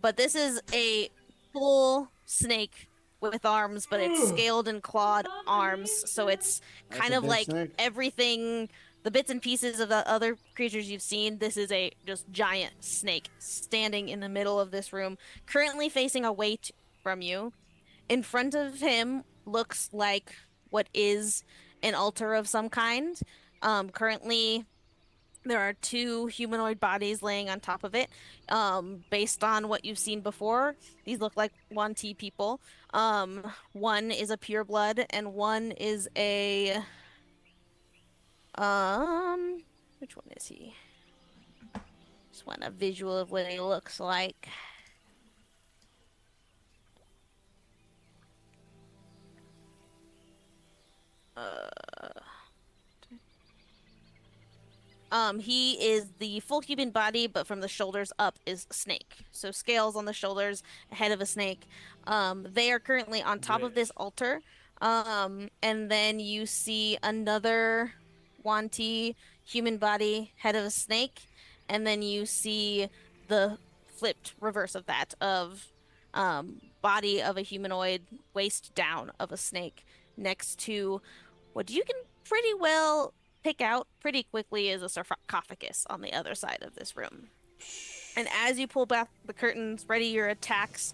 But this is a full snake with arms, but it's scaled and clawed arms, so it's That's kind a of big like snake. everything, the bits and pieces of the other creatures you've seen. This is a just giant snake standing in the middle of this room, currently facing away from you. In front of him looks like what is an altar of some kind. Currently there are two humanoid bodies laying on top of it. Based on what you've seen before, these look like Wanti people. One is a pureblood and one is a which one is he? Just want a visual of what he looks like. He is the full human body, but from the shoulders up is snake. So scales on the shoulders, head of a snake. They are currently on top of this altar. And then you see another Wanti human body, head of a snake, and then you see the flipped reverse of that of body of a humanoid, waist down of a snake, next to what you can pretty well pick out pretty quickly is a sarcophagus on the other side of this room. And as you pull back the curtains, ready your attacks,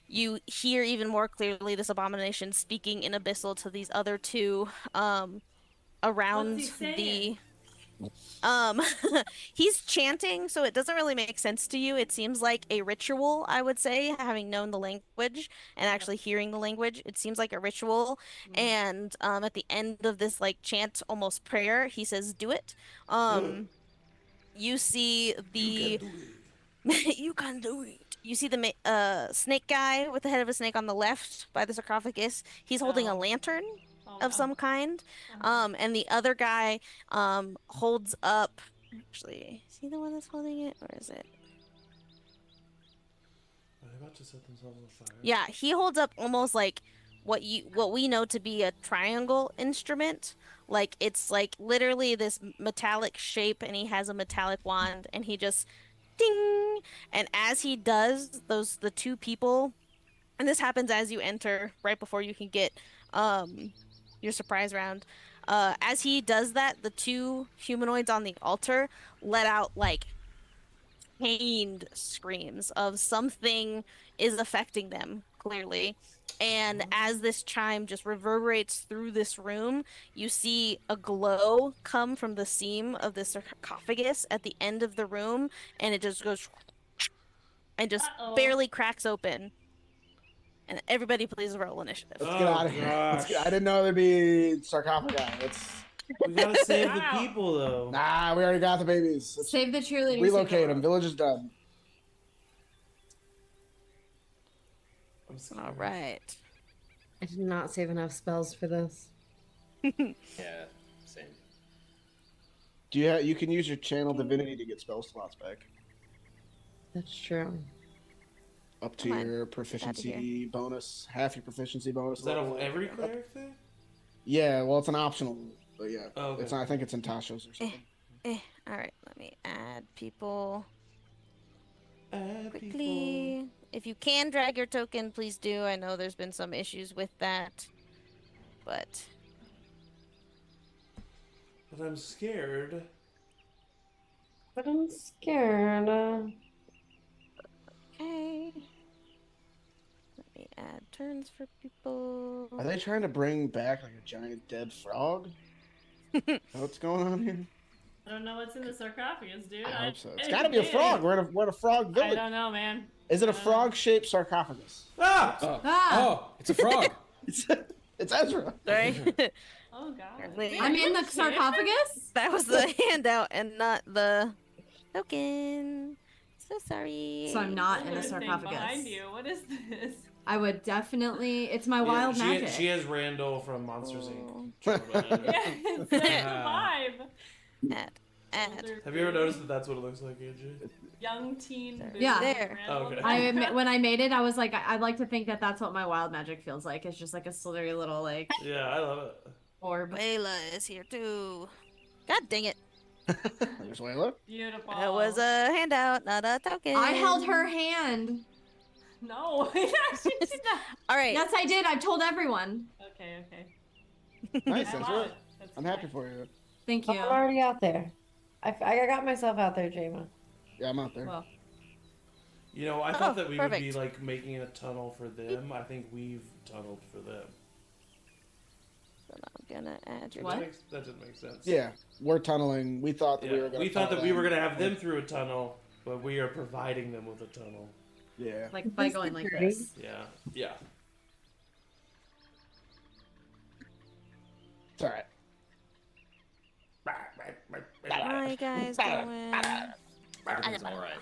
you hear even more clearly this abomination speaking in abyssal to these other two around What's he the saying? He's chanting, so it doesn't really make sense to you. It seems like a ritual, I would say, having known the language and actually hearing the language. It seems like a ritual. And at the end of this like chant, almost prayer, he says, "Do it." You see the you can do it. You see the snake guy with the head of a snake on the left by the sarcophagus. He's holding a lantern of some kind. And the other guy holds up. Actually, is he the one that's holding it, or is it? Are they about to set themselves on fire? Yeah, he holds up almost like what we know to be a triangle instrument. Like it's like literally this metallic shape, and he has a metallic wand, and he just ding. And as he does, the two people, and this happens as you enter, right before you can get your surprise round. As he does that, the two humanoids on the altar let out like pained screams of something is affecting them, clearly. And as this chime just reverberates through this room, you see a glow come from the seam of the sarcophagus at the end of the room, and it just goes and just barely cracks open. And everybody please roll initiative. Let's get out of here. I didn't know there'd be sarcophagi. We gotta save the people, though. Nah, we already got the babies. Save the cheerleaders. Relocate them. Village is done. All right. I did not save enough spells for this. Yeah, same. Do you can use your channel divinity to get spell slots back. That's true. Up to your proficiency bonus, half your proficiency bonus. Is that of every cleric thing? Yeah, well, it's an optional, but yeah, okay. It's not, I think it's in Tasha's or something. All right, let me add people quickly. People. If you can drag your token, please do. I know there's been some issues with that, but I'm scared. But I'm scared. Okay. Let me add turns for people. Are they trying to bring back like a giant dead frog? What's going on here? I don't know what's in the sarcophagus, dude. I hope so. It's gotta be a frog. We're at a frog village. I don't know, man. Is it a frog-shaped sarcophagus? Ah! Oh, it's a frog. It's Ezra. Sorry. Oh god. I'm in the sarcophagus? That was the handout and not the token. So sorry. So I'm not in the There's a thing sarcophagus. behind you. What is this? I would definitely. It's my wild magic. She has Randall from Monsters Oh. Inc. Yeah, it's the vibe. Add. Have you ever noticed that that's what it looks like, Angie? Young teen. Boo, Yeah. There. Okay. When I made it, I was like, I'd like to think that that's what my wild magic feels like. It's just like a slithery little like Yeah, I love it. orb. Layla is here too. God dang it. There's Layla. Beautiful. That was a handout, not a token. I held her hand. No, she did not. All right. Yes, I did. I've told everyone. Okay. Nice, I Ezra. love it. That's I'm happy fine. for you. Thank you. I'm already out there. I got myself out there, Jama. Yeah, I'm out there. Well, You know, I thought that we would be perfect. like making a tunnel for them. I think we've tunneled for them. So I'm gonna add your What? That doesn't make sense. Yeah, we're tunneling. We thought that we were Yeah, gonna. we thought that we tunnel were them. gonna have them through a tunnel, but we are providing them with a tunnel. Yeah. like by going like this. Yeah. It's all right. How you guys doing? Everything's all right.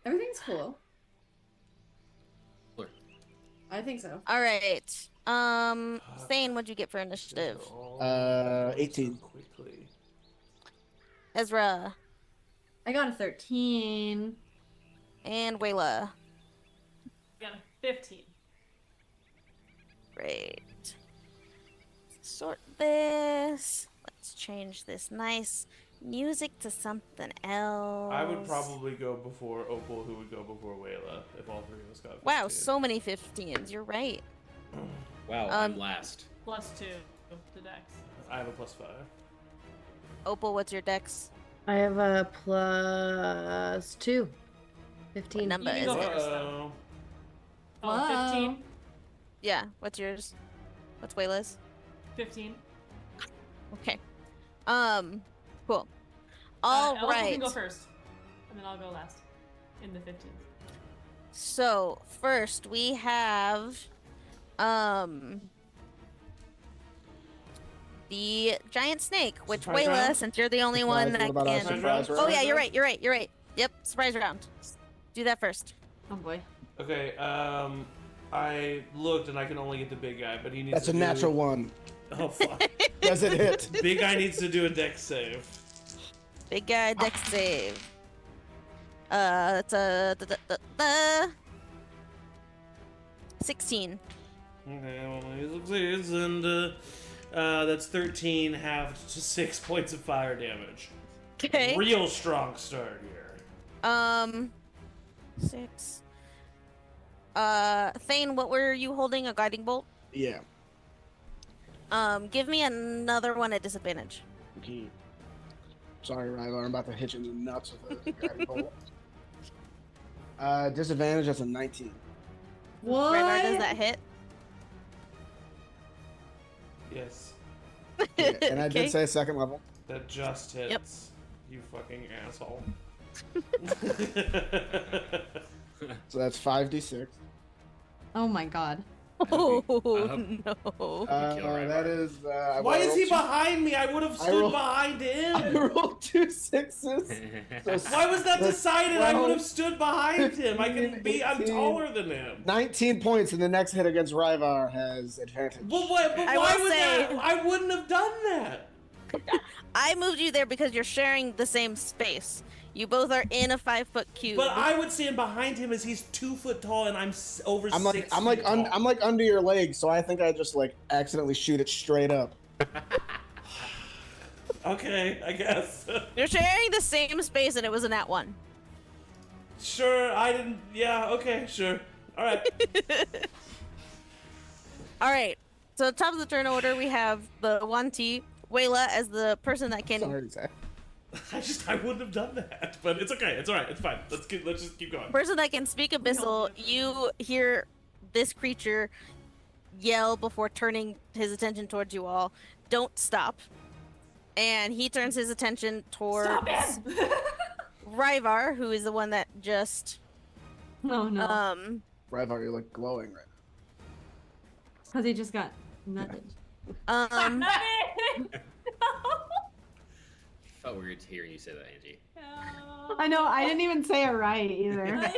Everything's cool. Look. I think so. All right. Thane, what'd you get for initiative? 18. Quickly. Ezra I got a 13. and Wayla. Got a 15. Great. Sort this. Let's change this nice music to something else. I would probably go before Opal, who would go before Wayla, if all three of us got 15. Wow, so many 15s. You're right. Wow, I'm last. +2 to Dex. I have a +5. Opal, what's your dex? I have a +2. 15. What number You is can go it? first, though. Oh, Whoa. 15? Yeah, what's yours? What's Wayla's? 15. Okay. Cool. All Elsa right. can go first, and then I'll go last in the 15th. So first we have the giant snake, which Surprise Wayla, round? since you're the only Surprise, one what that about our can. surprise Oh round? yeah, you're right. Yep, surprise round. Do that first. Oh boy. Okay, I looked and I can only get the big guy, but he needs That's to a do... natural one. Oh, fuck. Does it hit? Big guy needs to do a dex save. Big guy dex save. That's a 16. Okay, well, he succeeds, and that's 13 halved to 6 points of fire damage. Okay. Real strong start here. 6. Thane, what were you holding? A guiding bolt? Yeah. Give me another one at disadvantage. Okay. Sorry, Ryvar, I'm about to hit you in the nuts with a guiding bolt. Disadvantage, that's a 19. What? Ryvar, does that hit? Yes, Yeah, and I Okay. did say second level. that just hits. Yep. You fucking asshole. So that's 5d6. Oh my god. Oh I no. That is. Why is he behind me? I would have stood behind I him. rolled 2 sixes. So Why was that that's decided? I would 12, have stood behind him. I can be. I'm 18. taller than him. 19 points, and the next hit against Ryvar has advantage. But what? But I why will would say- that? I wouldn't have done that. I moved you there because you're sharing the same space. You both are in a 5-foot cube. But I would stand behind him as he's 2 foot tall and I'm over I'm 6 like, feet I'm like, tall. I'm like under your leg, so I think I just like accidentally shoot it straight up. Okay, I guess. You're sharing the same space, and it was a nat 1. Sure, I didn't. Yeah, okay, sure. All right. All right. So top of the turn order, we have the 1T, Wayla, as the person that can. Sorry, Zach. I wouldn't have done that, but it's okay. It's all right. It's fine. Let's just keep going. Person that can speak abyssal. You hear this creature yell before turning his attention towards you all. Don't stop. And he turns his attention towards Stop him! Ryvar, who is the one that just Oh no. Ryvar, you're like glowing right Because he just got nutted. um Felt weird hearing you say that, Angie. I know, I didn't even say it right either.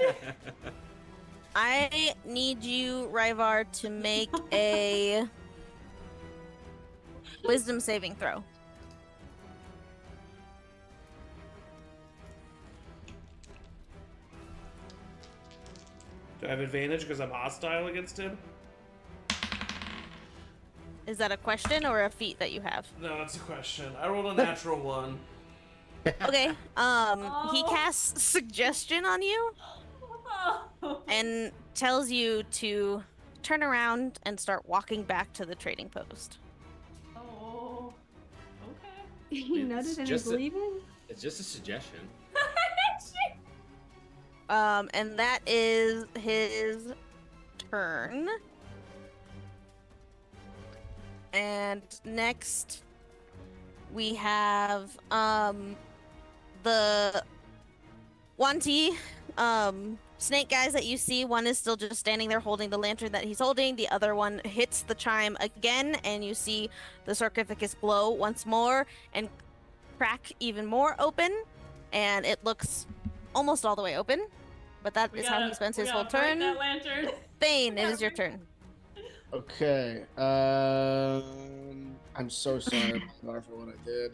I need you, Ryvar, to make a wisdom saving throw. Do I have advantage because I'm hostile against him? Is that a question or a feat that you have? No, it's a question. I rolled a natural 1. Okay. He casts suggestion on you and tells you to turn around and start walking back to the trading post. Oh. Okay. He nutted and just he's a- leaving? It's just a suggestion. And that is his turn. And next we have the Wanty snake guys that you see. One is still just standing there holding the lantern that he's holding. The other one hits the chime again, and you see the sarcophagus glow once more and crack even more open, and it looks almost all the way open. But that is how he spends his whole turn. That lantern. Thane, it is your turn. now. Okay. I'm so sorry for what I did.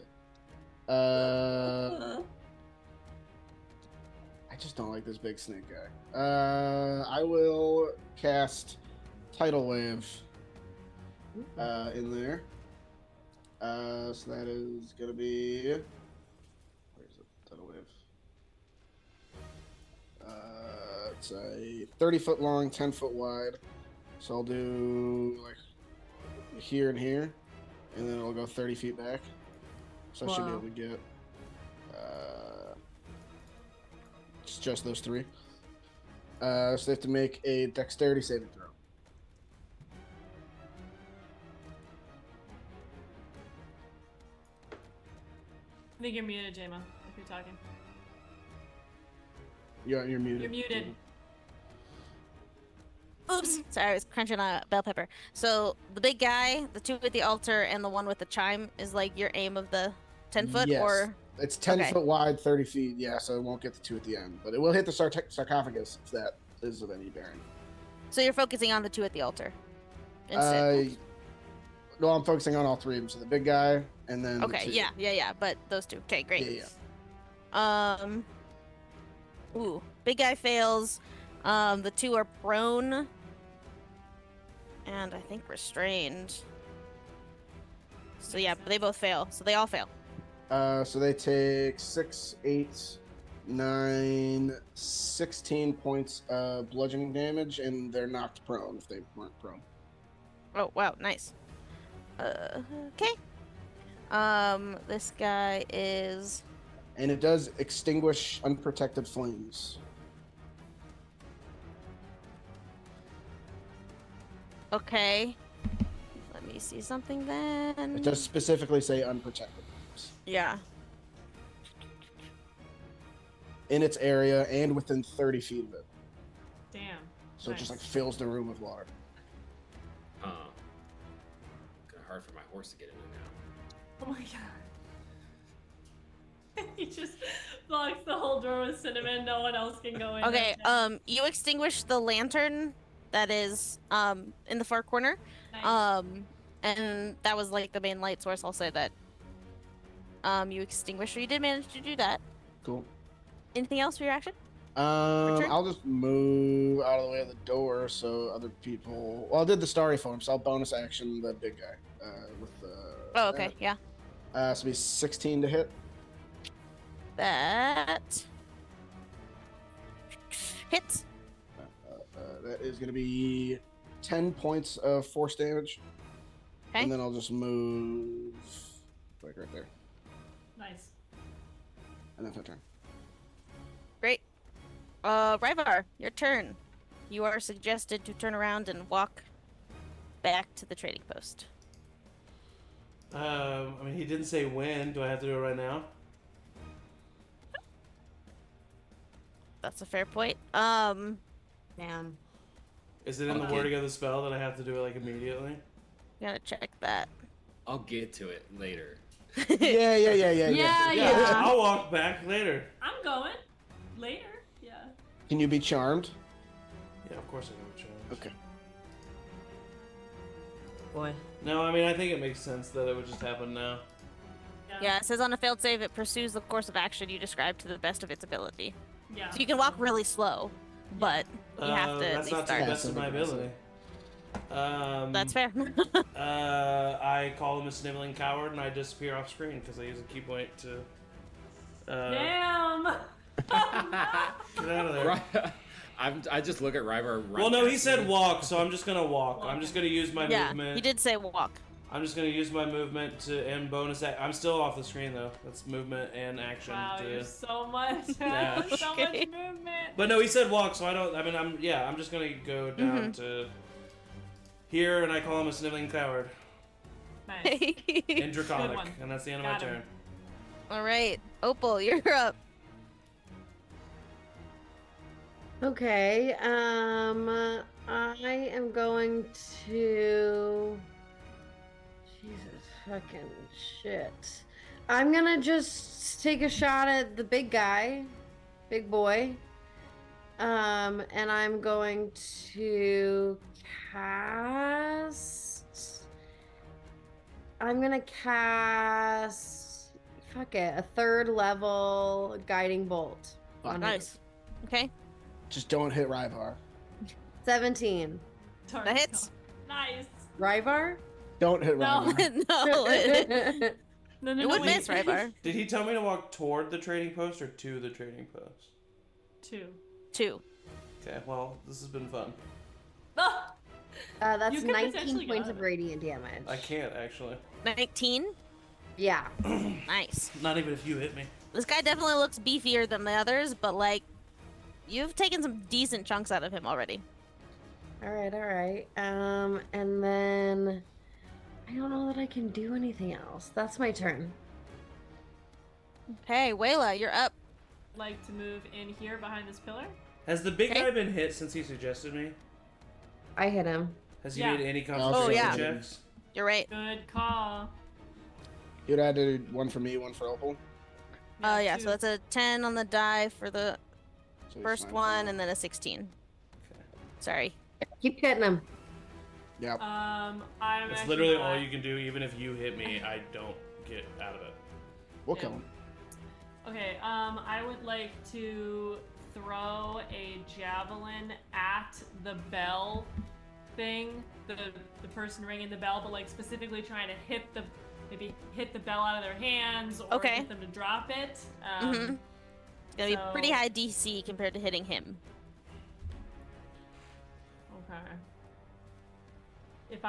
I just don't like this big snake guy. I will cast Tidal Wave in there. So that is gonna be. Where's it? Tidal Wave. It's a 30-foot long, 10-foot wide. So I'll do like here and here, and then it'll go 30 feet back. So I should be Wow. able to get it's just those 3. So they have to make a dexterity saving throw. I think you're muted, Jama, if you're talking. You're muted. You're muted. Oops. Sorry, I was crunching a bell pepper. So the big guy, the two at the altar, and the one with the chime is like your aim of the 10-foot, Yes. or It's 10 Okay. foot wide, 30 feet. Yeah, so it won't get the two at the end, but it will hit the sarcophagus if that is of any bearing. so you're focusing on the two at the altar instead. No, I'm focusing on all three of them. So the big guy and then Okay, the two. yeah. But those two. Okay, great. Yeah. Ooh, big guy fails. The two are prone. And I think restrained. So yeah, but they both fail. So they all fail. So they take 6, 8, 9, 16 points of bludgeoning damage, and they're knocked prone if they weren't prone. Oh, wow, nice. Okay. This guy is... And it does extinguish unprotected flames. Okay. Let me see something then. It does specifically say unprotected flames. Yeah. In its area and within 30 feet of it. Damn. So it just like fills the room with water. Kind of hard for my horse to get in there now. Oh my god. He just blocks the whole door with cinnamon. No one else can go in. Okay, you extinguish the lantern that is, in the far corner. Nice. And that was like the main light source. I'll say that. You extinguished, or you did manage to do that. Cool. Anything else for your action? I'll just move out of the way of the door so other people. Well, I did the starry form, so I'll bonus action the big guy with the. Oh, okay, yeah. So it'll be 16 to hit. That hits. That is going to be 10 points of force damage. Okay. And then I'll just move like right there, Nice. and that's my turn. Great. Ryvar, your turn. You are suggested to turn around and walk back to the trading post. I mean, he didn't say when. Do I have to do it right now? That's a fair point. Damn. Is it in the Okay. wording of the spell that I have to do it like immediately? Gotta check that. I'll get to it later. Yeah. Yeah. I'll walk back later. I'm going. Later. Yeah. Can you be charmed? Yeah, of course I can be charmed. Okay. Boy. No, I mean, I think it makes sense that it would just happen now. Yeah, it says on a failed save, it pursues the course of action you described to the best of its ability. Yeah. So you can walk really slow, but you have to at That's least not to the start. best of my ability. That's fair. I call him a sniveling coward and I disappear off screen because I use a key point to. Damn. Get out of there. Right. I just look at Ryvar. Well, no, he said walk, so I'm just gonna walk. I'm just gonna use my Yeah, movement. he did say walk. I'm just gonna use my movement to end bonus. I'm still off the screen though. That's movement and action. Wow, to... you're so much. Yeah. So much movement. But no, he said walk, so I don't. I mean, I'm just gonna go down to here, and I call him a sniveling coward Nice. in Draconic, one. and that's the end of Got my him. turn. All right, Opal, you're up. Okay, I am going to. Jesus fucking shit. I'm gonna just take a shot at the big guy, big boy. And I'm going to cast. I'm gonna cast. Fuck it, a 3rd level guiding bolt. Fuck. on him. Nice. Okay, Just don't hit Ryvar. 17. Sorry, that hits. Nice. Ryvar? Don't hit No. Ryvar. No, it No, would wait. miss, Ryvar. Did he tell me to walk toward the trading post or to the trading post? 2. 2. Okay, well, this has been fun. Ah! That's You could 19 potentially points get of it. radiant damage. I can't actually. 19. Yeah. Nice. Not even if you hit me. This guy definitely looks beefier than the others, but like, you've taken some decent chunks out of him already. All right. And then I don't know that I can do anything else. That's my turn. Okay, Wayla, you're up. Like to move in here behind this pillar. Has the big guy been hit since he suggested me? I hit him. Has he made any concentration Oh, yeah. checks? You're right. Good call. You'd add one for me, one for Opal. Yeah, two. so that's a 10 on the die for the So he's first fine. one, and then a 16. Okay. Sorry. Keep hitting him. Yep. I'm That's actually literally not- all you can do. Even if you hit me, I don't get out of it. We'll kill him. Okay, I would like to throw a javelin at the bell thing, the person ringing the bell, but like specifically trying to hit the bell out of their hands or Okay. get them to drop it. It's gonna be pretty so- high DC compared to hitting him. Okay. If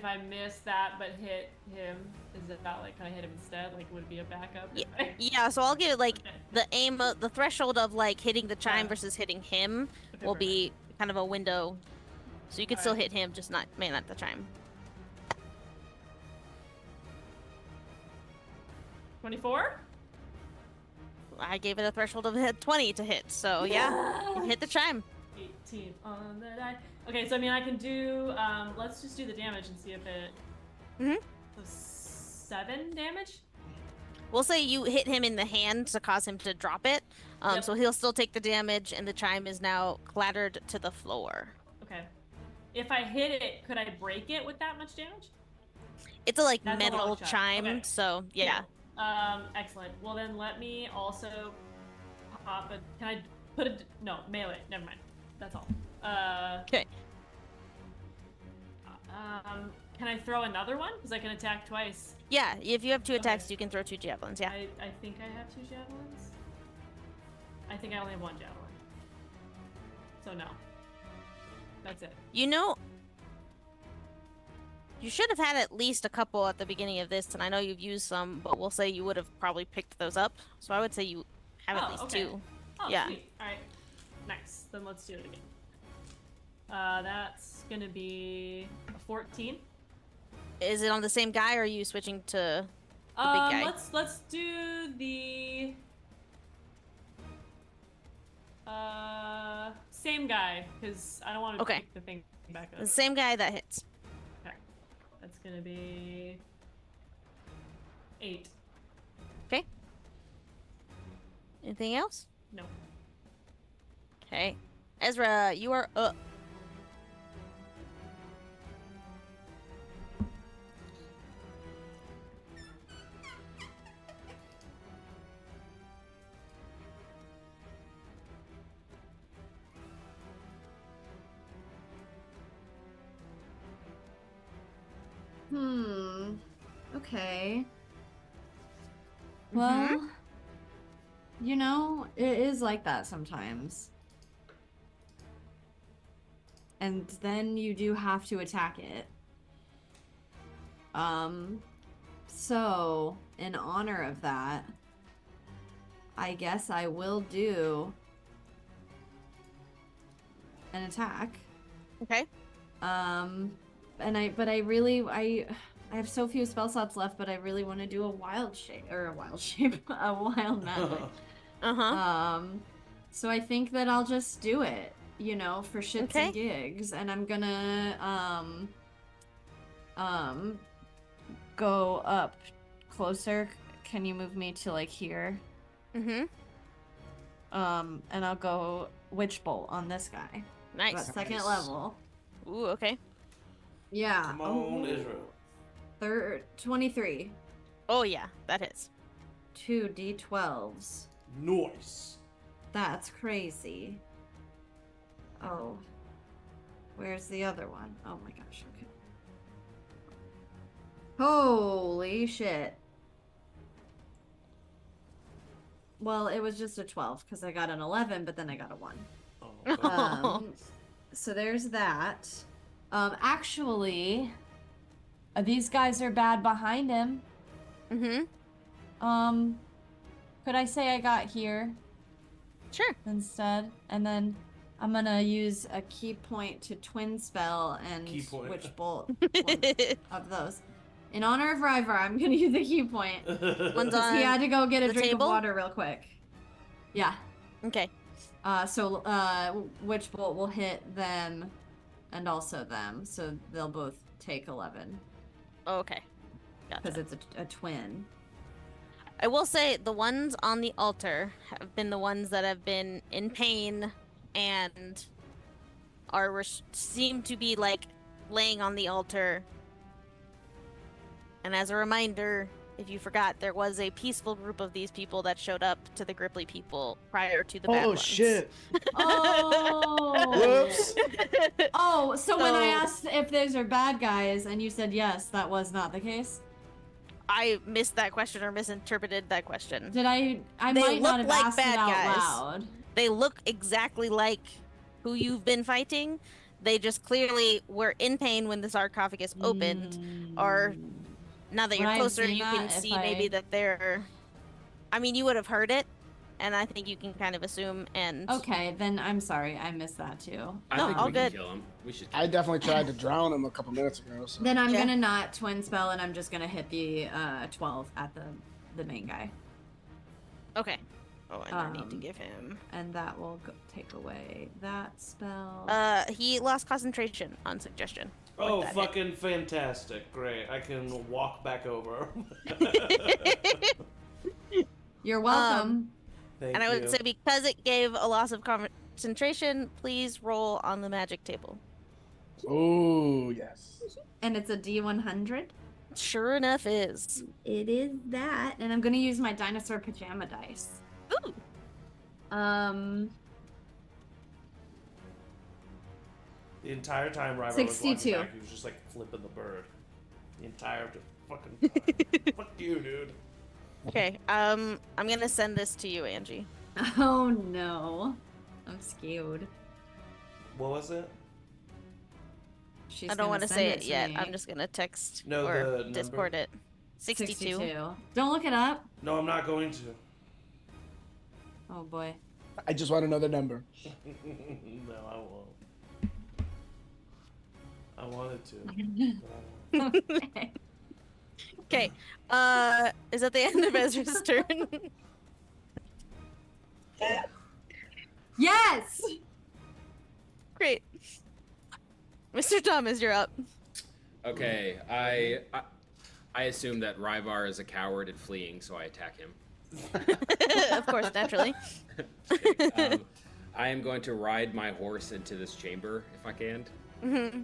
I miss that but hit him, is it not like kind of hit him instead? Like would it be a backup? Yeah, so I'll give it like Okay. the threshold of like hitting the chime Yeah. versus hitting him Okay, will perfect. be kind of a window. So you could still Alright. hit him, just not the chime. 24? I gave it a threshold of 20 to hit, so yeah, you hit the chime. 18 on the die. Okay, so I mean I can do let's just do the damage and see if it Mhm. so 7 damage? We'll say you hit him in the hand to cause him to drop it, Yep. so he'll still take the damage, and the chime is now clattered to the floor. Okay. If I hit it, could I break it with that much damage? It's a like That's a metal long shot. chime, Okay. so yeah. Excellent. Well then let me also pop a can I put a no, melee, never mind. That's all. Okay. Can I throw another one? Because I can attack twice. Yeah, if you have 2 attacks, Okay. you can throw 2 javelins, yeah. I think I have 2 javelins. I think I only have 1 javelin. So no. That's it. You know, you should have had at least a couple at the beginning of this, and I know you've used some, but we'll say you would have probably picked those up. So I would say you have at least okay. 2. Oh, Yeah. sweet. Alright. Nice. Then let's do it again. That's gonna be a 14. Is it on the same guy, or are you switching to the big guy? Let's do the same guy, because I don't want to Okay. pick the thing back up. The same guy that hits. Okay. That's gonna be 8. Okay. Anything else? No. Okay. Ezra, you are up. Okay. Well, you know, it is like that sometimes. And then you do have to attack it. So, in honor of that, I guess I will do an attack. Okay. But I have so few spell slots left, but I really want to do a wild shape, a wild magic. So I think that I'll just do it, you know, for shits and gigs, and I'm gonna go up closer. Can you move me to like here? Mm-hmm. And I'll go witch bolt on this guy. Nice. About second level. Ooh, okay. Yeah. Come on, Israel. 23. Oh yeah, that hits. 2 d12s. Nice. That's crazy. Oh. Where's the other one? Oh my gosh, okay. Holy shit. Well, it was just a 12 because I got an 11, but then I got a 1. Oh, So there's that. Actually, these guys are bad behind him. Mm-hmm. Could I say I got here Sure. instead? And then I'm gonna use a key point to twin spell and Key point. witch bolt one of those In honor of Ryvar, I'm gonna use a key point. One's on He had to go get a drink table? of water real quick. Yeah. Okay. So Witch Bolt will hit them and also them, so they'll both take 11. Okay. Because Gotcha. it's a twin. I will say the ones on the altar have been the ones that have been in pain and seem to be like laying on the altar. And as a reminder, if you forgot, there was a peaceful group of these people that showed up to the Gripply people prior to the bad ones. shit. Oh. Whoops. Oh, so when I asked if those are bad guys and you said yes, that was not the case? I missed that question or misinterpreted that question. Did I They might not look have like asked bad it out guys. loud. They look exactly like who you've been fighting. They just clearly were in pain when the sarcophagus opened. Or now that Would you're I have closer, seen you that can if see I- maybe that they're... I mean, you would have heard it, and I think you can kind of assume, and... Okay, then I'm sorry, I missed that too. I No, think all we good. can kill him. We should kill I him. definitely tried to drown him a couple minutes ago. So. Then I'm Yeah. gonna not twin spell and I'm just gonna hit the 12 at the main guy. Okay. Oh, and I need to Um, give him... And that will take away that spell. He lost concentration on suggestion. Oh, that hit. fucking fantastic. Great. I can walk back over. You're welcome. Thank And I would you. say because it gave a loss of concentration, please roll on the magic table. Oh, yes. And it's a D100. Sure enough is. It is that. And I'm gonna use my dinosaur pajama dice. Ooh. The entire time Ryvar was 62. walking back, he was just like flipping the bird. The entire fucking time. Fuck you, dude. Okay, I'm gonna send this to you, Angie. Oh no. I'm scared. What was it? She's I don't want to say it to yet. me. I'm just gonna text No, the or number? Discord it. 62. Don't look it up. No, I'm not going to. Oh boy. I just want another number. No, I won't. I wanted to. Okay. Okay. Is that the end of Ezra's turn? Yes! Great. Mr. Thomas, you're up. Okay, I assume that Ryvar is a coward and fleeing, so I attack him. Of course, naturally. I am going to ride my horse into this chamber if I can. Mm-hmm.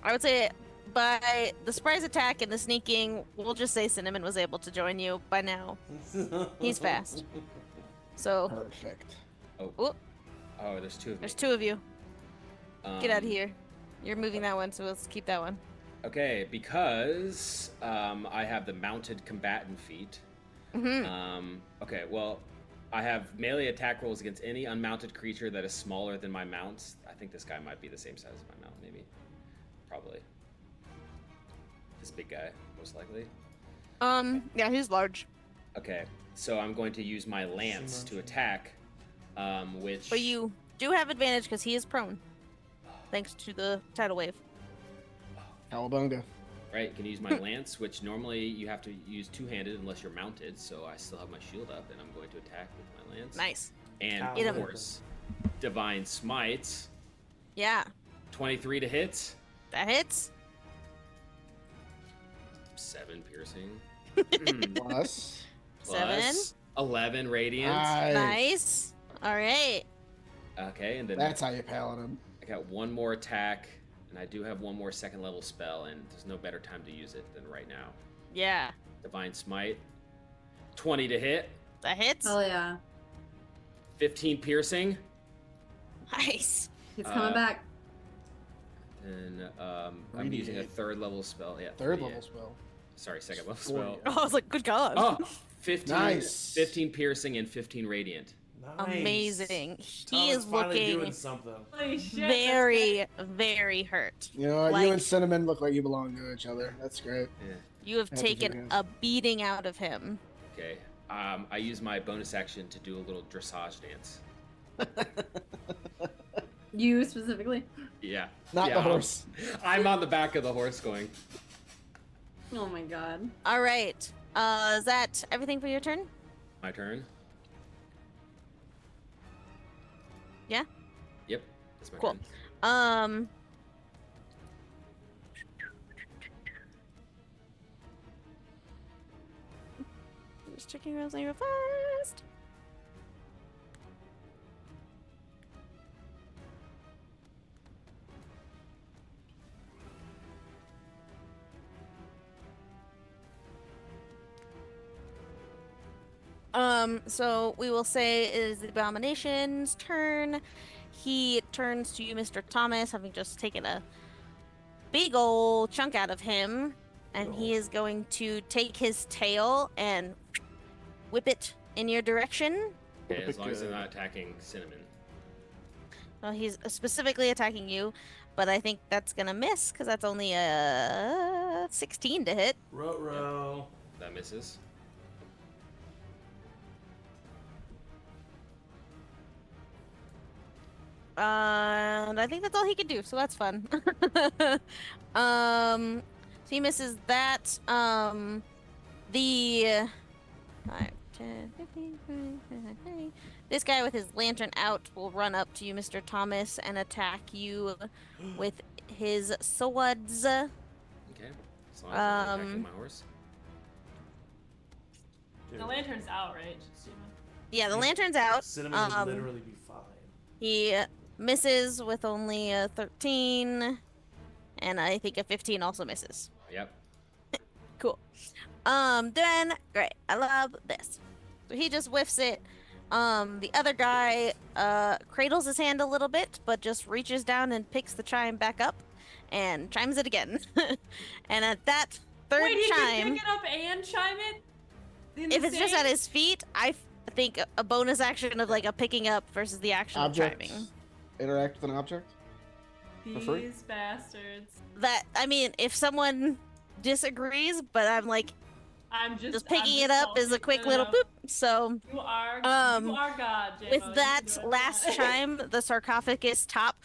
I would say by the surprise attack and the sneaking, we'll just say Cinnamon was able to join you by now. He's fast. So, Perfect. oh, There's two of me. there's two of you. Get out of Um, here. You're moving that one, so let's keep that one. Okay, because I have the mounted combatant feat. Mm-hmm. Okay, well, I have melee attack rolls against any unmounted creature that is smaller than my mount. I think this guy might be the same size as my mount, maybe. Probably. This big guy, most likely. Yeah, he's large. Okay, so I'm going to use my lance to attack, which... But you do have advantage because he is prone. Thanks to the tidal wave. Cowabunga. Right, you can use my lance, which normally you have to use two-handed unless you're mounted, so I still have my shield up, and I'm going to attack with my lance. Nice. And, Get of him. course, Divine Smite. Yeah, 23 to hit. that hits. 7 piercing. Plus. Plus 11 radiant. Nice. All right. Okay, and then That's how you paladin. I got one more attack, and I do have one more second level spell, and there's no better time to use it than right now. Yeah, Divine Smite. 20 to hit. that hits. Oh yeah. 15 piercing. Nice. He's coming back. And I'm using a third level spell. Yeah, Third 38. level spell. Sorry, second level spell. Oh, I was like, good God. Oh, 15, Nice. 15 piercing and 15 radiant. Nice. Amazing. He Thomas is finally looking doing something. Holy shit, very, very hurt. You know what? Like- You and Cinnamon look like you belong to each other. That's great. Yeah. You have Happy taken for you. a beating out of him. Okay. I use my bonus action to do a little dressage dance. You specifically. Yeah. Not Yeah, the horse. I'm on the back of the horse going. Oh my god. All right. Is that everything for your turn? My turn. Yeah. Yep. That's my Cool. turn. Just checking real fast. So we will say it is the Abomination's turn. He turns to you, Mr. Thomas, having just taken a big old chunk out of him, and he is going to take his tail and whip it in your direction. Okay, as long as they're not attacking Cinnamon. Well, he's specifically attacking you, but I think that's gonna miss because that's only a 16 to hit. Ruh-roh. That misses. And I think that's all he can do, so that's fun. So he misses that. The 5, 10, 15, 20, 30. This guy with his lantern out will run up to you, Mr. Thomas, and attack you with his swords. Okay. As long as I'm not attacking my horse. The lantern's out, right, Steven? Yeah, the lantern's out. Cinnamon would literally be fine. He misses with only a 13, and I think a 15 also misses. Yep. Cool. Then great. I love this. So he just whiffs it. The other guy cradles his hand a little bit, but just reaches down and picks the chime back up and chimes it again. And at that third Wait, he chime, can pick it up and chime it? if it's just at his feet, I think a bonus action of like a picking up versus the action of chiming. Interact with an object? free? These bastards. That, I mean, if someone disagrees, but I'm like, I'm just picking it up is a quick little boop. So You are God, J-Mo. with You that can do it. last chime, the sarcophagus top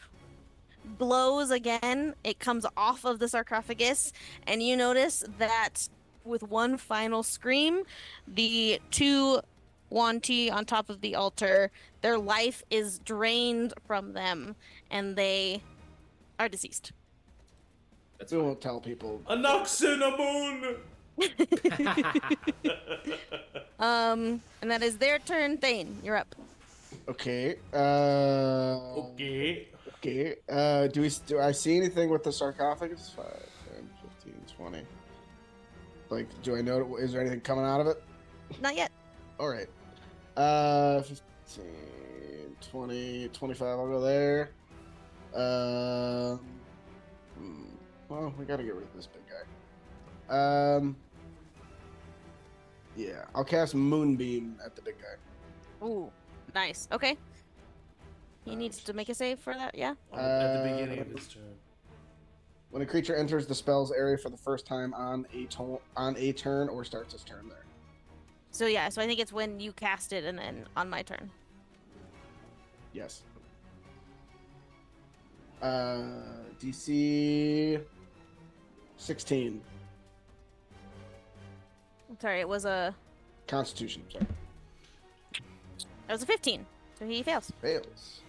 glows again. It comes off of the sarcophagus, and you notice that with one final scream, the two Wanti on top of the altar, their life is drained from them, and they are deceased. That's We fine. won't tell people. Enough cinnamon! And that is their turn. Thane, you're up. Okay. Okay. Okay. Do I see anything with the sarcophagus? 5, 10, 15, 20. Like, do I know? Is there anything coming out of it? Not yet. All right. 15, 20, 25. I'll go there. Well, we gotta get rid of this big guy. Yeah, I'll cast Moonbeam at the big guy. Ooh, nice. Okay. He needs to make a save for that, yeah? At the beginning of his turn. When a creature enters the spell's area for the first time on a turn or starts its turn there. So yeah, so I think it's when you cast it and then on my turn. Yes. DC 16. Sorry, it was a Constitution, sorry. 15. So he fails. Fails.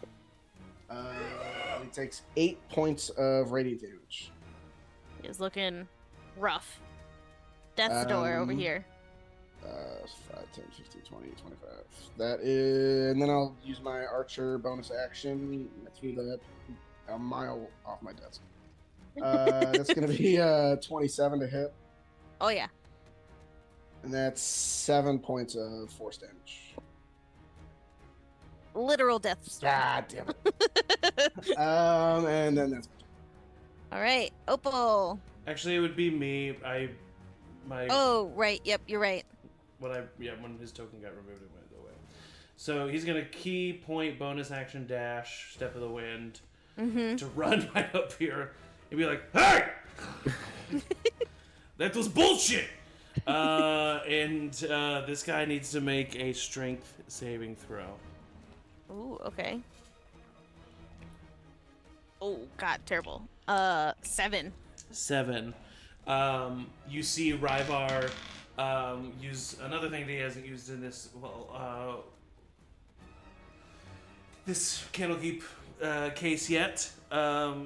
He takes 8 points of radiant damage. He's looking rough. Death's door over here. 5, 10, 15, 20, 25. That is... And then I'll use my archer bonus action. I threw that a mile off my desk. That's going to be 27 to hit. Oh yeah. And that's 7 points of force damage. Literal death storm. God damn it. And then that's... All right, Opal. Actually, it would be me. Oh, right. Yep, you're right. When his token got removed, it went away. So he's gonna key point bonus action dash step of the wind to run right up here and be like, "Hey, that was bullshit." And this guy needs to make a strength saving throw. Ooh, okay. Oh God, terrible. 7. 7. You see Ryvar use another thing that he hasn't used in this this Candlekeep case yet.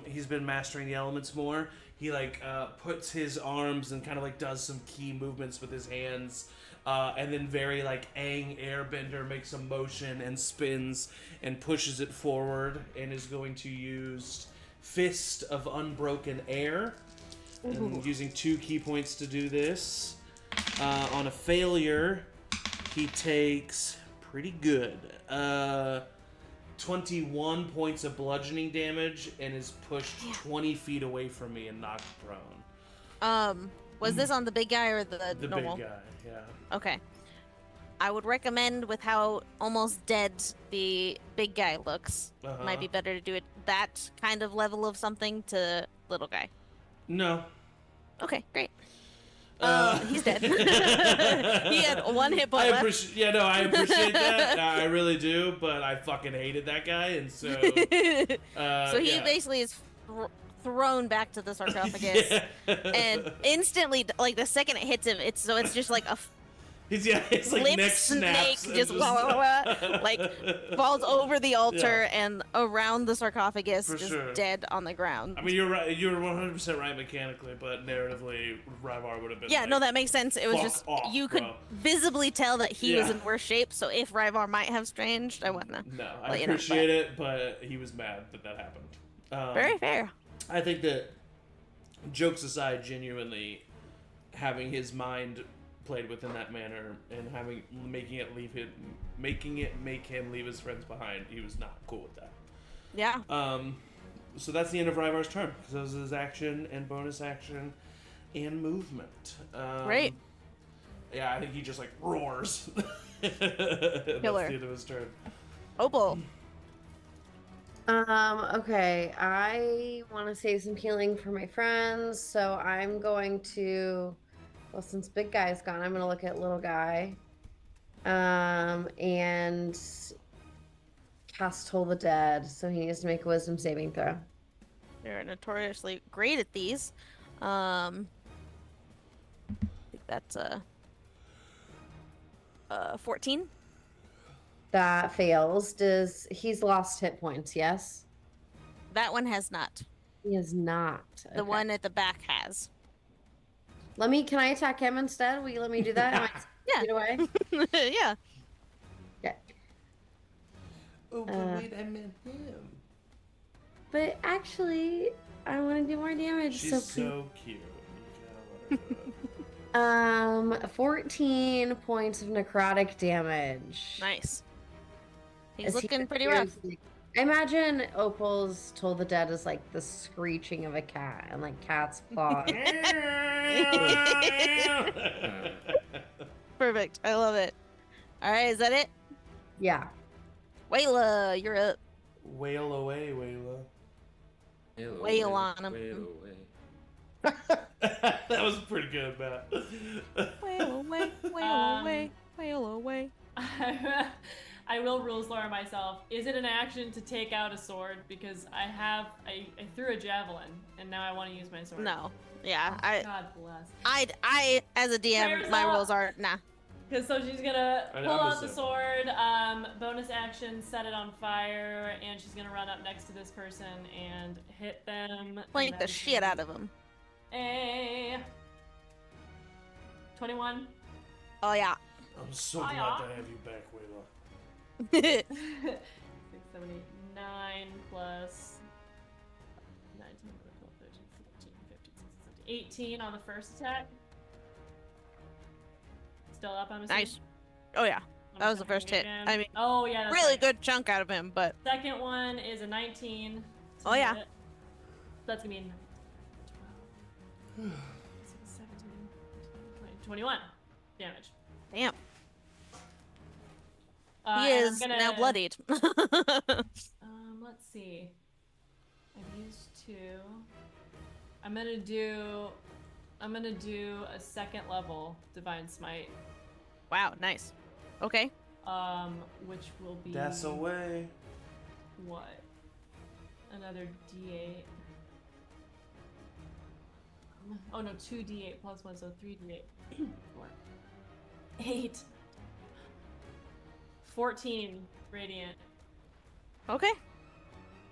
He's been mastering the elements more. He puts his arms and kind of does some key movements with his hands, and then very Aang Airbender makes a motion and spins and pushes it forward and is going to use Fist of Unbroken Air. And using 2 key points to do this. On a failure, he takes pretty good 21 points of bludgeoning damage and is pushed 20 feet away from me and knocked prone. Was this on the big guy or the normal? The big guy, yeah. Okay. I would recommend, with how almost dead the big guy looks, might be better to do it that kind of level of something to little guy. No. Okay, great. He's dead. He had 1 hit point left. I appreciate that. I really do, but I fucking hated that guy, and so... so he basically is thrown back to the sarcophagus, and instantly, the second it hits him, it's just like a... It's like limp neck snaps snake just falls over the altar and around the sarcophagus, dead on the ground. I mean, you're right. You're 100% right mechanically, but narratively, Ryvar would have been. Yeah, no, that makes sense. It was just you could visibly tell that he was in worse shape. So if Ryvar might have stranged, I wouldn't. No, I appreciate it, but he was mad that happened. Very fair. I think that, jokes aside, genuinely having his mind played within that manner and making it make him leave his friends behind, he was not cool with that. Yeah. So that's the end of Ryvar's turn, because that was his action and bonus action and movement. Great. Yeah, I think he just roars. Killer. That's the end of his turn. Opal. Okay, I want to save some healing for my friends, so I'm going to... Well, since big guy's gone, I'm going to look at little guy. And cast Toll the Dead. So he needs to make a wisdom saving throw. They're notoriously great at these. I think that's 14. That fails. He's lost hit points, yes? That one has not. He has not. Okay. The one at the back has. Can I attack him instead? Will you let me do that? Yeah. Get away? Yeah. Okay. Oh, but wait, I meant him. But actually, I want to do more damage. She's so cute. You gotta let her 14 points of necrotic damage. Nice. He's looking pretty rough. I imagine Opal's Toll the Dead is like the screeching of a cat and cat's claws. Perfect. I love it. All right, is that it? Yeah. Wayla, you're up. Wail away, Wayla. Wail on him. Wail away. That was pretty good, Matt. Wail away, wail away, wail away. I will rules lore myself. Is it an action to take out a sword? Because I threw a javelin and now I want to use my sword. No. Yeah. God bless. I as a DM, my rules are nah. Because so she's gonna pull out the sword, bonus action, set it on fire, and she's gonna run up next to this person and hit them. Plank the shit out of them. 21. Oh yeah. I'm so glad to have you back, Wayla. 6, 7, 8, 9 plus 19, 12, 13, 14, 15, 16, 17, 18 on the first attack. Still up, I'm assuming? Nice. Oh yeah. That was the first hit. Again. I mean, oh yeah, that's really right. good chunk out of him, but Second one is a 19. Oh yeah. That's gonna be 12, 17, 20, 21 damage. damn. And He I'm is gonna- now bloodied. Let's see. I've used 2. I'm gonna do a second level Divine Smite. Wow, nice. Okay. Which will be That's away. what? Another D8. Oh no, 2d8 plus 1, so 3d8. 4. 8. 14 radiant. Okay.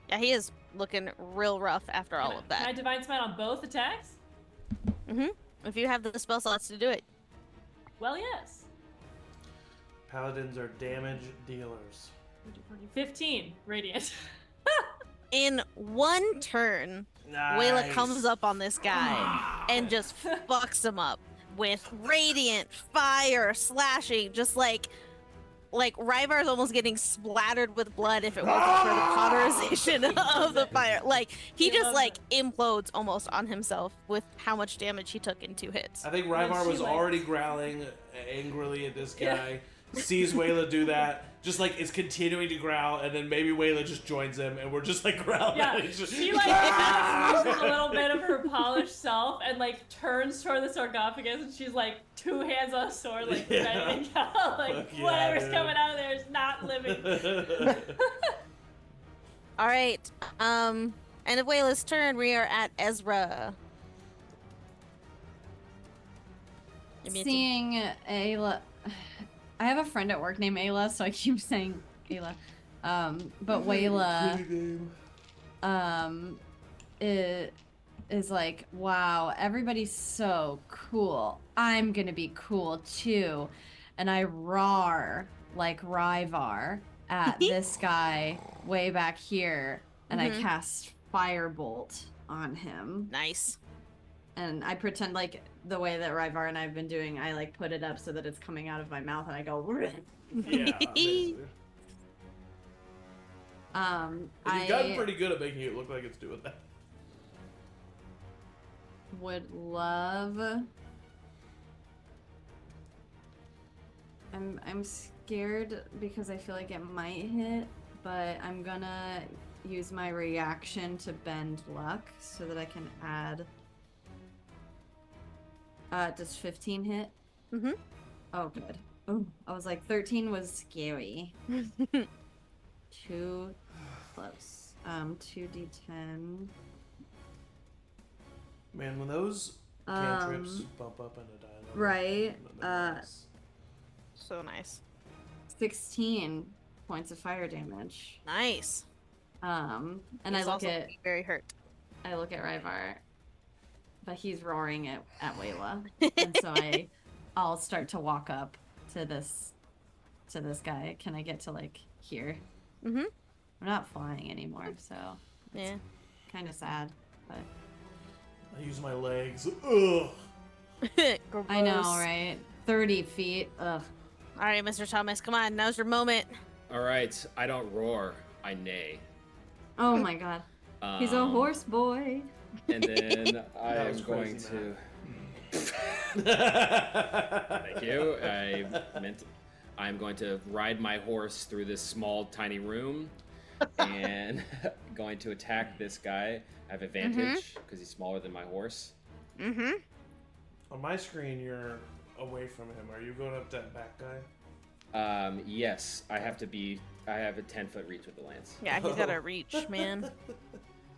Yeah, he is looking real rough after all of Can I that. Divine Smite on both attacks? If you have the spell slots to do it. Well, yes. Paladins are damage dealers. 15 radiant. In one turn, Nice. Wayla comes up on this guy and just fucks him up with radiant fire slashing, just like Ryvar's almost getting splattered with blood if it wasn't for the cauterization of the fire. Like he just implodes almost on himself with how much damage he took in 2 hits. I think Ryvar was already growling angrily at this guy. Sees Wayla do that, just like is continuing to growl, and then maybe Wayla just joins him, and we're just like growling. Yeah, she like has a little bit of her polished self, and like turns toward the sarcophagus, and she's like 2 hands on a sword, like ready to go. Like whatever's coming out of there is not living. All right. End of Wayla's turn. We are at Ezra. Seeing Ayla. I have a friend at work named Ayla, so I keep saying Ayla. But Wayla it is like, wow, everybody's so cool. I'm gonna be cool too. And I roar like Ryvar at this guy way back here, and I cast Firebolt on him. Nice. And I pretend like the way that Ryvar and I've been doing, I like put it up so that it's coming out of my mouth and I go yeah, basically. You've gotten pretty good at making it look like it's doing that. Would love. I'm scared because I feel like it might hit, but I'm gonna use my reaction to bend luck so that I can add. Does 15 hit? Mm-hmm. Oh, good. Oh, I was like, 13 was scary. 2 close. 2d10. Man, when those cantrips bump up in a dialogue. Right. So nice. 16 points of fire damage. Nice. And He's I look also at very hurt. Ryvar, but he's roaring at Wayla, and so I'll start to walk up to this guy. Can I get to like here? Mm-hmm. I'm not flying anymore, so yeah, kind of sad, but I use my legs. Ugh. I know, right? 30 feet. Ugh. All right, Mr. Thomas, come on. Now's your moment. All right, I don't roar, I neigh. Oh my god. He's a horse boy. And then I am going to. Thank you. I'm going to ride my horse through this small, tiny room, and going to attack this guy. I have advantage because he's smaller than my horse. Mm-hmm. On my screen, you're away from him. Are you going up that back guy? Yes, I have a 10-foot reach with the lance. Yeah, he's got a reach, man.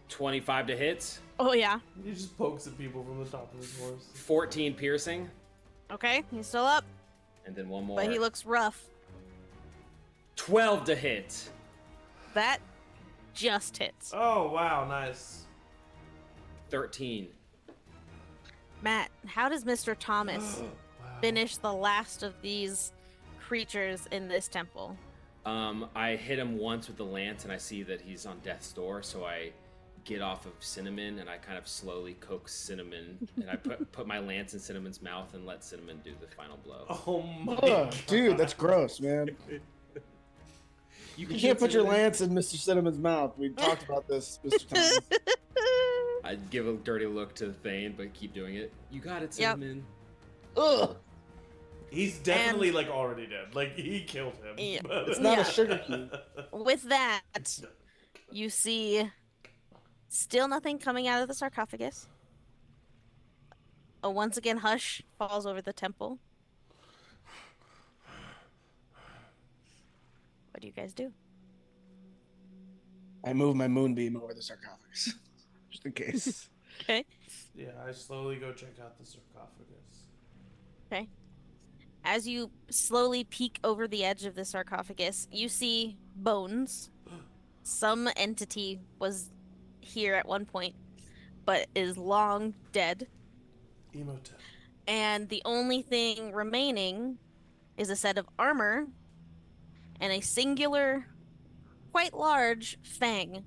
25 to hit. Oh yeah. He just pokes at people from the top of his horse. 14 piercing. Okay, he's still up. And then one more. But he looks rough. 12 to hit. That just hits. Oh wow, nice. 13. Matt, how does Mr. Thomas finish the last of these creatures in this temple? I hit him once with the lance, and I see that he's on death's door, so I get off of Cinnamon, and I kind of slowly coax Cinnamon, and I put my lance in Cinnamon's mouth and let Cinnamon do the final blow. Oh my dude, that's gross, man. You can't put your lance in Mr. Cinnamon's mouth. We talked about this, Mr. Thomas. I give a dirty look to Thane, but keep doing it. You got it, Cinnamon. Ugh. He's definitely like already dead. Like he killed him. Yeah. It's not a sugar cube. With that, you see still nothing coming out of the sarcophagus. Once again, hush falls over the temple. What do you guys do? I move my moonbeam over the sarcophagus, just in case. Okay. Yeah, I slowly go check out the sarcophagus. Okay. As you slowly peek over the edge of the sarcophagus, you see bones. Some entity was here at one point, but is long dead. Emotep. And the only thing remaining is a set of armor and a singular, quite large fang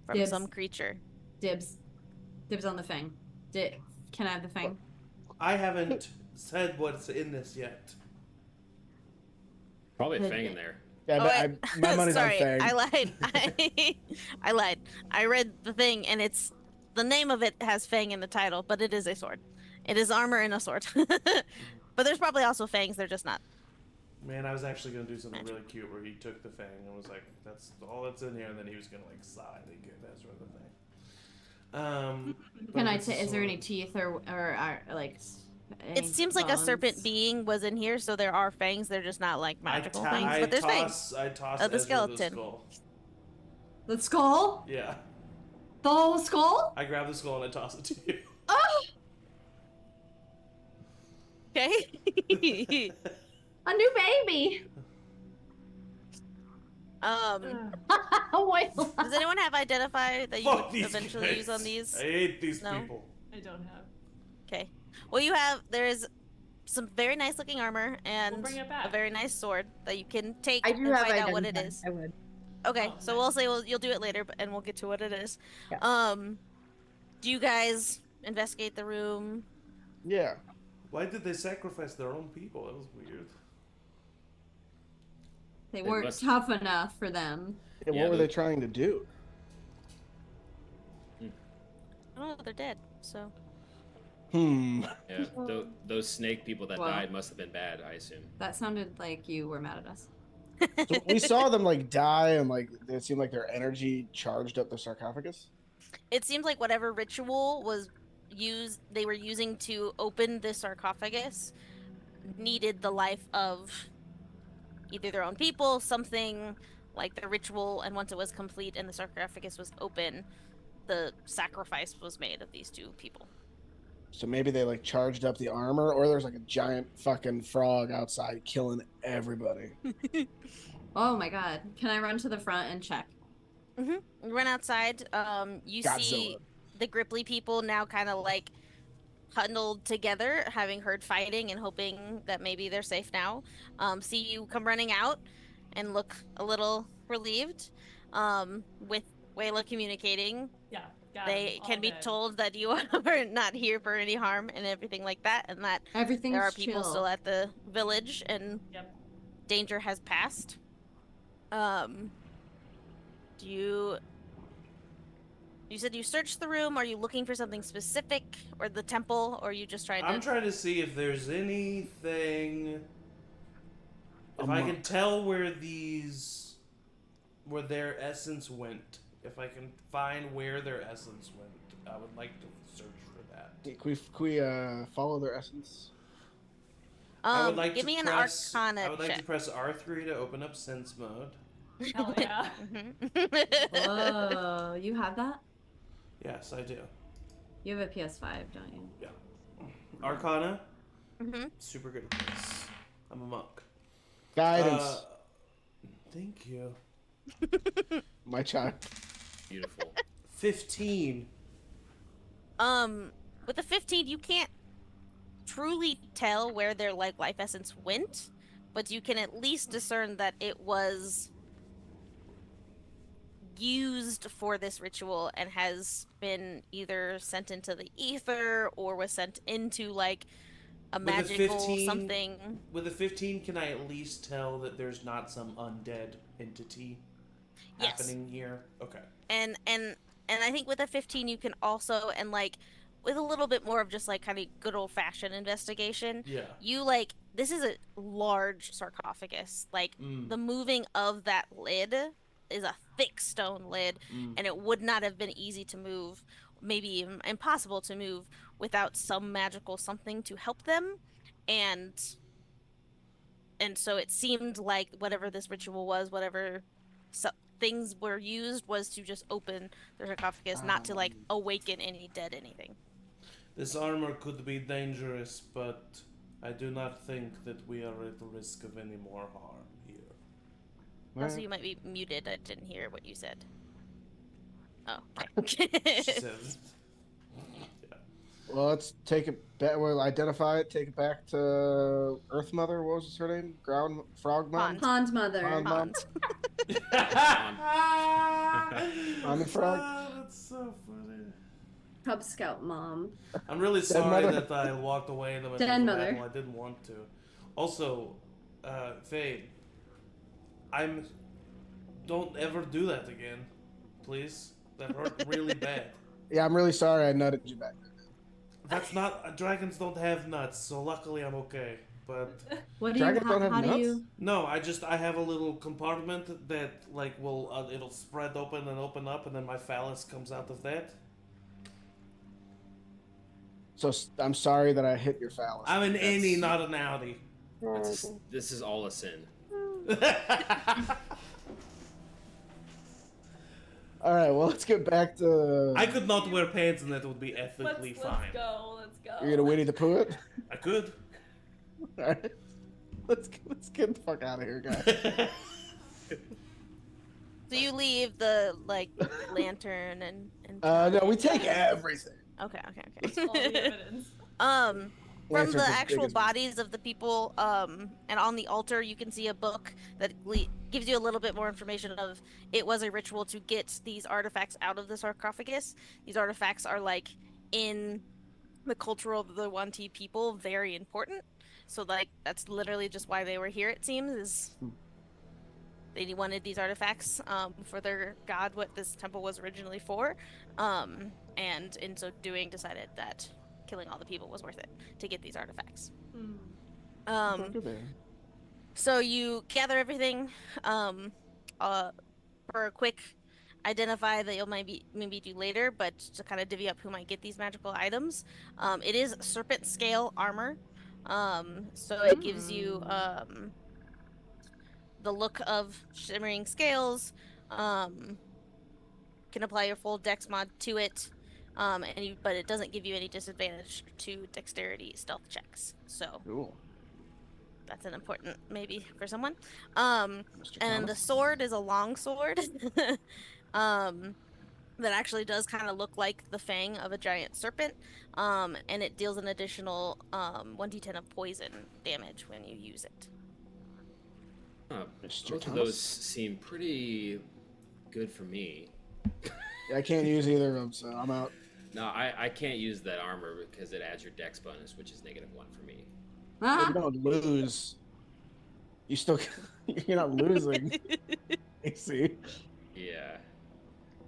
from some Dibs. creature. Dibs. Dibs on the fang. Can I have the fang? I haven't said what's in this yet. Probably a thing in there. Yeah, my money's on Sorry, Fang. I lied. I lied. I read the thing, and it's the name of it has fang in the title, but it is a sword. It is armor and a sword. But there's probably also fangs. They're just not. Man, I was actually gonna do something really cute where he took the fang and was like, "That's all that's in here," and then he was gonna like sigh to give Ezra the thing. Is there any teeth or like? It seems like a serpent being was in here, so there are fangs. They're just not like magical fangs, but there's fangs. I toss the Ezra skeleton. the skull. The skull? Yeah. The whole skull? I grab the skull and I toss it to you. Oh! Okay. A new baby. Wait. Does anyone have identify that you Fuck would eventually guys. use on these? I hate these No? people. I don't have. Okay. Well, there is some very nice looking armor and bring it back. a very nice sword that you can take I do and have find out what it identify. is. I would. Okay, Oh, so nice. we'll say you'll do it later, and we'll get to what it is. Yeah. Do you guys investigate the room? Yeah. Why did they sacrifice their own people? That was weird. They weren't tough enough for them. Yeah, what were they trying to do? Oh, they're dead. So. Yeah, those snake people that Well. died must have been bad, I assume. That sounded like you were mad at us. So we saw them like die, and like it seemed like their energy charged up the sarcophagus. It seems like whatever ritual they were using to open the sarcophagus needed the life of either their own people, something like the ritual, and once it was complete and the sarcophagus was open, the sacrifice was made of these two people. So maybe they like charged up the armor, or there's like a giant fucking frog outside killing everybody. Oh my god. Can I run to the front and check? You run outside. You see the Gripply people now kind of like huddled together, having heard fighting and hoping that maybe they're safe now. See you come running out and look a little relieved. With Wayla communicating. Yeah. They can be told that you are not here for any harm and everything like that, and that there are people still at the village and danger has passed. You said you searched the room. Are you looking for something specific, or the temple, or are you just trying to? I'm trying to see if there's anything. If I can tell where their essence went. If I can find where their essence went, I would like to search for that. Can we follow their essence? I would like give to me an press, Arcana I would like check. to press R3 to open up sense mode. Hell yeah. Whoa, you have that? Yes, I do. You have a PS5, don't you? Yeah. Arcana? Super good at this. I'm a monk. Guidance. Thank you. My child. Beautiful. 15. With the 15, you can't truly tell where their life essence went, but you can at least discern that it was used for this ritual and has been either sent into the ether or was sent into like a magical something. With a 15, can I at least tell that there's not some undead entity happening here? Okay. And I think with a 15 you can also, and like with a little bit more of just like kind of good old fashioned investigation. Yeah. You like, this is a large sarcophagus. Like the moving of that lid is a thick stone lid, and it would not have been easy to move, maybe even impossible to move without some magical something to help them. And so it seemed like whatever this ritual was, whatever things were used was to just open the sarcophagus, not to like awaken any dead anything. This armor could be dangerous, but I do not think that we are at risk of any more harm here. Also, you might be muted. I didn't hear what you said. Oh. She says. Yeah. Well, let's take it back. We'll identify it, take it back to Earth Mother. What was her name? Ground Frog Mom? Pond Mother. Pond Mom. Pond Frog. That's so funny. Cub Scout Mom. I'm really sorry that I walked away in the middle of Mother. battle. I didn't want to. Also, Thane, don't ever do that again, please. That hurt really bad. Yeah, I'm really sorry I nutted you back there. That's not. Dragons don't have nuts, so luckily I'm okay. But what do you? How do you? No, I have a little compartment that like it'll spread open and open up, and then my phallus comes out of that. So I'm sorry that I hit your phallus. I'm an innie, not an outie. This is all a sin. All right, well, let's get back to. I could not wear pants, and that would be ethically fine. Let's go. You're gonna Winnie the Pooh it? I could. All right, let's get the fuck out of here, guys. So you leave the like lantern and. No, we take everything. Okay. All the evidence. From the actual bodies of the people, and on the altar, you can see a book that gives you a little bit more information of it was a ritual to get these artifacts out of the sarcophagus. These artifacts are like in the culture of the 1T people very important. So like that's literally just why they were here. It seems is they wanted these artifacts for their god, what this temple was originally for, and in so doing decided that killing all the people was worth it to get these artifacts. So you gather everything for a quick identify that you'll maybe do later, but to kind of divvy up who might get these magical items. It is serpent scale armor, so it gives you the look of shimmering scales. Can apply your full dex mod to it. But it doesn't give you any disadvantage to dexterity stealth checks. So cool. That's an important maybe for someone. And the sword is a long sword. That actually does kind of look like the fang of a giant serpent. And it deals an additional 1d10 of poison damage when you use it. Both of those seem pretty good for me. Yeah, I can't use either of them, so I'm out. No, I can't use that armor because it adds your dex bonus, which is -1 for me. You don't lose. You still, you're not losing. AC. Yeah,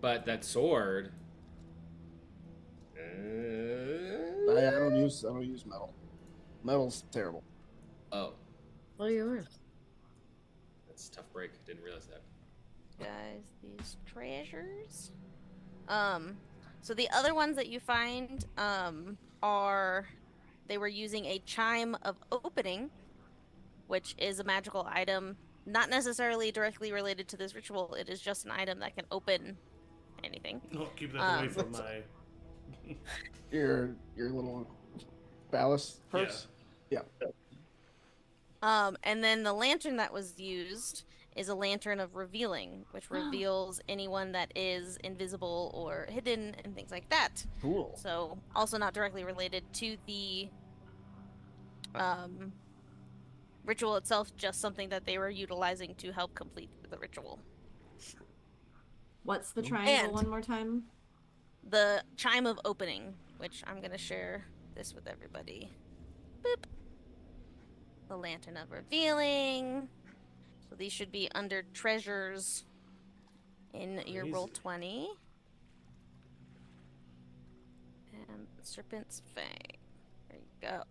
but that sword. I don't use metal. Metal's terrible. Oh. Well, yours. That's a tough break. Didn't realize that. Guys, these treasures. So the other ones that you find are they were using a chime of opening, which is a magical item, not necessarily directly related to this ritual. It is just an item that can open anything. No, keep that away from my your little ballast purse. Yeah. And then the lantern that was used is a lantern of revealing, which reveals anyone that is invisible or hidden and things like that. Cool. So also not directly related to the ritual itself, just something that they were utilizing to help complete the ritual. What's the triangle one more time? The chime of opening, which I'm going to share this with everybody. Boop. The lantern of revealing. So these should be under treasures in your roll 20. And Serpent's Fang. There you go.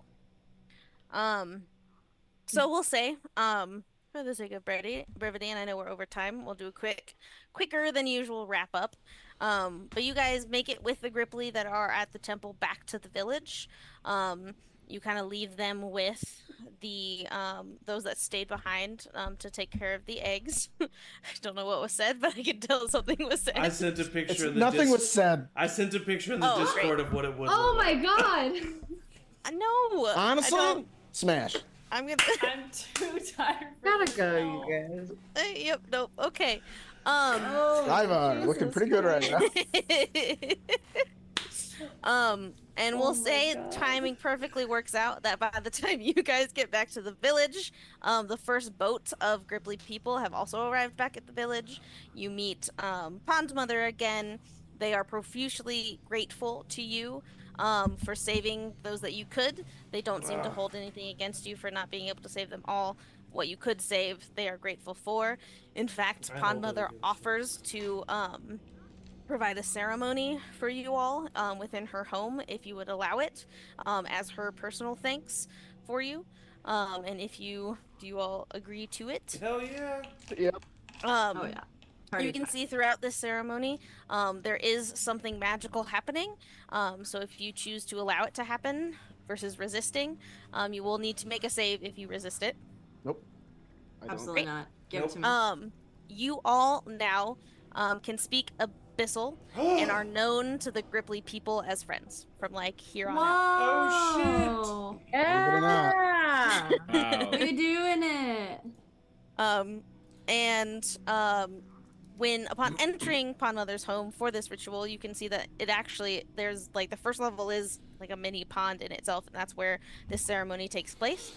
So we'll say, for the sake of brevity, and I know we're over time, we'll do a quicker than usual wrap up. But you guys make it with the Gripply that are at the temple back to the village. You kind of leave them with the those that stayed behind to take care of the eggs. I don't know what was said, but I can tell something was said. I sent a picture in the nothing was said. I sent a picture in the Discord of what it would Oh look my like. god! No. Honestly, smash. I'm too tired. Gotta go, you guys. Yep. Nope. Okay. Ryvar, looking pretty good right now. And we'll say timing perfectly works out that by the time you guys get back to the village, the first boat of Gripply people have also arrived back at the village. You meet Pond Mother again. They are profusely grateful to you for saving those that you could. They don't seem to hold anything against you for not being able to save them all. What you could save, they are grateful for. In fact, Pond Mother offers to provide a ceremony for you all within her home if you would allow it, as her personal thanks for you. And do you all agree to it? Hell yeah. Yep. Oh yeah. Party You can time. see throughout this ceremony, there is something magical happening. So if you choose to allow it to happen versus resisting, you will need to make a save if you resist it. Nope. I don't. Absolutely not. Give it to me. You all now can speak Abyssal and are known to the Gripply people as friends from like here on out. Oh shit. Yeah. Wow. We're doing it. When upon entering Pond Mother's home for this ritual, you can see that it actually there's like the first level is like a mini pond in itself, and that's where this ceremony takes place.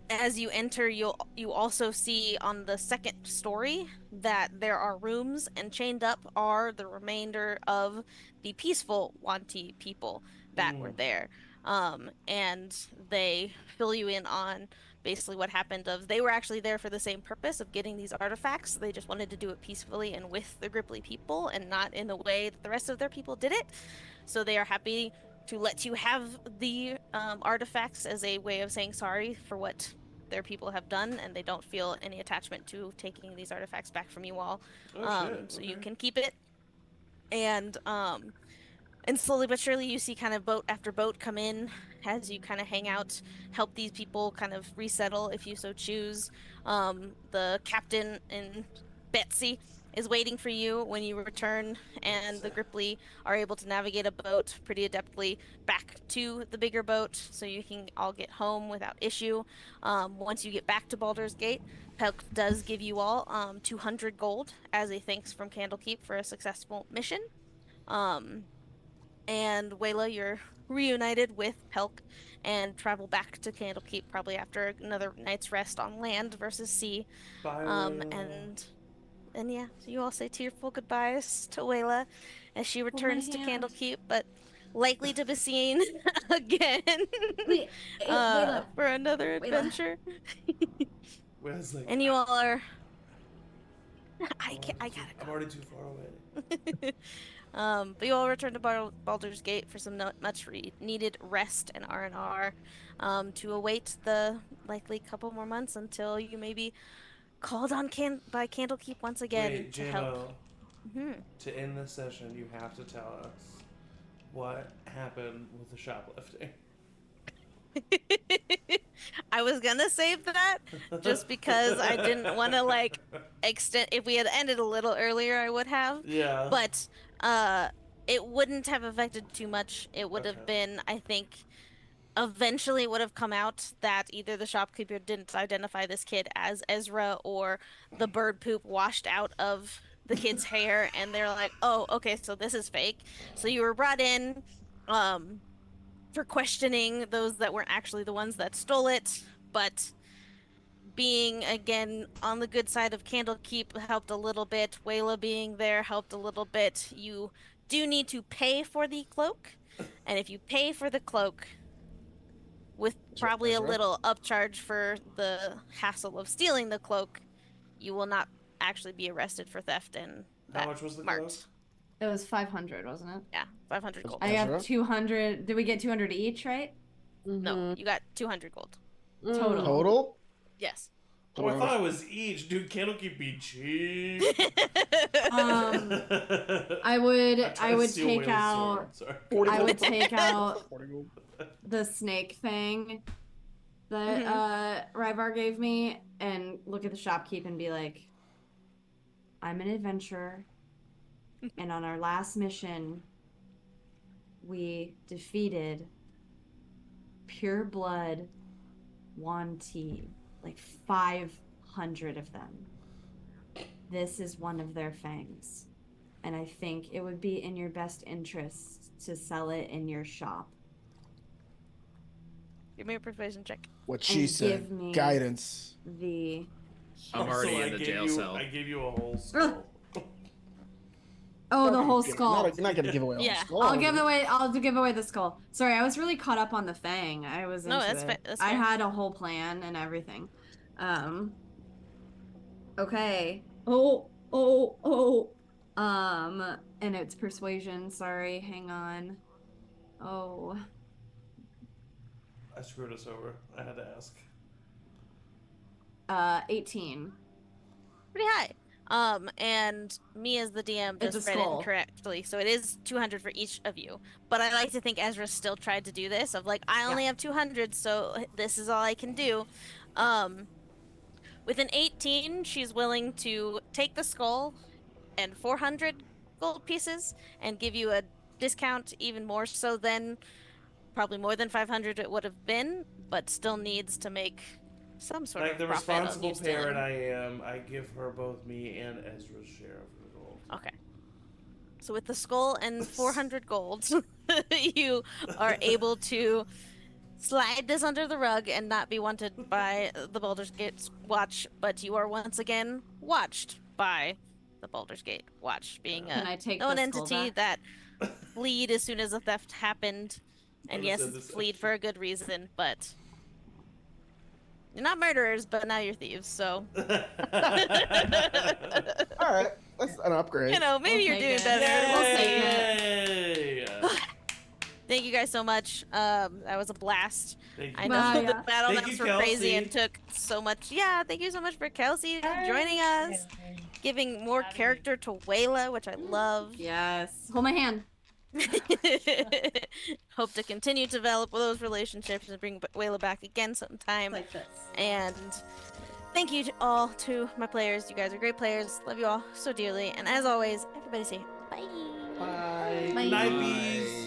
As you enter, you also see on the second story that there are rooms, and chained up are the remainder of the peaceful Wanti people that were there. And they fill you in on basically what happened. They were actually there for the same purpose of getting these artifacts. They just wanted to do it peacefully and with the Gripply people, and not in the way that the rest of their people did it. So they are happy to let you have the artifacts as a way of saying sorry for what their people have done, and they don't feel any attachment to taking these artifacts back from you all. So you can keep it. And slowly but surely you see kind of boat after boat come in as you kind of hang out, help these people kind of resettle if you so choose. The captain and Betsy is waiting for you when you return, and the Gripply are able to navigate a boat pretty adeptly back to the bigger boat, so you can all get home without issue. Once you get back to Baldur's Gate, Pelk does give you all 200 gold as a thanks from Candlekeep for a successful mission. And Wayla, you're reunited with Pelk and travel back to Candlekeep probably after another night's rest on land versus sea. Bye, And yeah, so you all say tearful goodbyes to Wayla as she returns to Candlekeep, but likely to be seen again for another adventure. And you all are. I gotta go. I'm already too far away. But you all return to Baldur's Gate for some much needed rest and R&R, to await the likely couple more months until you may be called on by Candlekeep once again. Wait, to JMO, help. To end this session, you have to tell us what happened with the shoplifting. I was gonna save that just because I didn't want to extend. If we had ended a little earlier, I would have. Yeah. But it wouldn't have affected too much. It would have been, I think, eventually it would have come out that either the shopkeeper didn't identify this kid as Ezra, or the bird poop washed out of the kid's hair, and they're like, oh, okay, so this is fake. So you were brought in for questioning those that weren't actually the ones that stole it, but being, again, on the good side of Candlekeep helped a little bit. Wayla being there helped a little bit. You do need to pay for the cloak, and if you pay for the cloak, with probably a little upcharge for the hassle of stealing the cloak, you will not actually be arrested for theft and How much was the cloak? It was 500, wasn't it? Yeah, 500 gold. I have 200. Did we get 200 each, right? No, you got 200 gold. Total. Total? Yes. Oh, I thought it was each. Dude, Candlekeep be cheap. I would take out the snake thing that Ryvar gave me and look at the shopkeep and be like, I'm an adventurer, and on our last mission we defeated pure blood Wanti, like 500 of them. This is one of their fangs, and I think it would be in your best interest to sell it in your shop. Give me a persuasion check. What she said. Guidance. I'm already in the jail cell. I gave you a whole skull. Oh, the whole skull. You're not gonna give away all the skull. I'll give away the skull. Sorry, I was really caught up on the fang. I was into it. That's I fair. had a whole plan and everything. Okay. And it's persuasion. Sorry, hang on. Oh. I screwed us over. I had to ask. 18. Pretty high. And me as the DM just read it incorrectly, so it is 200 for each of you. But I like to think Ezra still tried to do this of like, I only have 200, so this is all I can do. With an 18, she's willing to take the skull and 400 gold pieces and give you a discount even more so than probably more than 500 it would have been, but still needs to make some sort of the profit responsible on you parent stealing. I am, I give her both me and Ezra's share of the gold. Okay. So with the skull and 400 gold, you are able to slide this under the rug and not be wanted by the Baldur's Gate Watch, but you are once again watched by the Baldur's Gate Watch, being a known entity that fled as soon as the theft happened. And yes, fled for a good reason, but you're not murderers, but now you're thieves, so. Alright, that's an upgrade. You know, maybe you're doing better. Yay! We'll take it. Thank you guys so much. That was a blast. I know the battle maps were crazy and took so much. Yeah, thank you so much for Kelsey joining us, giving more character to Wayla, which I love. Yes. Hold my hand. Hope to continue to develop those relationships and bring Wayla back again sometime. Like this. And thank you to all to my players. You guys are great players. Love you all so dearly. And as always, everybody say bye. Bye. Bye. Night, bees.